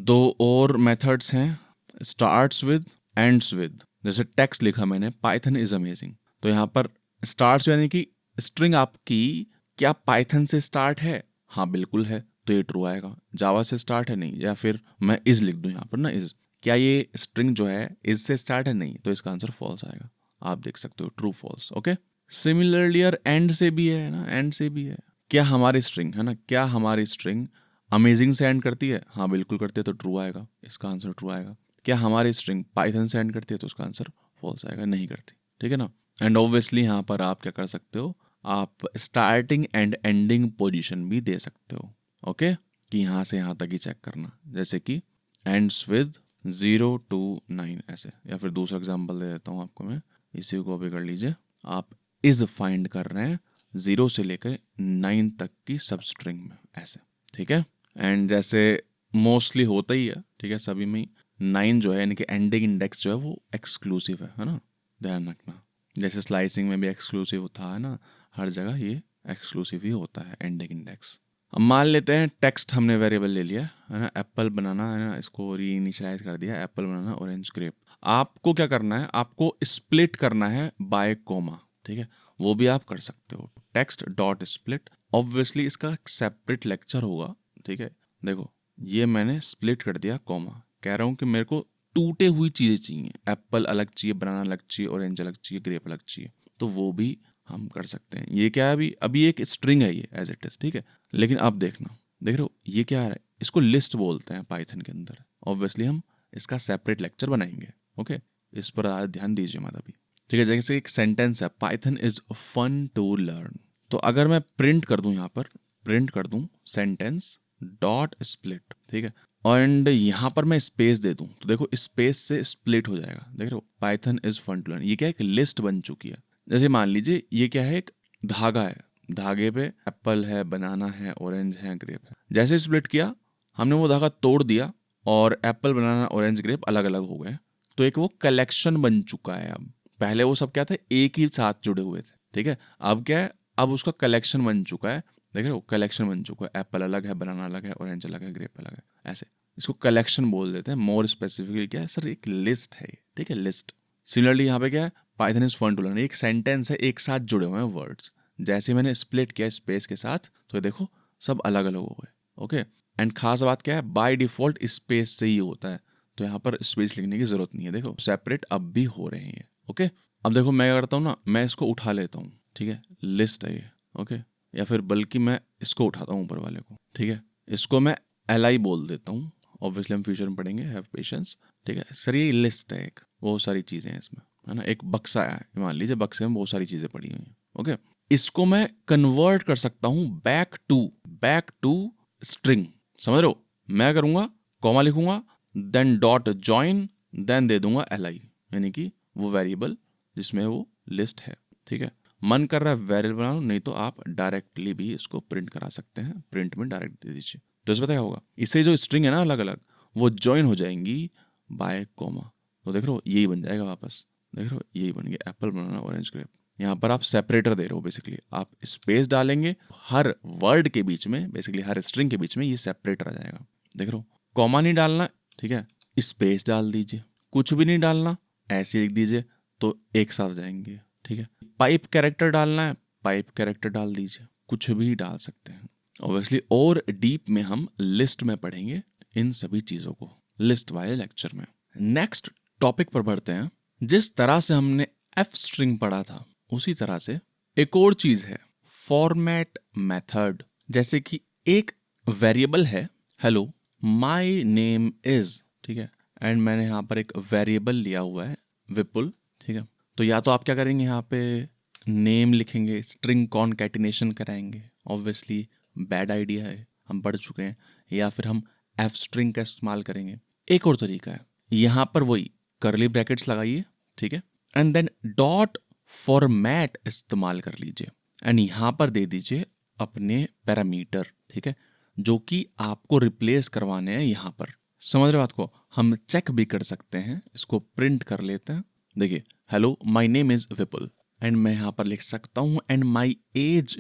2 और मेथड्स हैं, स्टार्ट्स विद, एंड्स विद। जैसे टेक्स्ट लिखा मैंने, पाइथन इज अमेजिंग, तो यहाँ पर स्टार्ट्स यानी कि स्ट्रिंग आपकी क्या पाइथन से स्टार्ट है, हाँ बिल्कुल है, तो ये ट्रू आएगा। जावा से स्टार्ट है नहीं, या फिर मैं इज लिख दूं यहाँ पर ना, इज, क्या ये स्ट्रिंग जो है इज से स्टार्ट है, नहीं, तो इसका आंसर फॉल्स आएगा। आप देख सकते हो ट्रू फॉल्स। ओके, सिमिलरली यार एंड से भी है ना, एंड से भी है। क्या हमारी स्ट्रिंग, है ना, क्या हमारी स्ट्रिंग अमेजिंग से एंड करती है, हाँ बिल्कुल करती है, तो ट्रू आएगा, इसका आंसर ट्रू आएगा। क्या हमारी स्ट्रिंग पाइथन से एंड करती है, तो उसका आंसर फॉल्स आएगा, नहीं करती, ठीक है ना। एंड ऑब्वियसली यहाँ पर आप क्या कर सकते हो, आप स्टार्टिंग एंड एंडिंग पोजीशन भी दे सकते हो। ओके, कि यहाँ से यहाँ तक ही चेक करना, जैसे कि एंड्स विद 0 to 9 ऐसे, या फिर दूसरा एग्जांपल दे देता हूँ आपको मैं, इसी को भी कर लीजिए। आप इज फाइंड कर रहे हैं 0 से लेकर 9 तक की सब स्ट्रिंग में, ऐसे, ठीक है। एंड जैसे मोस्टली होता ही है, ठीक है, सभी में 9 जो है यानी कि एंडिंग इंडेक्स जो है वो एक्सक्लूसिव है ना, ध्यान रखना। जैसे स्लाइसिंग में भी एक्सक्लूसिव था, है ना, हर जगह ये एक्सक्लूसिव ही होता है एंडिंग इंडेक्स। अब मान लेते हैं टेक्स्ट हमने वेरिएबल ले लिया, है ना, एप्पल बनाना, है ना, इसको रीइनिशियलाइज कर दिया, एप्पल बनाना ऑरेंज ग्रेप। आपको क्या करना है, आपको स्प्लिट करना है बाय कोमा, ठीक है, वो भी आप कर सकते हो, टेक्स्ट डॉट स्प्लिट। ऑब्वियसली इसका एक सेपरेट लेक्चर होगा, ठीक है। देखो ये मैंने स्प्लिट कर दिया कॉमा, कह रहा हूँ कि मेरे को टूटे हुई चीज़ें चाहिए, एप्पल अलग चाहिए, बनाना अलग चाहिए, ऑरेंज अलग चाहिए, ग्रेप अलग चाहिए, तो वो भी हम कर सकते हैं। ये क्या है, अभी एक स्ट्रिंग है ये एज इट इज, ठीक है। लेकिन अब देखना, देख रहे हो ये क्या आ रहा है, इसको लिस्ट बोलते हैं पाइथन के अंदर। ऑब्वियसली हम इसका सेपरेट लेक्चर बनाएंगे। ओके, इस पर ध्यान दीजिए मत अभी, ठीक है। जैसे एक सेंटेंस है, Python is fun to learn, तो अगर मैं प्रिंट कर दूं, यहाँ पर प्रिंट कर दूं सेंटेंस डॉट स्प्लिट, ठीक है, एंड यहाँ पर मैं स्पेस दे दूं, तो देखो स्पेस से स्प्लिट हो जाएगा, देख रहे हो, Python is fun to learn. ये क्या, एक लिस्ट बन चुकी है। जैसे मान लीजिए ये क्या है, एक धागा है, धागे पे एप्पल है, बनाना है, ऑरेंज है, ग्रेप है। जैसे स्प्लिट किया हमने, वो धागा तोड़ दिया और एप्पल, बनाना, ऑरेंज, ग्रेप अलग अलग हो गए, तो एक वो कलेक्शन बन चुका है। अब पहले वो सब क्या थे, एक ही साथ जुड़े हुए थे, ठीक है। अब क्या है, अब उसका कलेक्शन बन चुका है, देख रहे हो, कलेक्शन बन चुका है। एप्पल अलग है, बनाना अलग है, ऑरेंज अलग है, ग्रेप अलग है, ऐसे इसको कलेक्शन बोल देते हैं। मोर स्पेसिफिकली क्या है सर, एक लिस्ट है, ठीक है, लिस्ट। सिमिलरली यहाँ पे क्या है, Python is fun to learn, एक सेंटेंस है, एक साथ जुड़े हुए हैं वर्ड्स। जैसे मैंने स्प्लिट किया स्पेस के साथ, तो ये देखो सब अलग अलग हो गए, ओके। एंड खास बात क्या है, बाय डिफॉल्ट स्पेस से ही होता है, तो यहाँ पर स्पेस लिखने की जरूरत नहीं है। देखो सेपरेट अब भी हो रहे हैं, ओके। अब देखो मैं क्या करता हूँ ना, मैं इसको उठा लेता हूँ, ठीक है, लिस्ट है ये, ओके। या फिर बल्कि मैं इसको उठाता हूँ ऊपर वाले को, ठीक है, इसको मैं li बोल देता हूँ। ऑब्वियसली हम फ्यूचर में पढ़ेंगे, हैव पेशेंस, ठीक है सर। ये लिस्ट है, एक बहुत सारी चीज़ें हैं इसमें, है ना। एक बक्सा है, मान लीजिए बक्से में बहुत सारी चीज़ें पड़ी हुई हैं, ओके। इसको मैं कन्वर्ट कर सकता हूँ बैक टू स्ट्रिंग, समझ रहे हो। मैं करूँगा, कॉमा लिखूंगा, देन डॉट जॉइन, देन दे दूंगा li, यानी कि वो वेरिएबल जिसमें वो लिस्ट है, ठीक है। मन कर रहा है वेरिएबल बनाओ, नहीं तो आप डायरेक्टली भी इसको प्रिंट करा सकते हैं, प्रिंट में डायरेक्ट दे दीजिए। तो इसमें क्या होगा, इससे जो स्ट्रिंग है ना अलग अलग, वो ज्वाइन हो जाएंगी बाय कॉमा, तो देख रहे हो यही बन जाएगा वापस, देख रहे हो यही बन गया एप्पल, बनाना, ऑरेंज, ग्रेप। यहाँ पर आप सेपरेटर दे रहे हो, बेसिकली आप स्पेस डालेंगे हर वर्ड के बीच में, बेसिकली हर स्ट्रिंग के बीच में ये सेपरेटर आ जाएगा, देख रहे हो। कॉमा नहीं डालना, ठीक है, स्पेस डाल दीजिए, कुछ भी नहीं डालना, ऐसे लिख दीजिए, तो एक साथ जाएंगे, ठीक है। पाइप कैरेक्टर डालना है, पाइप कैरेक्टर डाल दीजिए, कुछ भी डाल सकते हैं ऑब्वियसली। और डीप में हम लिस्ट में पढ़ेंगे इन सभी चीजों को, लिस्ट वाले लेक्चर में। नेक्स्ट टॉपिक पर बढ़ते हैं। जिस तरह से हमने एफ स्ट्रिंग पढ़ा था, उसी तरह से एक और चीज है, फॉर्मेट मेथड। जैसे कि एक वेरिएबल है, हेलो माय नेम इज, ठीक है, एंड मैंने यहाँ पर एक वेरिएबल लिया हुआ है विपुल, ठीक है। तो या तो आप क्या करेंगे, यहाँ पे नेम लिखेंगे, स्ट्रिंग कॉनकैटिनेशन कराएंगे, ऑब्वियसली बैड आइडिया है, हम पढ़ चुके हैं। या फिर हम एफ स्ट्रिंग का इस्तेमाल करेंगे। एक और तरीका है, यहाँ पर वही करली ब्रैकेट्स लगाइए, ठीक है, एंड देन डॉट फॉर्मेट इस्तेमाल कर लीजिए, एंड यहाँ पर दे दीजिए अपने पैरामीटर, ठीक है, जो कि आपको रिप्लेस करवाने हैं यहाँ पर। समझ रहे बात को, हम चेक भी कर सकते हैं, इसको प्रिंट कर लेते हैं। देखिए, hello my name is Vipul, and मैं यहाँ पर लिख सकता हूँ एंड माय एज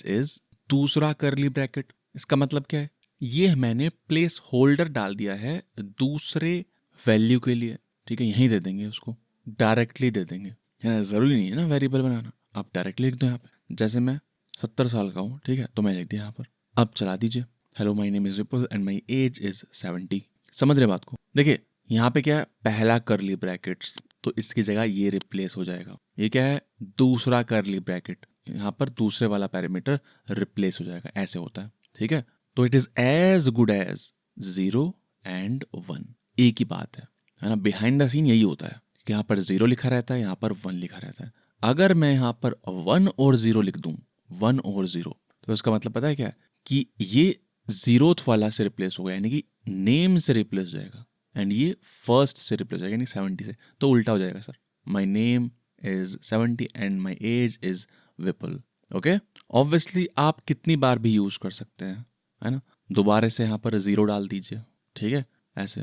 इज दूसरा करली ब्रैकेट। इसका मतलब क्या है, ये मैंने प्लेस होल्डर डाल दिया है दूसरे वैल्यू के लिए, ठीक है। यहीं दे देंगे उसको, डायरेक्टली दे देंगे, है ना। जरूरी नहीं है ना वेरिएबल बनाना, आप डायरेक्टली लिख दो यहाँ पे। जैसे मैं 70 साल का हूँ, ठीक है, तो मैं लिख दिया यहाँ पर। अब चला दीजिए, hello my name is Vipul and my age is 70। समझ रहे बात को। देखिए यहाँ पे क्या है, पहला करली ब्रैकेट्स, तो इसकी जगह ये रिप्लेस हो जाएगा। ये क्या है, दूसरा करली ब्रैकेट, यहाँ पर दूसरे वाला पैरामीटर रिप्लेस हो जाएगा, ऐसे होता है, ठीक है। तो it is as good as 0 and 1, एक ही बात है ना। बिहाइंड द सीन यही होता है कि यहाँ पर 0 लिखा रहता है, यहाँ पर 1 लिखा रहता है। अगर मैं यहाँ पर 1 और 0 लिख दूं, 1 और 0, तो इसका मतलब पता है क्या है, कि ये 0th वाला से रिप्लेस हो गया, यानी कि नेम से रिप्लेस हो जाएगा, एंड ये फर्स्ट से रिप्लेस हो जाएगा, यानी 70 से। तो उल्टा हो जाएगा sir, my name is 70 and my age is Vipul, okay. Obviously आप कितनी बार भी यूज कर सकते हैं, है ना। दोबारा से यहाँ पर 0 डाल दीजिए, ठीक है, ऐसे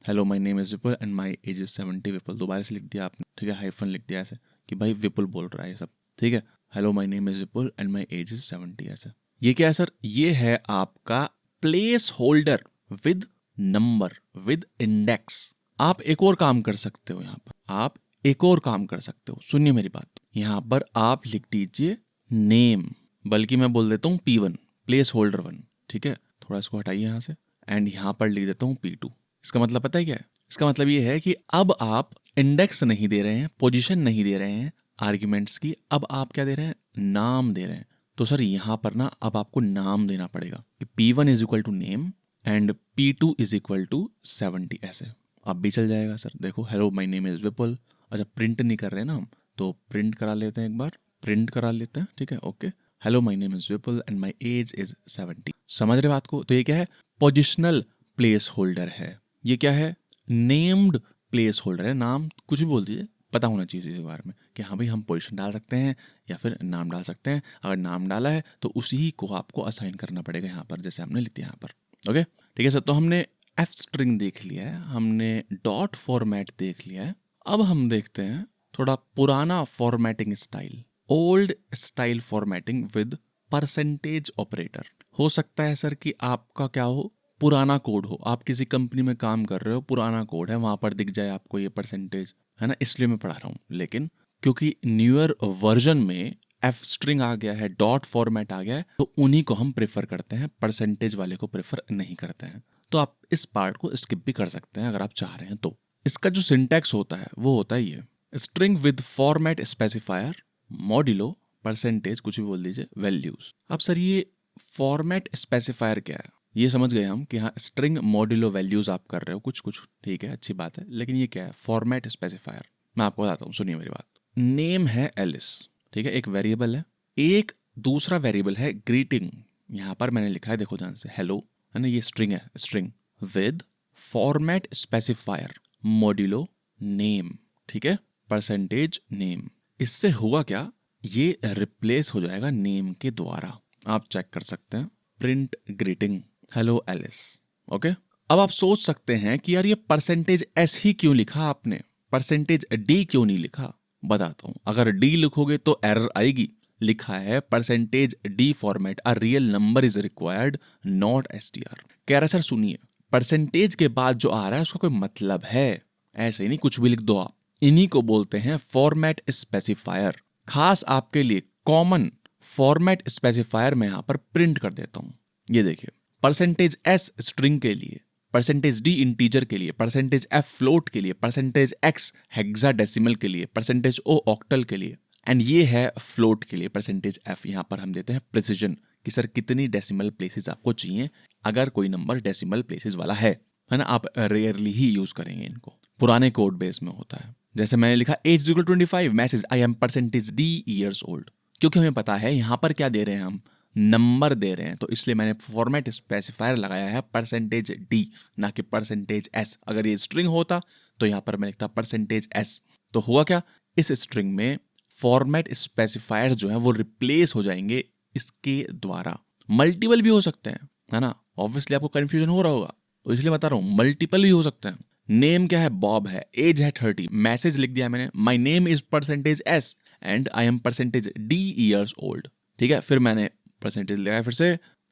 hello my name is Vipul and my age is 70 विपुल, दोबारा से लिख दिया आपने, ठीक है, हाइफन लिख दिया ऐसे कि भाई विपुल बोल रहा है ये सब, ठीक है। Hello my name is Vipul and my age is 70, ऐसे। ये क्या है सर, ये है आपका place holder with number, with index. आप एक और काम कर सकते हो, यहाँ पर आप एक और काम कर सकते हो, सुनिए मेरी बात। यहाँ पर आप लिख दीजिए नेम, बल्कि मैं बोल देता हूँ P1, प्लेस होल्डर 1, ठीक है। थोड़ा इसको हटाइए यहाँ से, एंड यहाँ पर लिख देता हूँ P2। इसका मतलब पता है क्या है, इसका मतलब ये है कि अब आप इंडेक्स नहीं दे रहे हैं, पोजीशन नहीं दे रहे हैं आर्ग्यूमेंट्स की, अब आप क्या दे रहे हैं, नाम दे रहे हैं। तो सर यहाँ पर ना अब आपको नाम देना पड़ेगा कि P1 is equal to name and P2 is equal to 70, ऐसे। अब भी चल जाएगा सर। देखो hello my name is Vipul, अच्छा प्रिंट नहीं कर रहे ना हम, तो प्रिंट करा लेते हैं, एक बार प्रिंट करा लेते हैं, ठीक है, okay. Hello my name is Vipul and my age is 70। समझ रहे बात को। तो ये क्या है, पोजिशनल प्लेस होल्डर है। ये क्या है, नेम्ड प्लेस होल्डर है। नाम कुछ भी बोल दीजिए, पता होना चाहिए इसके बारे में कि हाँ भाई हम पोजीशन डाल सकते हैं या फिर नाम डाल सकते हैं। अगर नाम डाला है तो उसी को आपको असाइन करना पड़ेगा यहाँ पर, जैसे हमने लिख दिया यहाँ पर, ओके, ठीक है सर। तो हमने एफ स्ट्रिंग देख लिया है, हमने डॉट फॉर्मेट देख लिया है। अब हम देखते हैं थोड़ा पुराना formatting style, old style formatting with percentage operator. हो सकता है सर कि आपका क्या हो, पुराना कोड हो, आप किसी कंपनी में काम कर रहे हो, पुराना कोड है, वहां पर दिख जाए आपको ये परसेंटेज, है ना, इसलिए मैं पढ़ा रहा हूँ। लेकिन क्योंकि न्यूअर वर्जन में एफ स्ट्रिंग आ गया है, डॉट फॉर्मेट आ गया है, तो उन्हीं को हम प्रेफर करते हैं, परसेंटेज वाले को प्रेफर नहीं करते हैं। तो आप इस पार्ट को स्किप भी कर सकते हैं अगर आप चाह रहे हैं तो। इसका जो सिंटैक्स होता है वो होता है ये, string with format specifier modulo percentage, कुछ भी बोल दीजिए, वैल्यूज। अब सर ये फॉर्मेट स्पेसिफायर क्या है, ये समझ गए हम कि हाँ स्ट्रिंग मॉड्यूलो वैल्यूज आप कर रहे हो कुछ कुछ, ठीक है, अच्छी बात है। लेकिन ये क्या है फॉर्मेट स्पेसिफायर, मैं आपको बताता हूँ, सुनिए मेरी बात। नेम है एलिस, ठीक है, एक वेरिएबल है। एक दूसरा वेरिएबल है ग्रीटिंग, यहाँ पर मैंने लिखा है, देखो ध्यान से, हेलो, है ना, ये स्ट्रिंग है, string with format specifier modulo name, ठीक है, परसेंटेज नेम। इससे हुआ क्या, ये रिप्लेस हो जाएगा नेम के द्वारा। आप चेक कर सकते हैं, print greeting hello Alice, okay. अब आप सोच सकते हैं कि यार ये परसेंटेज एस ही क्यों लिखा आपने, परसेंटेज डी क्यों नहीं लिखा। बताता हूं, अगर डी लिखोगे तो एरर आएगी। लिखा है percentage D format a real number is required not STR. कह रहा सर सुनिए, परसेंटेज के बाद जो आ रहा है उसका कोई मतलब है, ऐसे ही नहीं कुछ भी लिख दो आप। इन्हीं को बोलते हैं फॉर्मेट स्पेसिफायर। खास आपके लिए कॉमन फॉर्मेट स्पेसिफायर मैं यहां पर प्रिंट कर देता हूं। ये देखिए, परसेंटेज एस स्ट्रिंग के लिए, परसेंटेज डी इंटीजर के लिए, परसेंटेज एफ फ्लोट के लिए, परसेंटेज एक्स हेक्साडेसिमल के लिए, परसेंटेज ओ ऑक्टल के लिए, एंड ये है फ्लोट के लिए परसेंटेज एफ। यहाँ पर हम देते हैं प्रिसिजन कि सर कितनी डेसिमल प्लेसेस आपको चाहिए, अगर कोई नंबर डेसिमल प्लेसेस वाला है ना। आप रेयरली ही यूज करेंगे इनको, पुराने कोड बेस में होता है। जैसे मैंने लिखा age 25 message I am percentage d years old, क्योंकि हमें पता है यहाँ पर क्या दे रहे हैं, हम नंबर दे रहे हैं, तो इसलिए मैंने फॉर्मेट स्पेसिफायर लगाया है परसेंटेज डी, ना कि परसेंटेज एस। अगर ये स्ट्रिंग होता तो यहाँ पर मैं लिखता परसेंटेज एस। तो हुआ क्या, इस स्ट्रिंग में फॉर्मेट स्पेसिफायर जो है वो रिप्लेस हो जाएंगे इसके द्वारा। मल्टीपल भी हो सकते हैं, है ना, ऑब्वियसली आपको कंफ्यूजन हो रहा होगा, तो इसलिए बता रहा हूँ मल्टीपल भी हो सकते हैं। नेम क्या है, बॉब है, एज है 30, मैसेज लिख दिया मैंने, my name is percentage S and I am percentage d years old, ठीक है। फिर मैंने परसेंटेज लिखा,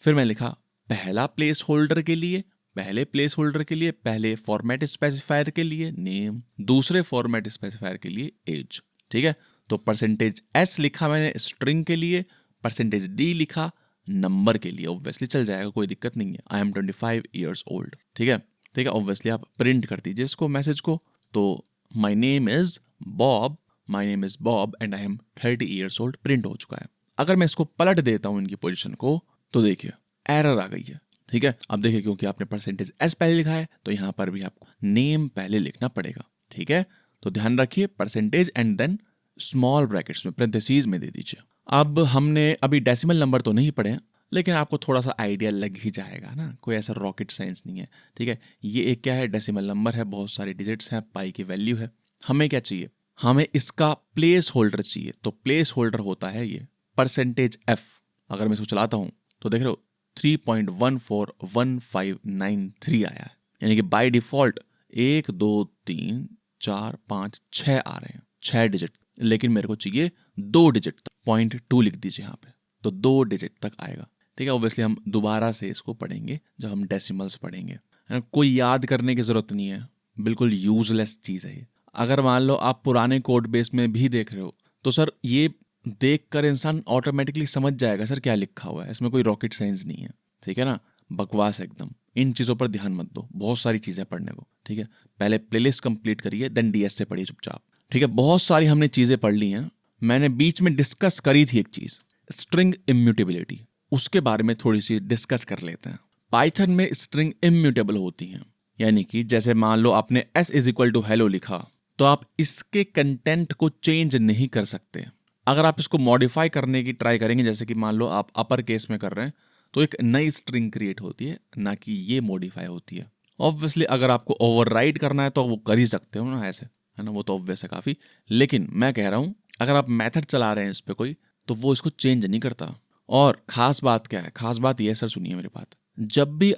फिर मैं लिखा पहला प्लेस होल्डर के लिए, पहले प्लेस होल्डर के लिए, पहले फॉर्मेट स्पेसिफायर के लिए नेम, दूसरे फॉर्मेट स्पेसिफायर के लिए एज, ठीक है। तो परसेंटेज एस लिखा मैंने स्ट्रिंग के लिए, परसेंटेज डी लिखा नंबर के लिए, ऑब्वियसली चल जाएगा, कोई दिक्कत नहीं है। आई एम 25 ईयर्स ओल्ड, ठीक है, ठीक है। ऑब्वियसली आप प्रिंट कर दीजिए इसको, मैसेज को। तो my name is Bob, my name is Bob and I am 30 years old print हो चुका है। अगर मैं इसको पलट देता हूं इनकी पोजीशन को, तो देखिए एरर आ गई है, ठीक है। अब देखिए, क्योंकि आपने परसेंटेज एस पहले लिखा है तो यहां पर भी आपको नेम पहले लिखना पड़ेगा, ठीक है। तो ध्यान रखिए, percentage and then small brackets में पेरेंथेसिस में दे दीजिए। अब हमने अभी डेसिमल नंबर तो नहीं पढ़े, लेकिन आपको थोड़ा सा आइडिया लग ही जाएगा ना, कोई ऐसा रॉकेट साइंस नहीं है, ठीक है। ये एक क्या है, डेसिमल नंबर है, बहुत सारे डिजिट्स हैं, पाई की वैल्यू है। हमें क्या चाहिए, हमें इसका प्लेस होल्डर चाहिए। तो प्लेस होल्डर होता है ये परसेंटेज एफ। अगर मैं इसको चलाता हूं तो देख रहे हो 3.141593 आया है, यानी कि बाय डिफॉल्ट 1 2 3 4 5 6 आ रहे हैं, 6 डिजिट। लेकिन मेरे को चाहिए 2 डिजिट तक, 0.2 लिख दीजिए यहाँ पे, तो 2 डिजिट तक आएगा, ठीक है। ऑब्वियसली हम दोबारा से इसको पढ़ेंगे जब हम डेसिमल्स पढ़ेंगे, है ना। कोई याद करने की जरूरत नहीं है, बिल्कुल यूजलेस चीज है ये। अगर मान लो आप पुराने कोड बेस में भी देख रहे हो, तो सर ये देखकर इंसान ऑटोमेटिकली समझ जाएगा सर क्या लिखा हुआ है, इसमें कोई रॉकेट साइंस नहीं है, ठीक है ना, बकवास एकदम। इन चीजों पर ध्यान मत दो, बहुत सारी चीजें पढ़ने को, ठीक है। पहले प्लेलिस्ट कंप्लीट करिए, देन डीएस से पढ़िए चुपचाप, ठीक है। बहुत सारी हमने चीजें पढ़ ली हैं। मैंने बीच में डिस्कस करी थी एक चीज, स्ट्रिंग इम्यूटेबिलिटी, उसके बारे में थोड़ी सी डिस्कस कर लेते हैं। पाइथन में स्ट्रिंग इम्यूटेबल होती हैं, यानी कि जैसे मान लो आपने s is equal to hello लिखा, तो आप इसके कंटेंट को चेंज नहीं कर सकते। अगर आप इसको मॉडिफाई करने की ट्राई करेंगे, जैसे कि मान लो आप अपर केस में कर रहे हैं, तो एक नई स्ट्रिंग क्रिएट होती है, ना कि ये मॉडिफाई होती है। ऑब्वियसली अगर आपको ओवरराइड करना है तो वो कर ही सकते हो ना, ऐसे, है ना, वो तो ऑब्वियस है काफी। लेकिन मैं कह रहा हूं, अगर आप मेथड चला रहे हैं इस पे कोई, तो वो इसको चेंज नहीं करता। और खास बात क्या है, खास बात ये है सर, सुनिए मेरी बात, जब भी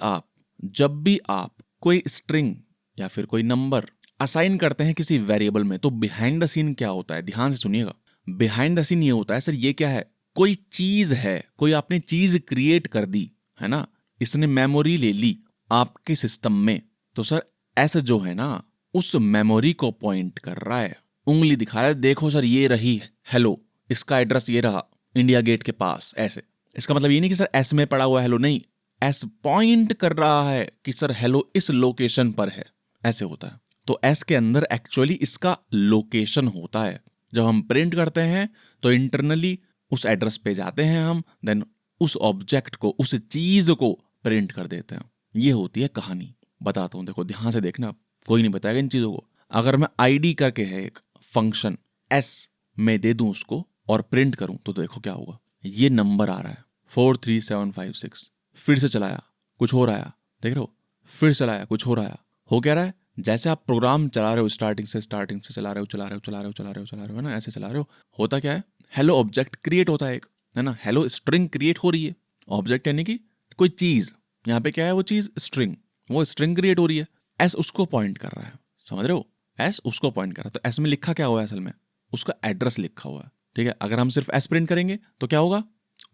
आप कोई स्ट्रिंग या फिर कोई नंबर असाइन करते हैं किसी वेरिएबल में, तो बिहाइंड द सीन क्या होता है, ध्यान से सुनिएगा। बिहाइंड द सीन ये होता है सर, ये क्या है, कोई चीज है, कोई आपने चीज क्रिएट कर दी है ना, इसने मेमोरी ले ली आपके सिस्टम में, तो सर ऐसा जो है ना उस मेमोरी को पॉइंट कर रहा है, उंगली दिखा रहा है, देखो सर ये रही हेलो, इसका एड्रेस ये रहा इंडिया गेट के पास, ऐसे। इसका मतलब ये नहीं कि सर एस में पड़ा हुआ हेलो, नहीं, एस पॉइंट कर रहा है कि सर हेलो इस लोकेशन पर है, ऐसे होता है। तो एस के अंदर एक्चुअली इसका लोकेशन होता है। जब हम प्रिंट करते हैं तो इंटरनली उस एड्रेस पे जाते हैं हम, देन उस ऑब्जेक्ट को, उस चीज को प्रिंट कर देते हैं। ये होती है कहानी। बताता हूं, देखो ध्यान से देखना, कोई नहीं बताएगा इन चीजों को। अगर मैं आईडी करके है एक फंक्शन एस में दे दूं उसको और प्रिंट करूं, तो देखो क्या होगा, ये नंबर आ रहा है 43756, फिर से चलाया कुछ हो रहा है, देख रहे हो, फिर चलाया कुछ हो रहा हो क्या रहा है, जैसे आप प्रोग्राम चला रहे हो स्टार्टिंग से चला रहे हो ना, ऐसे चला रहे हो, होता क्या है, हेलो ऑब्जेक्ट क्रिएट होता है एक, है ना, हेलो स्ट्रिंग क्रिएट हो रही है। ऑब्जेक्ट यानी कि कोई चीज, यहाँ पे क्या है, वो चीज स्ट्रिंग, वो स्ट्रिंग क्रिएट हो रही है, एस उसको पॉइंट कर रहा है, समझ रहे हो, एस उसको पॉइंट कर रहा है। तो एस में लिखा क्या हुआ है, असल में उसका एड्रेस लिखा हुआ है, ठीक है। अगर हम सिर्फ एस प्रिंट करेंगे तो क्या होगा,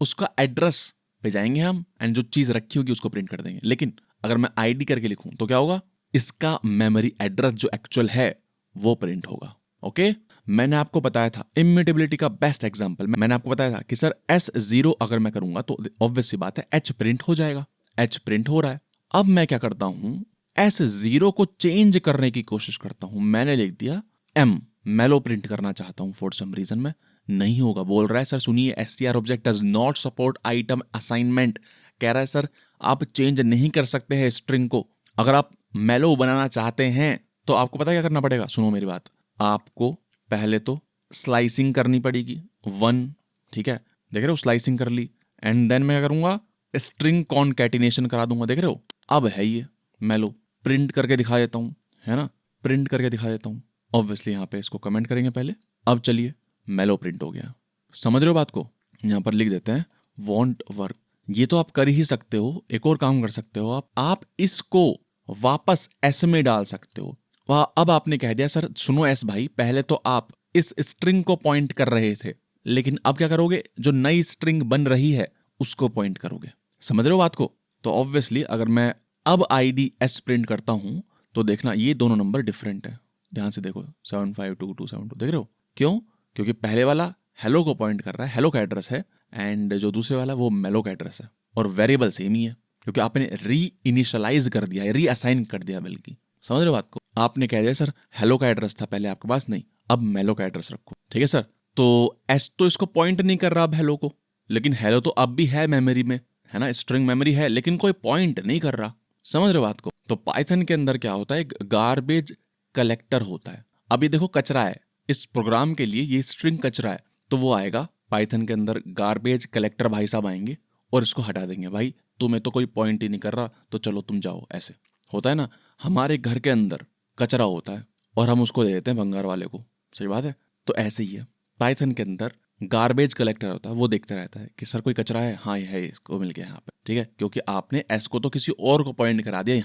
उसका एड्रेस पे जाएंगे हम एंड जो चीज रखी होगी उसको प्रिंट कर देंगे। लेकिन अगर मैं आईडी करके लिखूं तो क्या होगा, इसका मेमोरी एड्रेस जो एक्चुअल है वो प्रिंट होगा। ओके, मैंने आपको बताया था इम्यूटेबिलिटी का बेस्ट एग्जांपल, मैंने आपको बताया था कि सर S0 अगर मैं करूंगा तो ऑब्वियस सी बात है H प्रिंट हो जाएगा, H प्रिंट हो रहा है। अब मैं क्या करता हूं, S0 को चेंज करने की कोशिश करता हूं, मैंने लिख दिया M, मेलो प्रिंट करना चाहता हूं फॉर सम रीजन में, नहीं होगा, बोल रहा है सर सुनिए str object does not support item assignment, कह रहा है सर आप चेंज नहीं कर सकते हैं स्ट्रिंग को। अगर आप मेलो बनाना चाहते हैं तो आपको पता क्या करना पड़ेगा, सुनो मेरी बात, आपको पहले तो स्लाइसिंग करनी पड़ेगी 1, ठीक है, देख रहे हो, स्लाइसिंग कर ली, एंड देन मैं क्या करूंगा, स्ट्रिंग कॉन्कैटिनेशन करा दूंगा, देख रहे हो। अब है ये मेलो, प्रिंट करके दिखा देता हूं, है ना, प्रिंट करके दिखा देता हूं, ऑब्वियसली यहाँ पे इसको कमेंट करेंगे पहले। अब चलिए मेलो प्रिंट हो गया, समझ रहे हो बात को, यहाँ पर लिख देते हैं वॉन्ट वर्क। ये तो आप कर ही सकते हो, एक और काम कर सकते हो आप इसको वापस एस में डाल सकते हो। अब आपने कह दिया सर सुनो एस भाई, पहले तो आप इस स्ट्रिंग को पॉइंट कर रहे थे, लेकिन अब क्या करोगे, जो नई स्ट्रिंग बन रही है उसको पॉइंट करोगे, समझ रहे हो बात को। तो ऑब्वियसली अगर मैं अब आईडी एस प्रिंट करता हूं तो देखना ये दोनों नंबर डिफरेंट है, ध्यान से देखो 752272, देख रहे हो, क्यों, क्योंकि पहले वाला हेलो को पॉइंट कर रहा है, हेलो का एड्रेस है, एंड जो दूसरे वाला वो मेलो का एड्रेस है, और वेरिएबल सेम ही है क्योंकि आपने री इनिशियलाइज कर दिया है, री असाइन कर दिया, बल्कि समझ रहे हो बात को। आपने कह दिया सर हेलो का एड्रेस था पहले आपके पास, नहीं अब मेलो का एड्रेस रखो, ठीक है सर। तो एस तो इसको पॉइंट नहीं कर रहा अब हेलो को, लेकिन हेलो तो अब भी है मेमोरी में, है ना, स्ट्रिंग मेमोरी है, लेकिन कोई पॉइंट नहीं कर रहा, समझ रहे हो बात को। तो पाइथन के अंदर क्या होता है, एक गार्बेज कलेक्टर होता है। अभी देखो कचरा है, इस प्रोग्राम के लिए ये स्ट्रिंग कचरा है, तो वो आएगा पाइथन के अंदर गार्बेज कलेक्टर भाई साहब आएंगे और इसको हटा देंगे, भाई तुम्हें तो कोई पॉइंट ही नहीं कर रहा तो चलो तुम जाओ, ऐसे होता है ना। हमारे घर के अंदर कचरा होता है और हम उसको दे देते हैं भंगार वाले को, सही बात है। तो ऐसे ही है पाइथन के अंदर गार्बेज कलेक्टर होता है, वो देखता रहता है कि सर कोई कचरा है, हाँ ये है, इसको मिल गया यहाँ पर, ठीक है, क्योंकि आपने एस को तो किसी और को पॉइंट करा दिया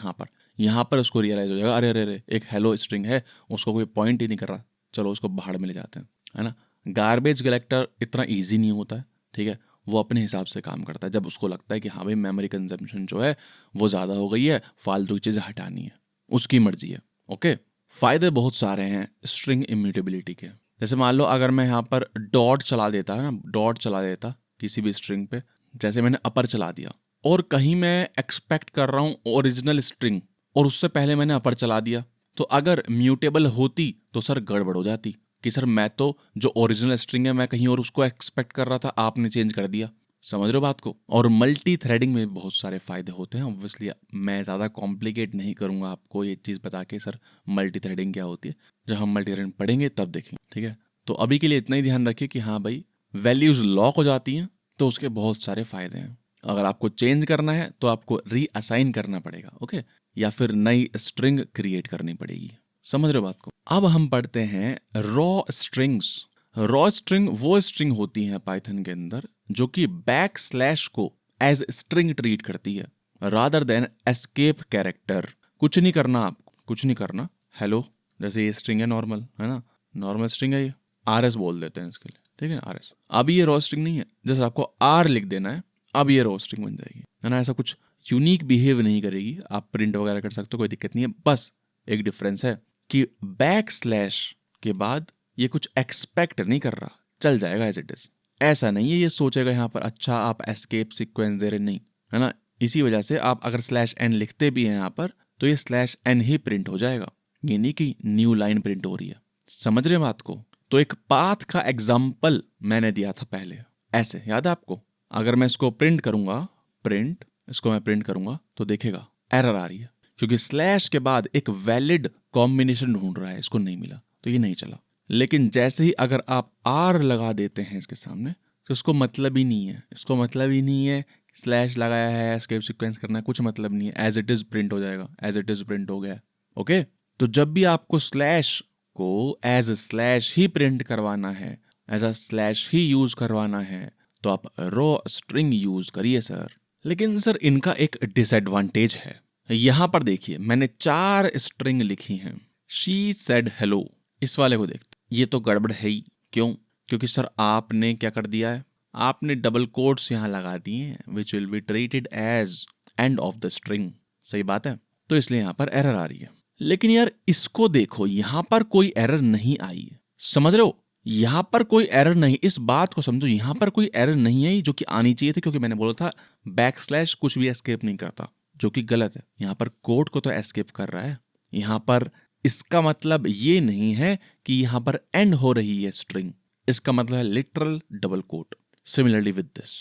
यहाँ पर उसको रियलाइज हो जाएगा, अरे अरे अरे एक हेलो स्ट्रिंग है, उसको कोई पॉइंट ही नहीं कर रहा, चलो उसको बाहर में ले जाते हैं, है ना। गार्बेज कलेक्टर इतना ईजी नहीं होता है, ठीक है, वो अपने हिसाब से काम करता है। जब उसको लगता है कि हाँ भाई मेमोरी कंजम्पशन जो है वो ज़्यादा हो गई है, फालतू की चीज़ें हटानी है, उसकी मर्जी है। ओके, फायदे बहुत सारे हैं स्ट्रिंग इम्यूटेबिलिटी के। जैसे मान लो अगर मैं यहाँ पर डॉट चला देता है ना, डॉट चला देता किसी भी स्ट्रिंग पे, जैसे मैंने अपर चला दिया, और कहीं मैं एक्सपेक्ट कर रहा हूँ ओरिजिनल स्ट्रिंग और उससे पहले मैंने अपर चला दिया, तो अगर म्यूटेबल होती तो सर गड़बड़ हो जाती कि सर मैं तो जो ओरिजिनल स्ट्रिंग है मैं कहीं और उसको एक्सपेक्ट कर रहा था, आपने चेंज कर दिया, समझ रहे हो बात को। और मल्टी थ्रेडिंग में बहुत सारे फायदे होते हैं, ऑब्वियसली मैं ज़्यादा कॉम्प्लिकेट नहीं करूँगा आपको ये चीज़ बता के सर मल्टी थ्रेडिंग क्या होती है, जब हम मल्टी थ्रेडिंग पढ़ेंगे तब देखेंगे, ठीक है। तो अभी के लिए इतना ही ध्यान रखिए कि हाँ भाई वैल्यूज़ लॉक हो जाती हैं तो उसके बहुत सारे फायदे हैं। अगर आपको चेंज करना है तो आपको रीअसाइन करना पड़ेगा, ओके, या फिर नई स्ट्रिंग क्रिएट करनी पड़ेगी, समझ रहे हो बात को। अब हम पढ़ते हैं रॉ स्ट्रिंग्स। रॉ स्ट्रिंग वो स्ट्रिंग होती है पाइथन के अंदर जो कि बैक स्लैश को एज स्ट्रिंग ट्रीट करती है रादर देन एस्केप कैरेक्टर। कुछ नहीं करना आपको, कुछ नहीं करना। हेलो, जैसे ये स्ट्रिंग है नॉर्मल, है ना, नॉर्मल स्ट्रिंग है ये, RS बोल देते हैं इसके लिए, ठीक है ना, RS। अब ये रॉ स्ट्रिंग नहीं है, जैसे आपको R लिख देना है, अब ये रॉ स्ट्रिंग बन जाएगी, है ना। ऐसा कुछ यूनिक बिहेव नहीं करेगी, आप प्रिंट वगैरह कर सकते हो, कोई दिक्कत नहीं है। बस एक डिफरेंस है कि बैक स्लैश के बाद ये कुछ एक्सपेक्ट नहीं कर रहा, चल जाएगा एज इट इज। ऐसा नहीं है ये सोचेगा यहाँ पर अच्छा आप एस्केप सीक्वेंस दे रहे, नहीं, है ना। इसी वजह से आप अगर /n लिखते भी हैं यहाँ पर तो ये /n ही प्रिंट हो जाएगा, ये नहीं कि न्यू लाइन प्रिंट हो रही है। समझ रहे हैं बात को? तो एक पाथ का एग्जाम्पल मैंने दिया था पहले, ऐसे याद है आपको? अगर मैं इसको प्रिंट करूंगा, प्रिंट, इसको मैं प्रिंट करूंगा तो देखेगा एरर आ रही है, क्योंकि स्लैश के बाद एक वैलिड कॉम्बिनेशन ढूंढ रहा है, इसको नहीं मिला तो ये नहीं चला। लेकिन जैसे ही अगर आप R लगा देते हैं इसके सामने तो इसको मतलब ही नहीं है, इसको मतलब ही नहीं है स्लैश लगाया है, एस्केप सीक्वेंस करना है, कुछ मतलब नहीं है, एज इट इज प्रिंट हो जाएगा, एज इट इज प्रिंट हो गया। ओके, तो जब भी आपको स्लैश को एज स्लैश ही प्रिंट करवाना है, एज अ स्लैश ही यूज करवाना है, तो आप रॉ स्ट्रिंग यूज करिए सर। लेकिन सर इनका एक डिसएडवांटेज है, यहां पर देखिए मैंने 4 स्ट्रिंग लिखी हैं। शी सेड हेलो, इस वाले को देखते, ये तो गड़बड़ है ही। क्यों? क्योंकि सर आपने क्या कर दिया है, आपने डबल कोट्स यहां लगा दिए हैं, which will be treated as end of the string. सही बात है, तो इसलिए यहां पर एरर आ रही है। लेकिन यार इसको देखो, यहां पर कोई एरर नहीं आई है, समझ रहे हो? यहां पर एरर एरर नहीं, इस बात को समझो, यहां पर कोई एरर नहीं आई जो कि आनी चाहिए थी, क्योंकि मैंने बोला था बैक स्लैश कुछ भी एस्केप नहीं करता, जो कि गलत है। यहां पर कोड को तो एस्केप कर रहा है, यहां पर इसका मतलब ये नहीं है कि यहां पर एंड हो रही है स्ट्रिंग, इसका मतलब है literal double quote. Similarly with this,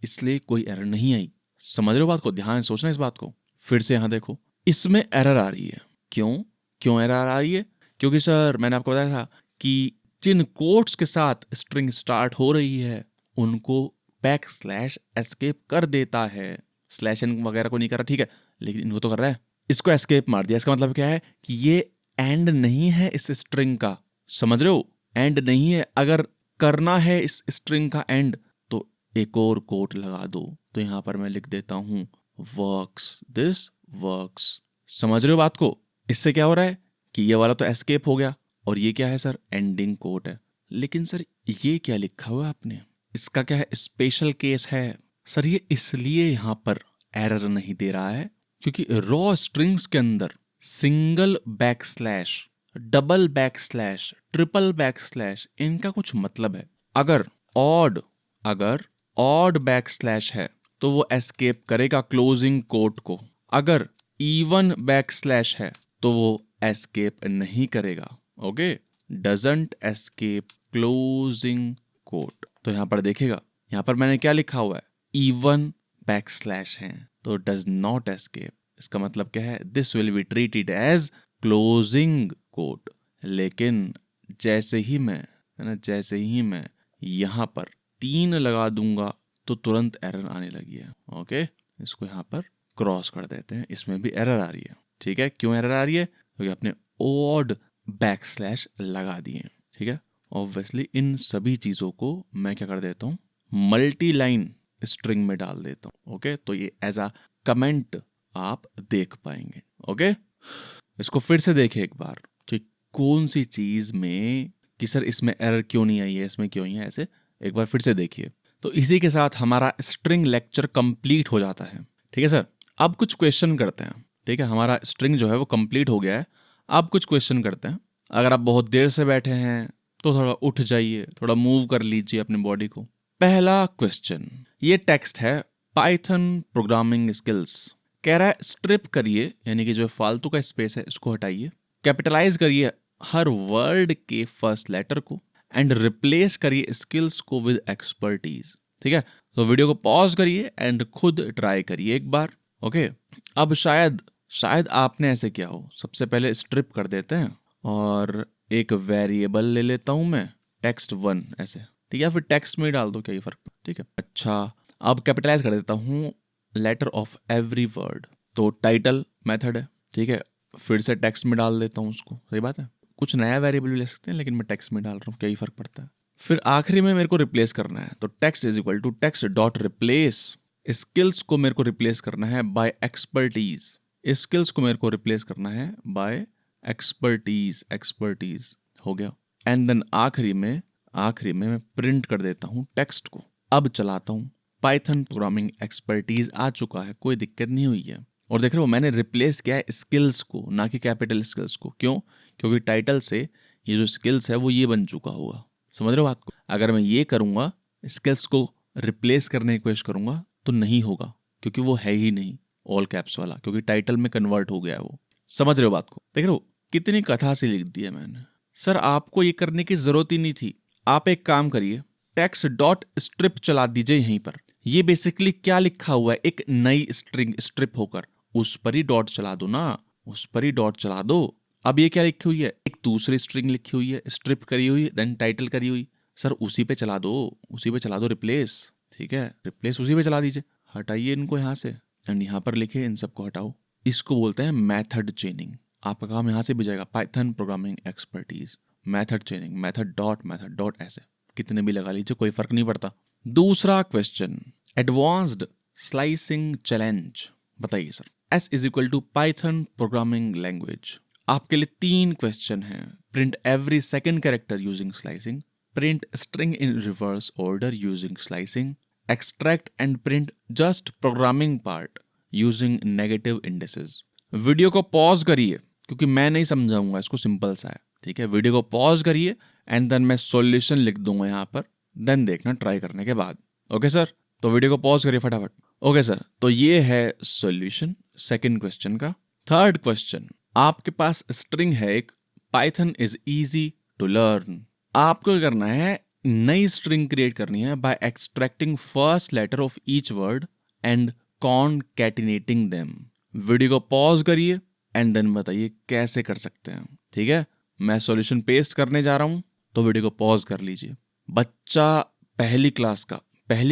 इसलिए कोई एरर नहीं आई। समझ रहे हो बात को? ध्यान से सोचना इस बात को। फिर से यहां देखो, इसमें एरर आ रही है। क्यों एरर आ रही है? क्योंकि सर मैंने आपको बताया था कि जिन कोट्स के साथ स्ट्रिंग स्टार्ट हो रही है उनको बैक स्लैश एस्केप कर देता है, /n वगैरह को नहीं कर रहा, ठीक है, लेकिन इनको तो कर रहा है। इसको एस्केप मार दिया, इसका मतलब क्या है कि ये एंड नहीं है इस स्ट्रिंग का। समझ रहे हो? एंड नहीं है। अगर करना है इस स्ट्रिंग का एंड तो एक और कोट लगा दो। तो यहां पर मैं लिख देता हूं वर्क्स, दिस वर्क्स। समझ रहे हो बात को? इससे क्या हो रहा है कि ये वाला तो एस्केप हो गया, और ये क्या है सर? एंडिंग कोट है। लेकिन सर ये क्या लिखा हुआ है आपने? इसका क्या है? स्पेशल केस है सर। ये इसलिए यहां पर एरर नहीं दे रहा है क्योंकि रॉ स्ट्रिंग्स के अंदर single back slash, double back slash, triple back slash, इनका कुछ मतलब है। अगर ऑड बैक स्लैश है तो वो एस्केप करेगा क्लोजिंग कोट को। अगर इवन बैक स्लैश है तो वो एस्केप नहीं करेगा। Okay, doesn't escape closing quote. तो यहां पर देखेगा, यहां पर मैंने क्या लिखा हुआ है? इवन बैक स्लैश है तो डज नॉट एस्केप। इसका मतलब क्या है? This will be treated as closing quote. लेकिन जैसे ही मैं यहां पर 3 लगा दूंगा तो तुरंत एरर आने लगी है। ओके, इसको यहां पर क्रॉस कर देते हैं, इसमें भी एरर आ रही है। ठीक है, क्यों एरर आ रही है? क्योंकि आपने ऑड बैक स्लैश लगा दिए। ठीक है, ऑब्वियसली इन सभी चीजों को मैं क्या कर देता हूँ? मल्टी लाइन स्ट्रिंग में डाल देता हूँ। ओके, तो ये एज अ कमेंट आप देख पाएंगे। ओके, इसको फिर से देखिए एक बार कि कौन सी चीज में कि सर इसमें एरर क्यों नहीं आई है, इसमें क्यों नहीं है, ऐसे एक बार फिर से देखिए। तो इसी के साथ हमारा स्ट्रिंग लेक्चर कंप्लीट हो जाता है। ठीक है सर, अब कुछ क्वेश्चन करते हैं। ठीक है, हमारा स्ट्रिंग जो है वो कंप्लीट हो गया है। अब कुछ क्वेश्चन करते हैं। अगर आप बहुत देर से बैठे हैं तो थोड़ा उठ जाइए, थोड़ा मूव कर लीजिए अपनी बॉडी को। पहला क्वेश्चन, ये टेक्स्ट है पाइथन प्रोग्रामिंग स्किल्स। कह रहा है स्ट्रिप करिए, यानी कि जो फालतू का स्पेस है इसको हटाइए, कैपिटलाइज करिए हर वर्ड के फर्स्ट लेटर को एंड रिप्लेस करिए स्किल्स को विद एक्सपर्टीज। ठीक है, तो वीडियो को पॉज करिए एंड खुद ट्राई करिए एक बार। ओके, अब शायद आपने ऐसे किया हो। सबसे पहले स्ट्रिप कर देते हैं और एक वेरिएबल ले लेता हूं मैं, text1 ऐसे। ठीक है, फिर टेक्स्ट में डाल दो, क्या ही फर्क। ठीक है, अच्छा अब कैपिटलाइज कर देता हूं लेटर ऑफ एवरी वर्ड, तो टाइटल मेथड है। ठीक है, फिर से टेक्स्ट में डाल देता हूं उसको। सही बात है, कुछ नया वेरिएबल भी ले सकते हैं लेकिन मैं टेक्स्ट में डाल रहा हूँ, क्या ही फर्क पड़ता है। फिर आखिरी में मेरे को रिप्लेस करना है, तो text is equal to text dot replace. Skills को मेरे को रिप्लेस करना है बाय एक्सपर्टीज। स्किल्स को मेरे को रिप्लेस करना है बाय एक्सपर्टीज हो गया। एंड देन आखिरी में मैं प्रिंट कर देता हूँ टेक्स्ट को। अब चलाता हूँ, पाइथन प्रोग्रामिंग एक्सपर्टीज आ चुका है, कोई दिक्कत नहीं हुई है। और देख रहे हो मैंने रिप्लेस किया है स्किल्स को, ना कि कैपिटल स्किल्स को। क्यों? क्योंकि टाइटल से ये जो स्किल्स है वो ये बन चुका होगा। समझ रहे हो बात को? अगर मैं ये करूँगा, स्किल्स को रिप्लेस करने की कोशिश करूँगा तो नहीं होगा, क्योंकि वो है ही नहीं ऑल कैप्स वाला, क्योंकि टाइटल में कन्वर्ट हो गया है वो। समझ रहे हो बात को? देख रहे हो कितनी कथा से लिख दी है मैंने। सर आपको ये करने की जरूरत ही नहीं थी। आप एक काम करिए, टेक्स्ट डॉट स्ट्रिप चला दीजिए यहीं पर। ये बेसिकली क्या लिखा हुआ है, एक नई स्ट्रिंग स्ट्रिप होकर, उस पर ही डॉट चला दो ना, उस पर ही डॉट चला दो। अब ये क्या लिखी हुई है, एक दूसरी स्ट्रिंग लिखी हुई है, स्ट्रिप करी हुई, देन टाइटल करी हुई। सर उसी पे चला दो, उसी पे चला दो रिप्लेस। ठीक है, रिप्लेस उसी पे चला दीजिए। हटाइए इनको यहाँ से एंड यहाँ पर लिखे इन सबको हटाओ। इसको बोलते हैं मेथड चेनिंग। आपका काम यहाँ से भी जाएगा, Python programming expertise, method चेनिंग, method dot ऐसे कितने भी लगा लीजिए, कोई फर्क नहीं पड़ता। दूसरा क्वेश्चन, एडवांस्ड स्लाइसिंग चैलेंज। बताइए sir, S is equal to Python programming language. आपके लिए 3 क्वेश्चन हैं। Print every second character using slicing, print string in reverse order using slicing, extract and print just programming part using negative indices. Video को pause करिए, क्योंकि मैं नहीं समझाऊंगा इसको, सिंपल सा है। ठीक है, वीडियो को पॉज करिए एंड देन मैं सॉल्यूशन लिख दूंगा यहाँ पर, देन देखना ट्राई करने के बाद। ओके सर, तो वीडियो को पॉज करिए फटाफट। ओके सर, तो ये है सॉल्यूशन सेकंड क्वेश्चन का। थर्ड क्वेश्चन, आपके पास स्ट्रिंग है एक, Python is easy to learn. आपको क्या करना है, नई स्ट्रिंग क्रिएट करनी है by extracting first letter of each word and concatenating them. Video को पॉज करिए एंड देन बताइए कैसे कर सकते हैं। ठीक है, मैं सॉल्यूशन पेस्ट करने जा रहा हूं, तो वीडियो को पॉज कर लीजिए। बच्चा पहली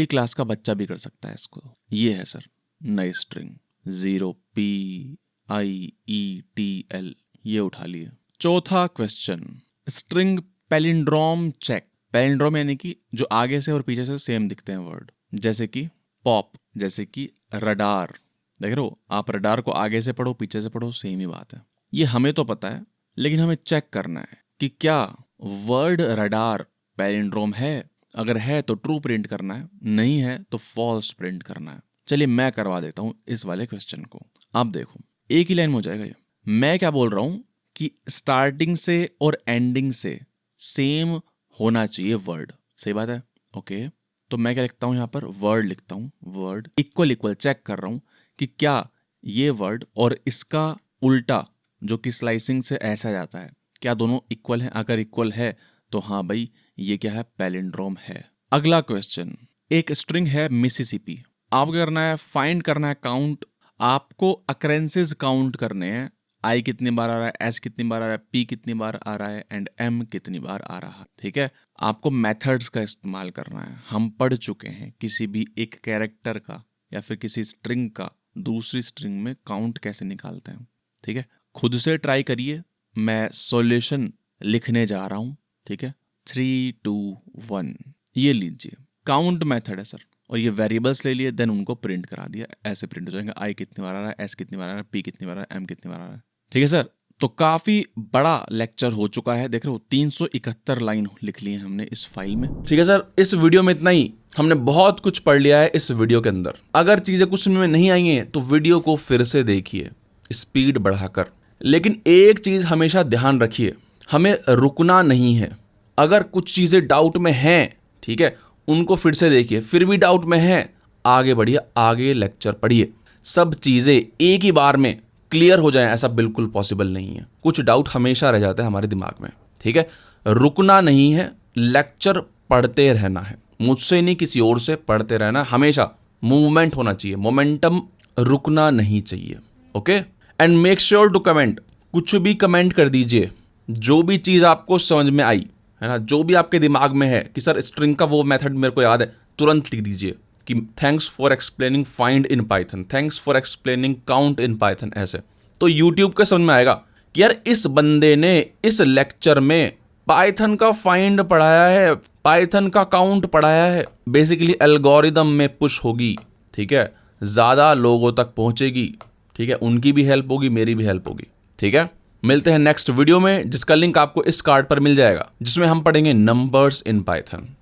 क्लास का बच्चा भी कर सकता है इसको। ये है सर नई स्ट्रिंग 0PIETL, ये उठा लिए। चौथा question, string palindrome check. Palindrome यानी कि जो आगे से और पीछे से सेम दिखते हैं वर्ड, जैसे कि पॉप, जैसे कि रडार। देख रहे हो, आप रडार को आगे से पढ़ो पीछे से पढ़ो सेम ही बात है। ये हमें तो पता है, लेकिन हमें चेक करना है कि क्या वर्ड रडार पैलिंड्रोम है। अगर है तो ट्रू प्रिंट करना है, नहीं है तो फॉल्स प्रिंट करना है। चलिए मैं करवा देता हूं इस वाले क्वेश्चन को। आप देखो एक ही लाइन में हो जाएगा ये। मैं क्या बोल रहा हूं कि स्टार्टिंग से और एंडिंग से सेम होना चाहिए वर्ड। सही बात है। ओके, तो मैं क्या लिखता हूं यहाँ पर, वर्ड लिखता हूं, वर्ड इक्वल चेक कर रहा हूं कि क्या ये वर्ड और इसका उल्टा जो कि स्लाइसिंग से ऐसा जाता है, क्या दोनों इक्वल है। अगर इक्वल है तो हाँ भाई ये क्या है, पैलिंड्रोम है। अगला क्वेश्चन, एक स्ट्रिंग है मिसिसिपी। आपको करना है, फाइंड करना है काउंट। आपको अकरेंसेस काउंट करने हैं, आई कितनी बार आ रहा है, एस कितनी बार आ रहा है, पी कितनी बार आ रहा है एंड एम कितनी बार आ रहा है। ठीक है, आपको मेथड्स का इस्तेमाल करना है। हम पढ़ चुके हैं किसी भी एक कैरेक्टर का या फिर किसी स्ट्रिंग का दूसरी स्ट्रिंग में काउंट कैसे निकालते हैं। ठीक है, खुद से ट्राई करिए। मैं सॉल्यूशन लिखने जा रहा हूं। ठीक है, 3 2 1 ये लीजिए, काउंट मेथड है सर, और ये वेरिएबल्स ले लिए, देन उनको प्रिंट करा दिया। ऐसे प्रिंट हो जाएंगे, आई कितनी बार आ रहा है, एस कितनी बार आ रहा है, पी कितनी बार आ रहा है, एम कितनी बार आ रहा है। ठीक है सर, तो काफी बड़ा लेक्चर हो चुका है। देख रहे हो 371 लाइन लिख ली है हमने इस फाइल में।
ठीक है सर, इस वीडियो में इतना ही। हमने बहुत कुछ पढ़ लिया है इस वीडियो के अंदर। अगर चीजें कुछ में नहीं आई हैं तो वीडियो को फिर से देखिए स्पीड बढ़ाकर। लेकिन एक चीज हमेशा ध्यान रखिए, हमें रुकना नहीं है। अगर कुछ चीजें डाउट में हैं, ठीक है, उनको फिर से देखिए, फिर भी डाउट में है, आगे बढ़िए, आगे लेक्चर पढ़िए। सब चीजें एक ही बार में क्लियर हो जाए ऐसा बिल्कुल पॉसिबल नहीं है। कुछ डाउट हमेशा रह जाता है हमारे दिमाग में। ठीक है, रुकना नहीं है, लेक्चर पढ़ते रहना है। मुझसे नहीं, किसी और से पढ़ते रहना। हमेशा मूवमेंट होना चाहिए, मोमेंटम रुकना नहीं चाहिए। Okay, and make sure to comment. कुछ भी कमेंट कर दीजिए, जो भी चीज़ आपको समझ में आई है ना, जो भी आपके दिमाग में है कि सर स्ट्रिंग का वो मेथड मेरे को याद है, तुरंत लिख दीजिए कि thanks for explaining find in Python, thanks for explaining count in Python. ऐसे तो यूट्यूब के समझ में आएगा कि यार इस बंदे ने इस लेक्चर में पाइथन का फाइंड पढ़ाया है, पाइथन का काउंट पढ़ाया है। बेसिकली एल्गोरिदम में पुश होगी। ठीक है, ज़्यादा लोगों तक पहुंचेगी। ठीक है, उनकी भी हेल्प होगी, मेरी भी हेल्प होगी। ठीक है, मिलते हैं नेक्स्ट वीडियो में, जिसका लिंक आपको इस कार्ड पर मिल जाएगा, जिसमें हम पढ़ेंगे नंबर्स इन पाइथन।